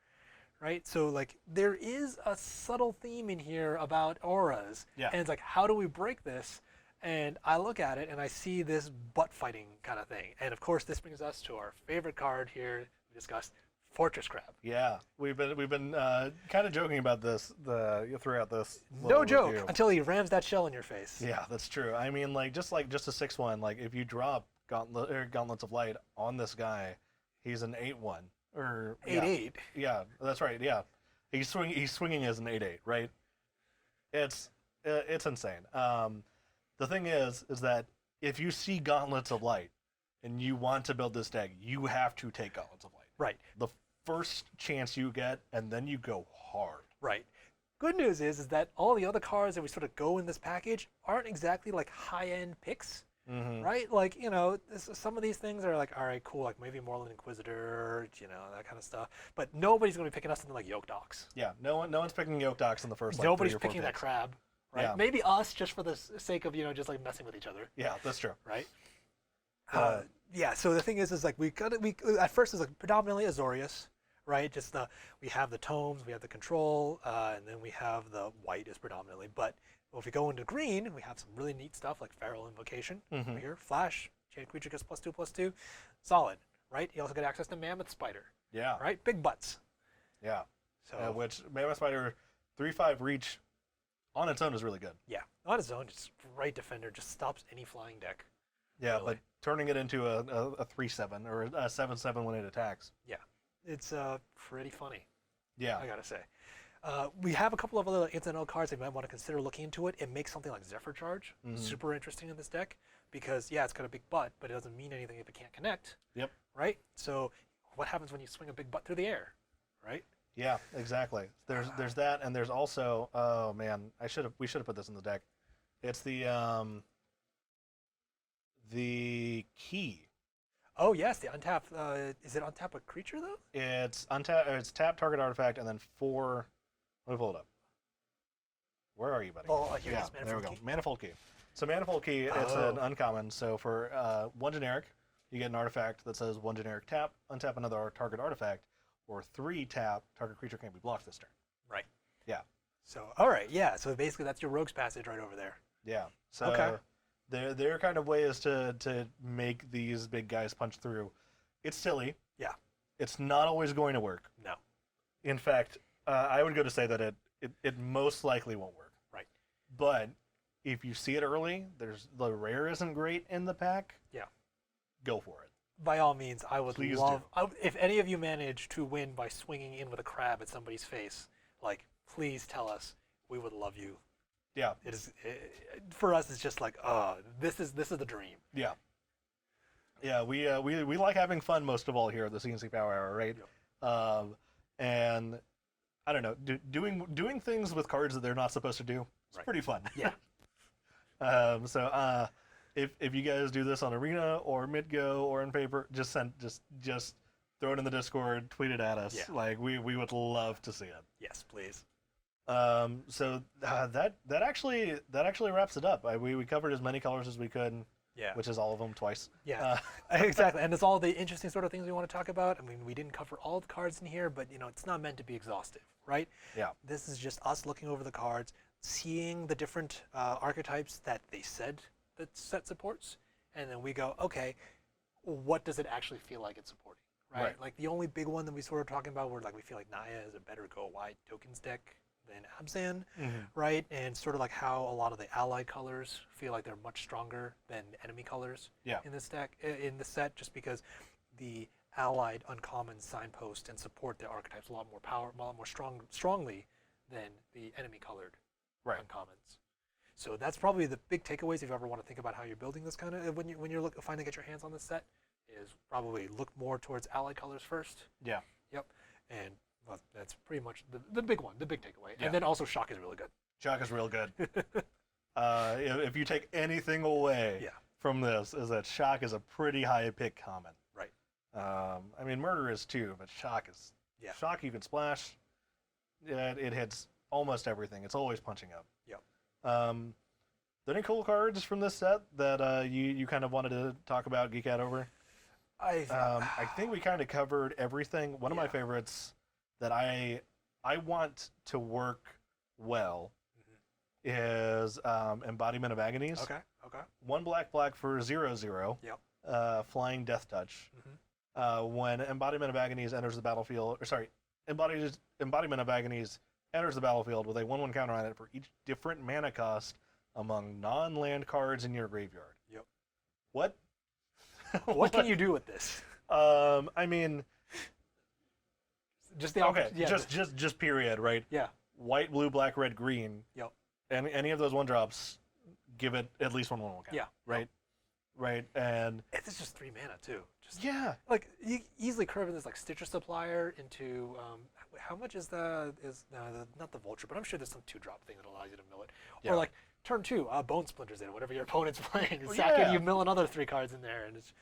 S2: Right, so like there is a subtle theme in here about auras,
S1: Yeah.
S2: and it's like, how do we break this? And I look at it and I see this butt fighting kind of thing, and of course this brings us to our favorite card here we discussed, Fortress Crab.
S1: Yeah. We've been kind of joking about this throughout this.
S2: No
S1: little
S2: joke,
S1: review.
S2: until he rams that shell in your face.
S1: Yeah, that's true. I mean, just a 6/1. Like if you drop Gauntlets of Light on this guy, he's an 8/1 or
S2: 8/8.
S1: Yeah, that's right. Yeah, he's swinging as an 8/8, right? It's insane. The thing is that if you see Gauntlets of Light and you want to build this deck, you have to take Gauntlets of Light.
S2: Right,
S1: The first chance you get, and then you go hard.
S2: right. Good news is that all the other cards that we sort of go in this package aren't exactly like high-end picks.
S1: Mm-hmm.
S2: Right? Like, you know, some of these things are like, all right, cool, like maybe Moorland Inquisitor, you know, that kind of stuff. But nobody's going to be picking up something like Yoke Docs.
S1: Yeah, no one's picking Yoke Docs in the first.
S2: Nobody's
S1: 3 or 4
S2: picking that
S1: picks.
S2: crab, right?
S1: Yeah.
S2: Maybe us, just for the sake of, you know, just like messing with each other,
S1: Yeah, that's true.
S2: right?
S1: Uh,
S2: Yeah. So the thing is like we at first it's like predominantly Azorius, right? Just we have the tomes, we have the control, and then we have the white is predominantly. But if we go into green, we have some really neat stuff like Feral Invocation over here, Flash, Chain Creature gets +2/+2, solid, right? You also get access to Mammoth Spider,
S1: Yeah.
S2: right? Big butts.
S1: Yeah.
S2: So
S1: Which Mammoth Spider 3/5 reach on its own is really good.
S2: yeah, on its own, just great defender, just stops any flying deck.
S1: Yeah,
S2: Really.
S1: but turning it into a 3/7 or a 7/7 when it attacks.
S2: Yeah, it's pretty funny.
S1: Yeah.
S2: I gotta say. We have a couple of other incidental cards that you might want to consider looking into it. It makes something like Zephyr Charge super interesting in this deck because, yeah, it's got a big butt, but it doesn't mean anything if it can't connect,
S1: Yep.
S2: right? So what happens when you swing a big butt through the air, right?
S1: Yeah, exactly. There's that, and there's also, oh man, we should have put this in the deck. It's the key.
S2: Oh, yes, the untap. Is it untap a creature, though?
S1: It's tap target artifact and then 4. Let me pull it up. Where are you, buddy?
S2: Oh, here it
S1: Yeah,
S2: is,
S1: there we
S2: Manifold
S1: go.
S2: Key.
S1: Manifold Key. So Manifold Key, it's an uncommon. So for 1 generic, you get an artifact that says 1 generic tap, untap another target artifact, or 3 tap, target creature can't be blocked this turn.
S2: Right.
S1: Yeah.
S2: So, all right, yeah. So basically, that's your Rogue's Passage right over there.
S1: Yeah. So
S2: Okay.
S1: their kind of way is to make these big guys punch through. It's silly.
S2: Yeah.
S1: It's not always going to work.
S2: No.
S1: In fact, I would go to say that it most likely won't work.
S2: Right.
S1: But if you see it early, the rare isn't great in the pack.
S2: Yeah.
S1: Go for it.
S2: By all means, I would
S1: Please
S2: love if any of you manage to win by swinging in with a crab at somebody's face. Like, please tell us. We would love you.
S1: Yeah.
S2: It is for us. It's just like, this is the dream.
S1: Yeah. Yeah. We like having fun most of all here at the CNC Power Hour, right?
S2: Yep.
S1: And I don't know, doing things with cards that they're not supposed to do. It's
S2: Right.
S1: pretty fun.
S2: Yeah.
S1: So if you guys do this on Arena or MidGo or in paper, just throw it in the Discord, tweet it at us.
S2: Yeah.
S1: Like we would love to see it.
S2: Yes, please.
S1: So that actually wraps it up. We covered as many colors as we could,
S2: Yeah.
S1: which is all of them twice.
S2: Yeah. Exactly. And it's all the interesting sort of things we want to talk about. I mean, we didn't cover all the cards in here, but it's not meant to be exhaustive, right?
S1: Yeah.
S2: This is just us looking over the cards, seeing the different archetypes that they said that set supports, and then we go, okay, what does it actually feel like it's supporting, right?
S1: Right.
S2: Like the only big one that we sort of talking about where like we feel like Naya is a better go wide tokens deck than Abzan, right? And sort of like how a lot of the allied colors feel like they're much stronger than enemy colors in this deck, in the set, just because the allied uncommon signpost and support the archetypes a lot more strongly than the enemy colored uncommons. So that's probably the big takeaways if you ever want to think about how you're building this kind of when you're finally get your hands on this set, is probably look more towards allied colors first.
S1: Yeah.
S2: Yep. And well, that's pretty much the big one, the big takeaway.
S1: Yeah.
S2: And then also shock is really good.
S1: Shock is real good. If you take anything away from this, is that shock is a pretty high pick common.
S2: Right.
S1: I mean, murder is too, but shock is.
S2: Yeah.
S1: Shock, you can splash. It hits almost everything. It's always punching up.
S2: Yep.
S1: Are there any cool cards from this set that you kind of wanted to talk about, geek out over? I think we kind of covered everything. One of my favorites that I want to work well is Embodiment of Agonies.
S2: Okay.
S1: 1 black for 0/0.
S2: Yep.
S1: Flying Death Touch. When Embodiment of Agonies enters the battlefield, Embodiment of Agonies enters the battlefield with a 1/1 counter on it for each different mana cost among non-land cards in your graveyard.
S2: Yep.
S1: What?
S2: What can you do with this?
S1: I mean,
S2: just the
S1: just period, right?
S2: Yeah.
S1: White, blue, black, red, green.
S2: Yep.
S1: And any of those 1-drops, give it at least 1/1 counter.
S2: Yeah.
S1: Right.
S2: Yep.
S1: Right. And
S2: it's just 3 mana too. Just like you easily curve this like Stitcher Supplier into how much is not the Vulture, but I'm sure there's some 2-drop thing that allows you to mill it.
S1: Yeah.
S2: Or like turn 2, Bone Splinters in whatever your opponent's playing. You mill another 3 cards in there, and it's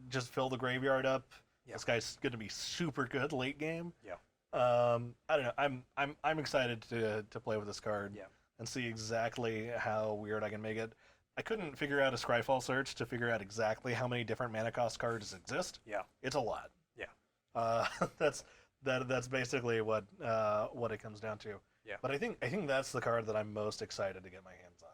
S1: just fill the graveyard up.
S2: Yeah.
S1: This guy's going to be super good late game.
S2: Yeah.
S1: I don't know. I'm excited to play with this card.
S2: Yeah.
S1: And see exactly how weird I can make it. I couldn't figure out a Scryfall search to figure out exactly how many different mana cost cards exist.
S2: Yeah.
S1: It's a lot.
S2: Yeah.
S1: That's basically what it comes down to.
S2: Yeah.
S1: But I think that's the card that I'm most excited to get my hands on.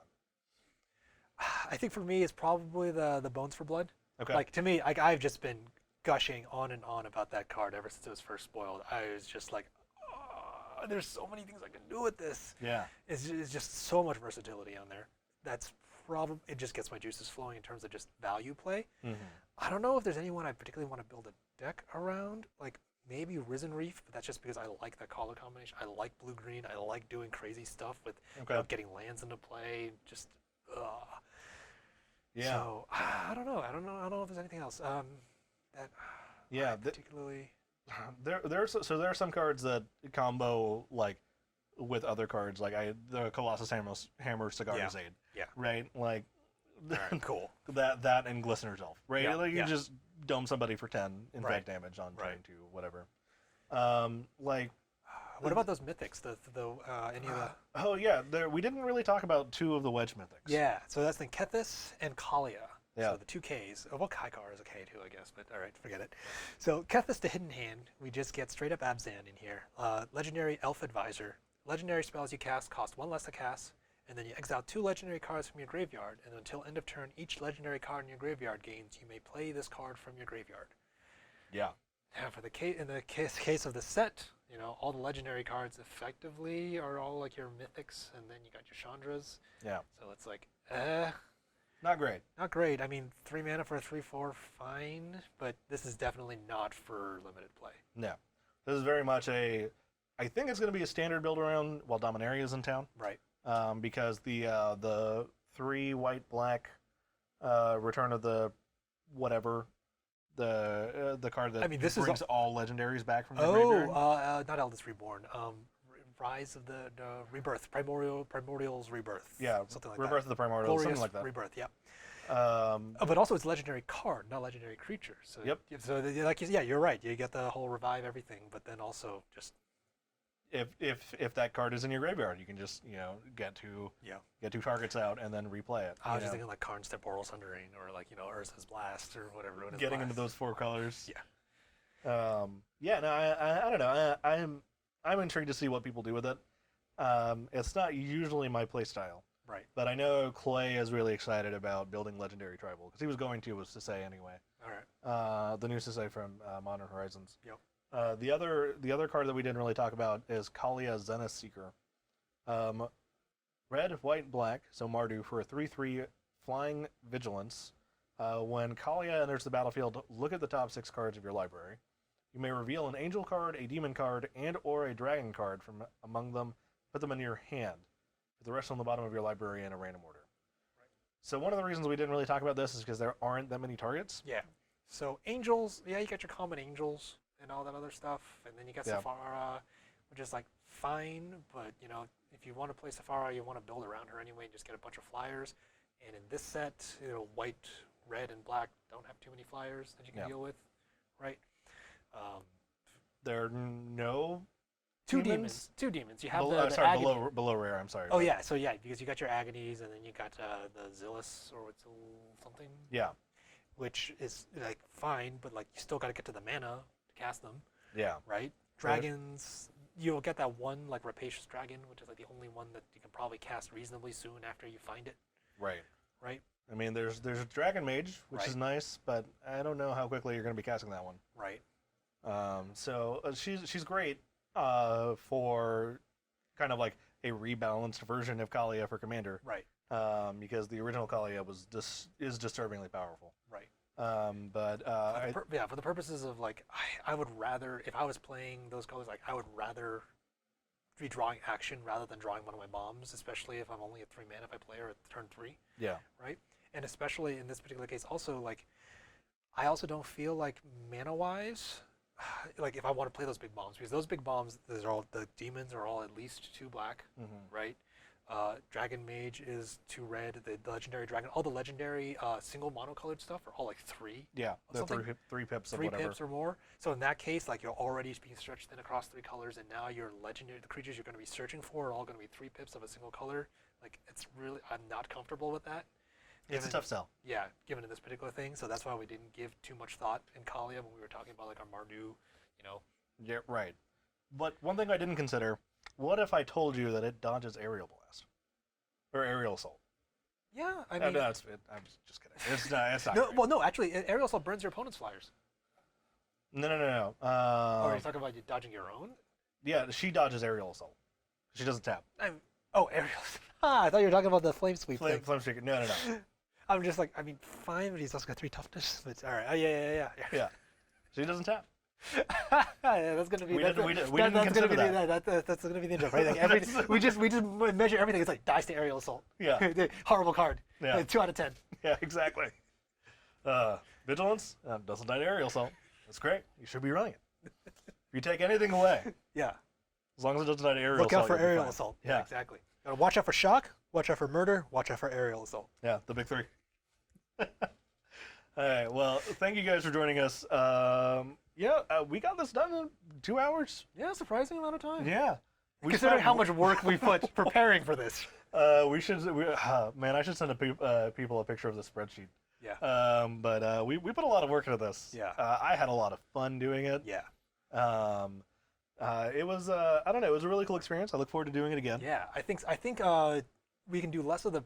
S2: I think for me it's probably the Bones for Blood.
S1: Okay.
S2: Like to me, I've just been gushing on and on about that card ever since it was first spoiled. I was just like, oh, there's so many things I can do with this.
S1: Yeah.
S2: It's just so much versatility on there. That's probably, it just gets my juices flowing in terms of just value play. I don't know if there's anyone I particularly want to build a deck around. Like maybe Risen Reef, but that's just because I like that color combination. I like blue-green. I like doing crazy stuff with getting lands into play. Just,
S1: yeah.
S2: So I don't know. I don't know if there's anything else. Particularly.
S1: There are some cards that combo like with other cards, like the Colossus Hammer Cigar's Aid.
S2: Yeah.
S1: Right. Like.
S2: Right, cool.
S1: That and Glistener's Elf. Right.
S2: Yeah,
S1: Like you just dome somebody for 10 infect damage on turn 2, whatever. Like.
S2: What about those mythics? Any of the?
S1: Oh yeah, we didn't really talk about 2 of the wedge mythics.
S2: Yeah, so that's the Kethis and Kalia.
S1: Yeah.
S2: So the 2 Ks. Oh, well, Kaikar is a K too, I guess, but all right, forget it. So Kethis to Hidden Hand, we just get straight up Abzan in here. Legendary Elf Advisor. Legendary spells you cast cost 1 less to cast, and then you exile 2 legendary cards from your graveyard, and until end of turn, each legendary card in your graveyard gains. You may play this card from your graveyard.
S1: Yeah.
S2: Now, for the case of the set, you know, all the legendary cards effectively are all like your mythics, and then you got your Chandras.
S1: Yeah.
S2: So it's like,
S1: Not great.
S2: not great. I mean, 3 mana for a 3/4, fine, but this is definitely not for limited play.
S1: No. This is very much a. I think it's going to be a standard build around while Dominaria is in town.
S2: Right.
S1: Because the 3 white black return of the whatever the card that
S2: this
S1: brings
S2: is
S1: all legendaries back from the graveyard.
S2: Not Eldest Reborn. Rise of the Rebirth, Primordial's Rebirth.
S1: Yeah,
S2: something like
S1: Rebirth
S2: that.
S1: of the Primordial,
S2: Glorious
S1: something like that.
S2: Rebirth, yeah.
S1: Um,
S2: But also it's legendary card, not legendary creature. So
S1: Yep.
S2: So like yeah, you're right. You get the whole revive everything, but then also just
S1: if that card is in your graveyard, you can just get 2 targets out and then replay it.
S2: I was just thinking like Karn's Temporal Sundering or like Urza's Blast or whatever. It is
S1: Getting
S2: Blast.
S1: into those 4 colors.
S2: Yeah.
S1: Yeah. No, I don't know. I'm intrigued to see what people do with it. It's not usually my play style.
S2: Right.
S1: But I know Clay is really excited about building Legendary Tribal because he was going to, was Sisei anyway.
S2: All right.
S1: The new Sisei from Modern Horizons.
S2: Yep.
S1: The other card that we didn't really talk about is Kalia Zenith Seeker. Red, white, black, so Mardu for a 3/3 flying vigilance. When Kalia enters the battlefield, look at the top 6 cards of your library. You may reveal an angel card, a demon card, and or a dragon card from among them. Put them in your hand. Put the rest on the bottom of your library in a random order. Right. So one of the reasons we didn't really talk about this is because there aren't that many targets.
S2: Yeah. So angels, yeah, you got your common angels and all that other stuff, and then you got Sephara, which is like fine, but if you want to play Sephara, you want to build around her anyway and just get a bunch of flyers. And in this set, white, red, and black don't have too many flyers that you can deal with, right?
S1: There are no
S2: 2 demons. 2 demons. You have
S1: below rare. I'm sorry.
S2: Oh yeah, so yeah, because you got your Agonies, and then you got the Zillus or something.
S1: Yeah.
S2: Which is like fine, but like you still got to get to the mana to cast them.
S1: Yeah.
S2: Right. Dragons. You'll get that one like Rapacious Dragon, which is like the only one that you can probably cast reasonably soon after you find it.
S1: Right.
S2: Right.
S1: I mean, there's a Dragon Mage, which is nice, but I don't know how quickly you're going to be casting that one.
S2: Right.
S1: So she's great for kind of like a rebalanced version of Kalia for Commander.
S2: Right.
S1: Because the original Kalia is disturbingly powerful.
S2: Right.
S1: For
S2: the purposes of like, I would rather, if I was playing those colors, like I would rather be drawing action rather than drawing one of my bombs, especially if I'm only at 3 mana if I play her at turn 3.
S1: Yeah.
S2: Right. And especially in this particular case, also like, I also don't feel like mana-wise, like if I want to play those big bombs, because those big bombs, the demons are all at least 2 black, right? Dragon Mage is 2 red. The legendary dragon, all the legendary single monocolored stuff are all like 3.
S1: Yeah, they're 3 pips of
S2: 3
S1: whatever.
S2: 3 pips or more. So in that case, like you're already being stretched thin across 3 colors, and now your legendary, the creatures you're going to be searching for are all going to be 3 pips of a single color. Like it's really, I'm not comfortable with that.
S1: It's a tough sell.
S2: Yeah, given in this particular thing. So that's why we didn't give too much thought in Kalia when we were talking about like our Mardu,
S1: Yeah, right. But one thing I didn't consider, what if I told you that it dodges Aerial Blast? Or Aerial Assault?
S2: Yeah, I mean...
S1: No, I'm just kidding. It's not
S2: no,
S1: great.
S2: well, no, actually, Aerial Assault burns your opponent's flyers.
S1: No.
S2: Or are you talking about you dodging your own?
S1: Yeah, she dodges Aerial Assault. She doesn't tap.
S2: Aerial. I thought you were talking about the Flame Sweep thing.
S1: Flame Streaker. No.
S2: I'm just like, I mean, fine, but he's also got 3 toughness. But all right. Yeah.
S1: Yeah. She doesn't tap.
S2: Yeah, that's gonna be.
S1: We didn't consider that.
S2: That's gonna be the intro, right? Like we just measure everything. It's like dice to Aerial Assault.
S1: Yeah.
S2: Horrible card.
S1: Yeah.
S2: 2 out of 10.
S1: Yeah, exactly. Vigilance doesn't die to Aerial Assault. That's great. You should be running it. If you take anything away,
S2: yeah.
S1: As long as it doesn't die to Aerial Assault.
S2: Look out for Aerial Assault.
S1: Yeah,
S2: exactly. Gotta watch out for shock. Watch out for murder. Watch out for Aerial Assault.
S1: Yeah, the big 3. All right. Well, thank you guys for joining us. We got this done in 2 hours.
S2: Yeah, surprising amount of time.
S1: Yeah.
S2: Considering how much work we put preparing for this.
S1: I should send people a picture of the spreadsheet.
S2: Yeah.
S1: But we put a lot of work into this.
S2: Yeah.
S1: I had a lot of fun doing it.
S2: Yeah.
S1: It was I don't know, it was a really cool experience. I look forward to doing it again.
S2: Yeah, I think we can do less of the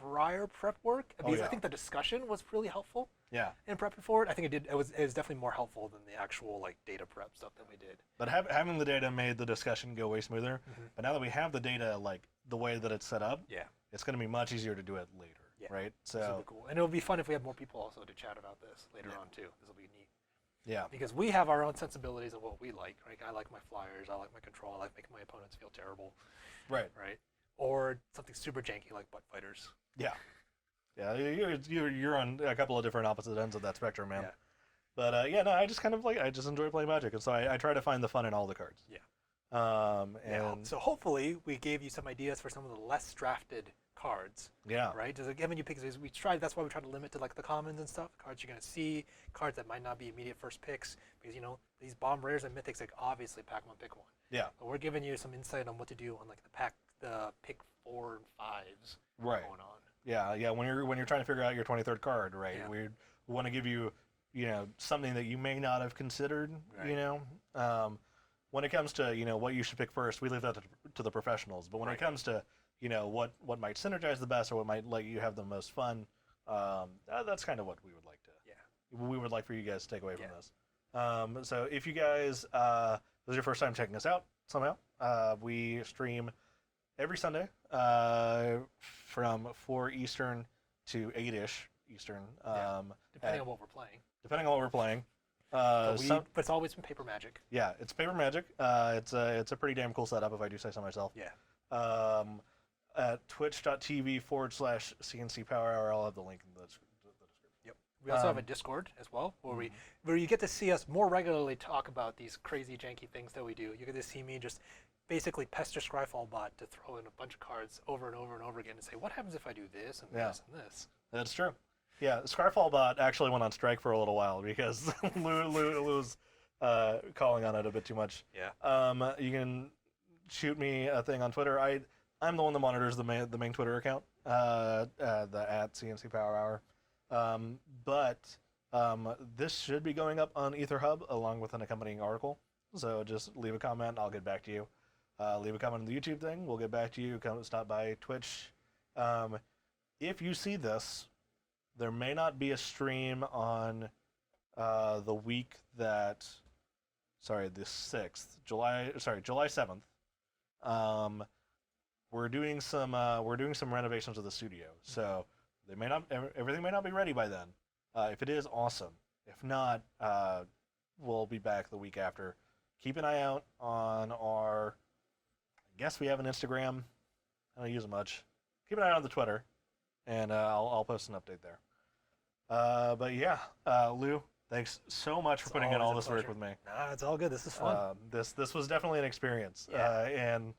S2: prior prep work because
S1: yeah.
S2: I think the discussion was really helpful
S1: Yeah.
S2: in prepping for it. I think it was definitely more helpful than the actual like data prep stuff that we did.
S1: But having the data made the discussion go way smoother. But now that we have the data, like the way that it's set up,
S2: Yeah.
S1: it's going to be much easier to do it later,
S2: Yeah.
S1: right?
S2: Super
S1: So
S2: cool. And it'll be fun if we have more people also to chat about this later on too. This will be neat.
S1: yeah,
S2: Because we have our own sensibilities of what we like, right? I like my flyers, I like my control, I like making my opponents feel terrible,
S1: right,
S2: right? Or something super janky like butt fighters.
S1: yeah, yeah. You're on a couple of different opposite ends of that spectrum, man.
S2: Yeah.
S1: But yeah, no, I just kind of I just enjoy playing Magic, and so I try to find the fun in all the cards.
S2: Yeah.
S1: And
S2: Yeah. So hopefully we gave you some ideas for some of the less drafted cards,
S1: yeah,
S2: right? Just giving you picks. We tried. That's why we try to limit to like the commons and stuff. Cards you're gonna see, cards that might not be immediate first picks, because these bomb rares and mythics, like obviously Pac-Man pick one.
S1: yeah,
S2: But we're giving you some insight on what to do on like the pick 4 and 5s
S1: right.
S2: going on.
S1: Yeah. When you're trying to figure out your 23rd card, right?
S2: Yeah.
S1: We want to give you something that you may not have considered.
S2: Right.
S1: When it comes to what you should pick first, we leave that to the professionals. But when
S2: Right.
S1: it comes to what might synergize the best or what might let you have the most fun, that's kind of what we would like to.
S2: Yeah.
S1: We would like for you guys to take away from
S2: Yeah.
S1: this. So if you guys, this is your first time checking us out somehow, we stream every Sunday from 4 Eastern to 8-ish Eastern.
S2: Depending on what we're playing.
S1: Depending on what we're playing.
S2: But it's always been paper Magic.
S1: Yeah, it's paper Magic. It's a pretty damn cool setup if I do say so myself.
S2: Yeah.
S1: At twitch.tv/CNC Power Hour, I'll have the link in the description.
S2: Yep. We also have a Discord as well, where you get to see us more regularly talk about these crazy janky things that we do. You get to see me just basically pester Scryfall bot to throw in a bunch of cards over and over and over again and say, what happens if I do this and this and this?
S1: That's true. Yeah, Scryfall bot actually went on strike for a little while because Lou was calling on it a bit too much.
S2: Yeah.
S1: You can shoot me a thing on Twitter. I'm the one that monitors the main Twitter account, the @CNC Power Hour. But this should be going up on EtherHub along with an accompanying article. So just leave a comment, I'll get back to you. Leave a comment on the YouTube thing, we'll get back to you. Come stop by Twitch. If you see this, there may not be a stream on the week the 6th, July 7th. We're doing some renovations of the studio, so everything may not be ready by then. If it is, awesome. If not, we'll be back the week after. Keep an eye out on our. I guess we have an Instagram. I don't use it much. Keep an eye on the Twitter, and I'll post an update there. But yeah, Lou, thanks so much for putting in all this work with me.
S2: Nah, it's all good. This is fun.
S1: This was definitely an experience.
S2: Yeah.
S1: And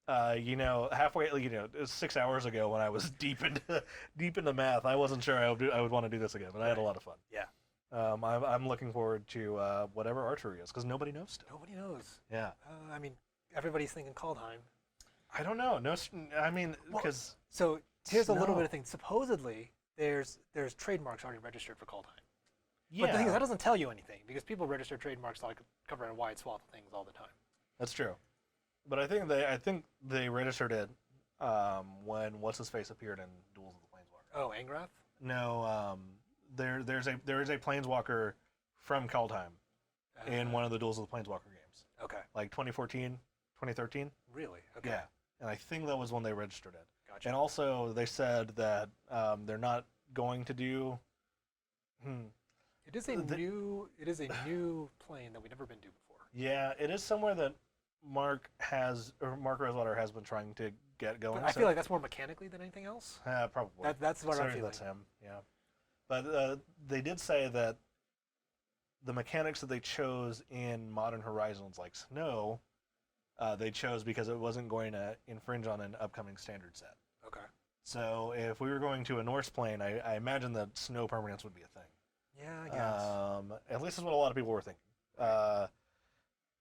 S1: halfway, it was 6 hours ago when I was deep into math. I wasn't sure I would want to do this again, but I had a lot of fun.
S2: Yeah.
S1: I'm looking forward to whatever archery is because nobody knows still.
S2: Nobody knows.
S1: Yeah.
S2: I mean, everybody's thinking Kaldheim.
S1: I don't know. No, I mean, because
S2: so here's a little bit of thing. Supposedly, there's trademarks already registered for Kaldheim.
S1: yeah,
S2: But the thing is, that doesn't tell you anything because people register trademarks like covering a wide swath of things all the time.
S1: that's true. But I think they registered it when what's his face appeared in Duels of the Planeswalker.
S2: Oh, Angrath?
S1: No, there is a Planeswalker from Kaldheim in one of the Duels of the Planeswalker games,
S2: Okay.
S1: like 2014, 2013.
S2: Really? Okay.
S1: Yeah, and I think that was when they registered it.
S2: Gotcha.
S1: And also they said that they're not going to do.
S2: It is a new plane that we've never been to before.
S1: Yeah, it is somewhere that Mark Rosewater has been trying to get going.
S2: But I feel like that's more mechanically than anything else.
S1: Probably.
S2: That's what I'm feeling.
S1: That's him. Yeah, but they did say that the mechanics that they chose in Modern Horizons, like Snow, they chose because it wasn't going to infringe on an upcoming standard set.
S2: Okay.
S1: So if we were going to a Norse plane, I imagine that Snow permanence would be a thing.
S2: Yeah, I guess.
S1: At least that's what a lot of people were thinking.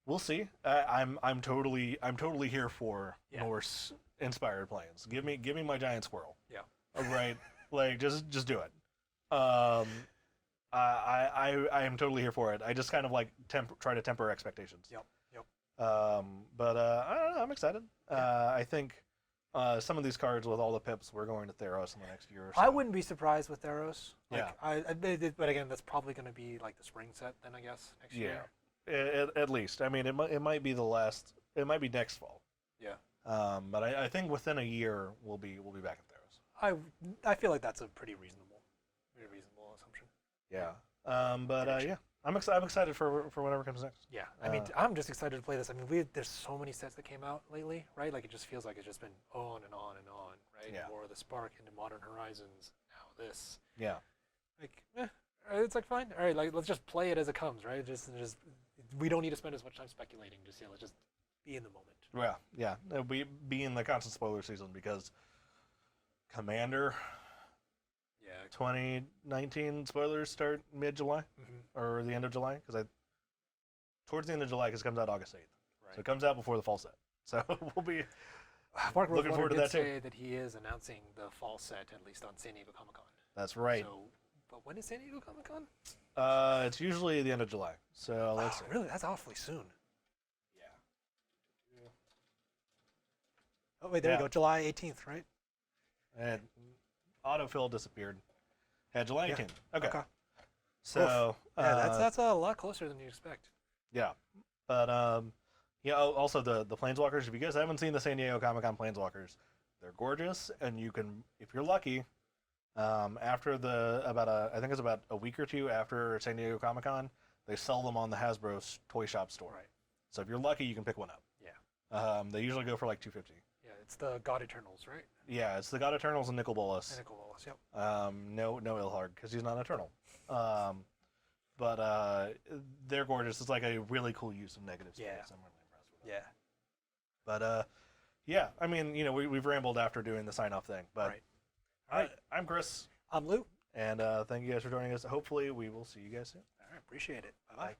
S1: We'll see. I'm totally here for Norse inspired planes. Give me my giant squirrel.
S2: Yeah.
S1: Right. Like just do it. I am totally here for it. I just kind of like try to temper expectations.
S2: Yep.
S1: But I don't know. I'm excited. I think some of these cards with all the pips, we're going to Theros in the next year or so.
S2: I wouldn't be surprised with Theros. Like,
S1: Yeah.
S2: but again, that's probably going to be like the spring set then, I guess, next year.
S1: At least. I mean, it might be the last. It might be next fall.
S2: Yeah.
S1: But I think within a year we'll be back at Theros.
S2: I feel like that's a pretty reasonable assumption.
S1: Yeah. Yeah, I'm excited for whatever comes next.
S2: Yeah. I mean, I'm just excited to play this. I mean, there's so many sets that came out lately, right? Like it just feels like it's just been on and on and on, right?
S1: Yeah.
S2: More of the Spark into Modern Horizons. Now this.
S1: Yeah.
S2: Like, it's like fine. All right, like let's just play it as it comes, right? Just we don't need to spend as much time speculating. Just let's just be in the moment.
S1: Yeah. It'll be in the constant spoiler season because Commander
S2: Yeah.
S1: 2019 spoilers start mid-July or the end of July because towards the end of July because it comes out August 8th.
S2: Right.
S1: So it comes out before the fall set. So we'll be
S2: Mark
S1: looking forward to that too.
S2: say that he is announcing the fall set at least on San Diego Comic-Con.
S1: That's right.
S2: So, but when is San Diego Comic-Con?
S1: It's usually the end of July. So let's see.
S2: Really? That's awfully soon.
S1: Yeah.
S2: Oh wait, there you go. July 18th, right?
S1: And autofill disappeared. Yeah, July 18th. Okay.
S2: So
S1: So
S2: that's a lot closer than you expect.
S1: yeah, but also the Planeswalkers. If you guys haven't seen the San Diego Comic-Con Planeswalkers, they're gorgeous, and you can, if you're lucky, after I think it's about a week or two after San Diego Comic-Con, they sell them on the Hasbro toy shop store.
S2: Right.
S1: So if you're lucky, you can pick one up.
S2: Yeah.
S1: They usually go for like $250.
S2: Yeah, it's the God Eternals, right?
S1: Yeah, it's the God Eternals and Nicol Bolas.
S2: Nicol Bolas, yep.
S1: No Ilharg because he's not eternal. But they're gorgeous. It's like a really cool use of negative space.
S2: Yeah.
S1: I'm really impressed with it.
S2: Yeah.
S1: But yeah, I mean, we've rambled after doing the sign-off thing. But
S2: Right. All right.
S1: I'm Chris,
S2: I'm Lou.
S1: and thank you guys for joining us. Hopefully, we will see you guys soon.
S2: All right, appreciate it. Bye-bye.
S1: Bye.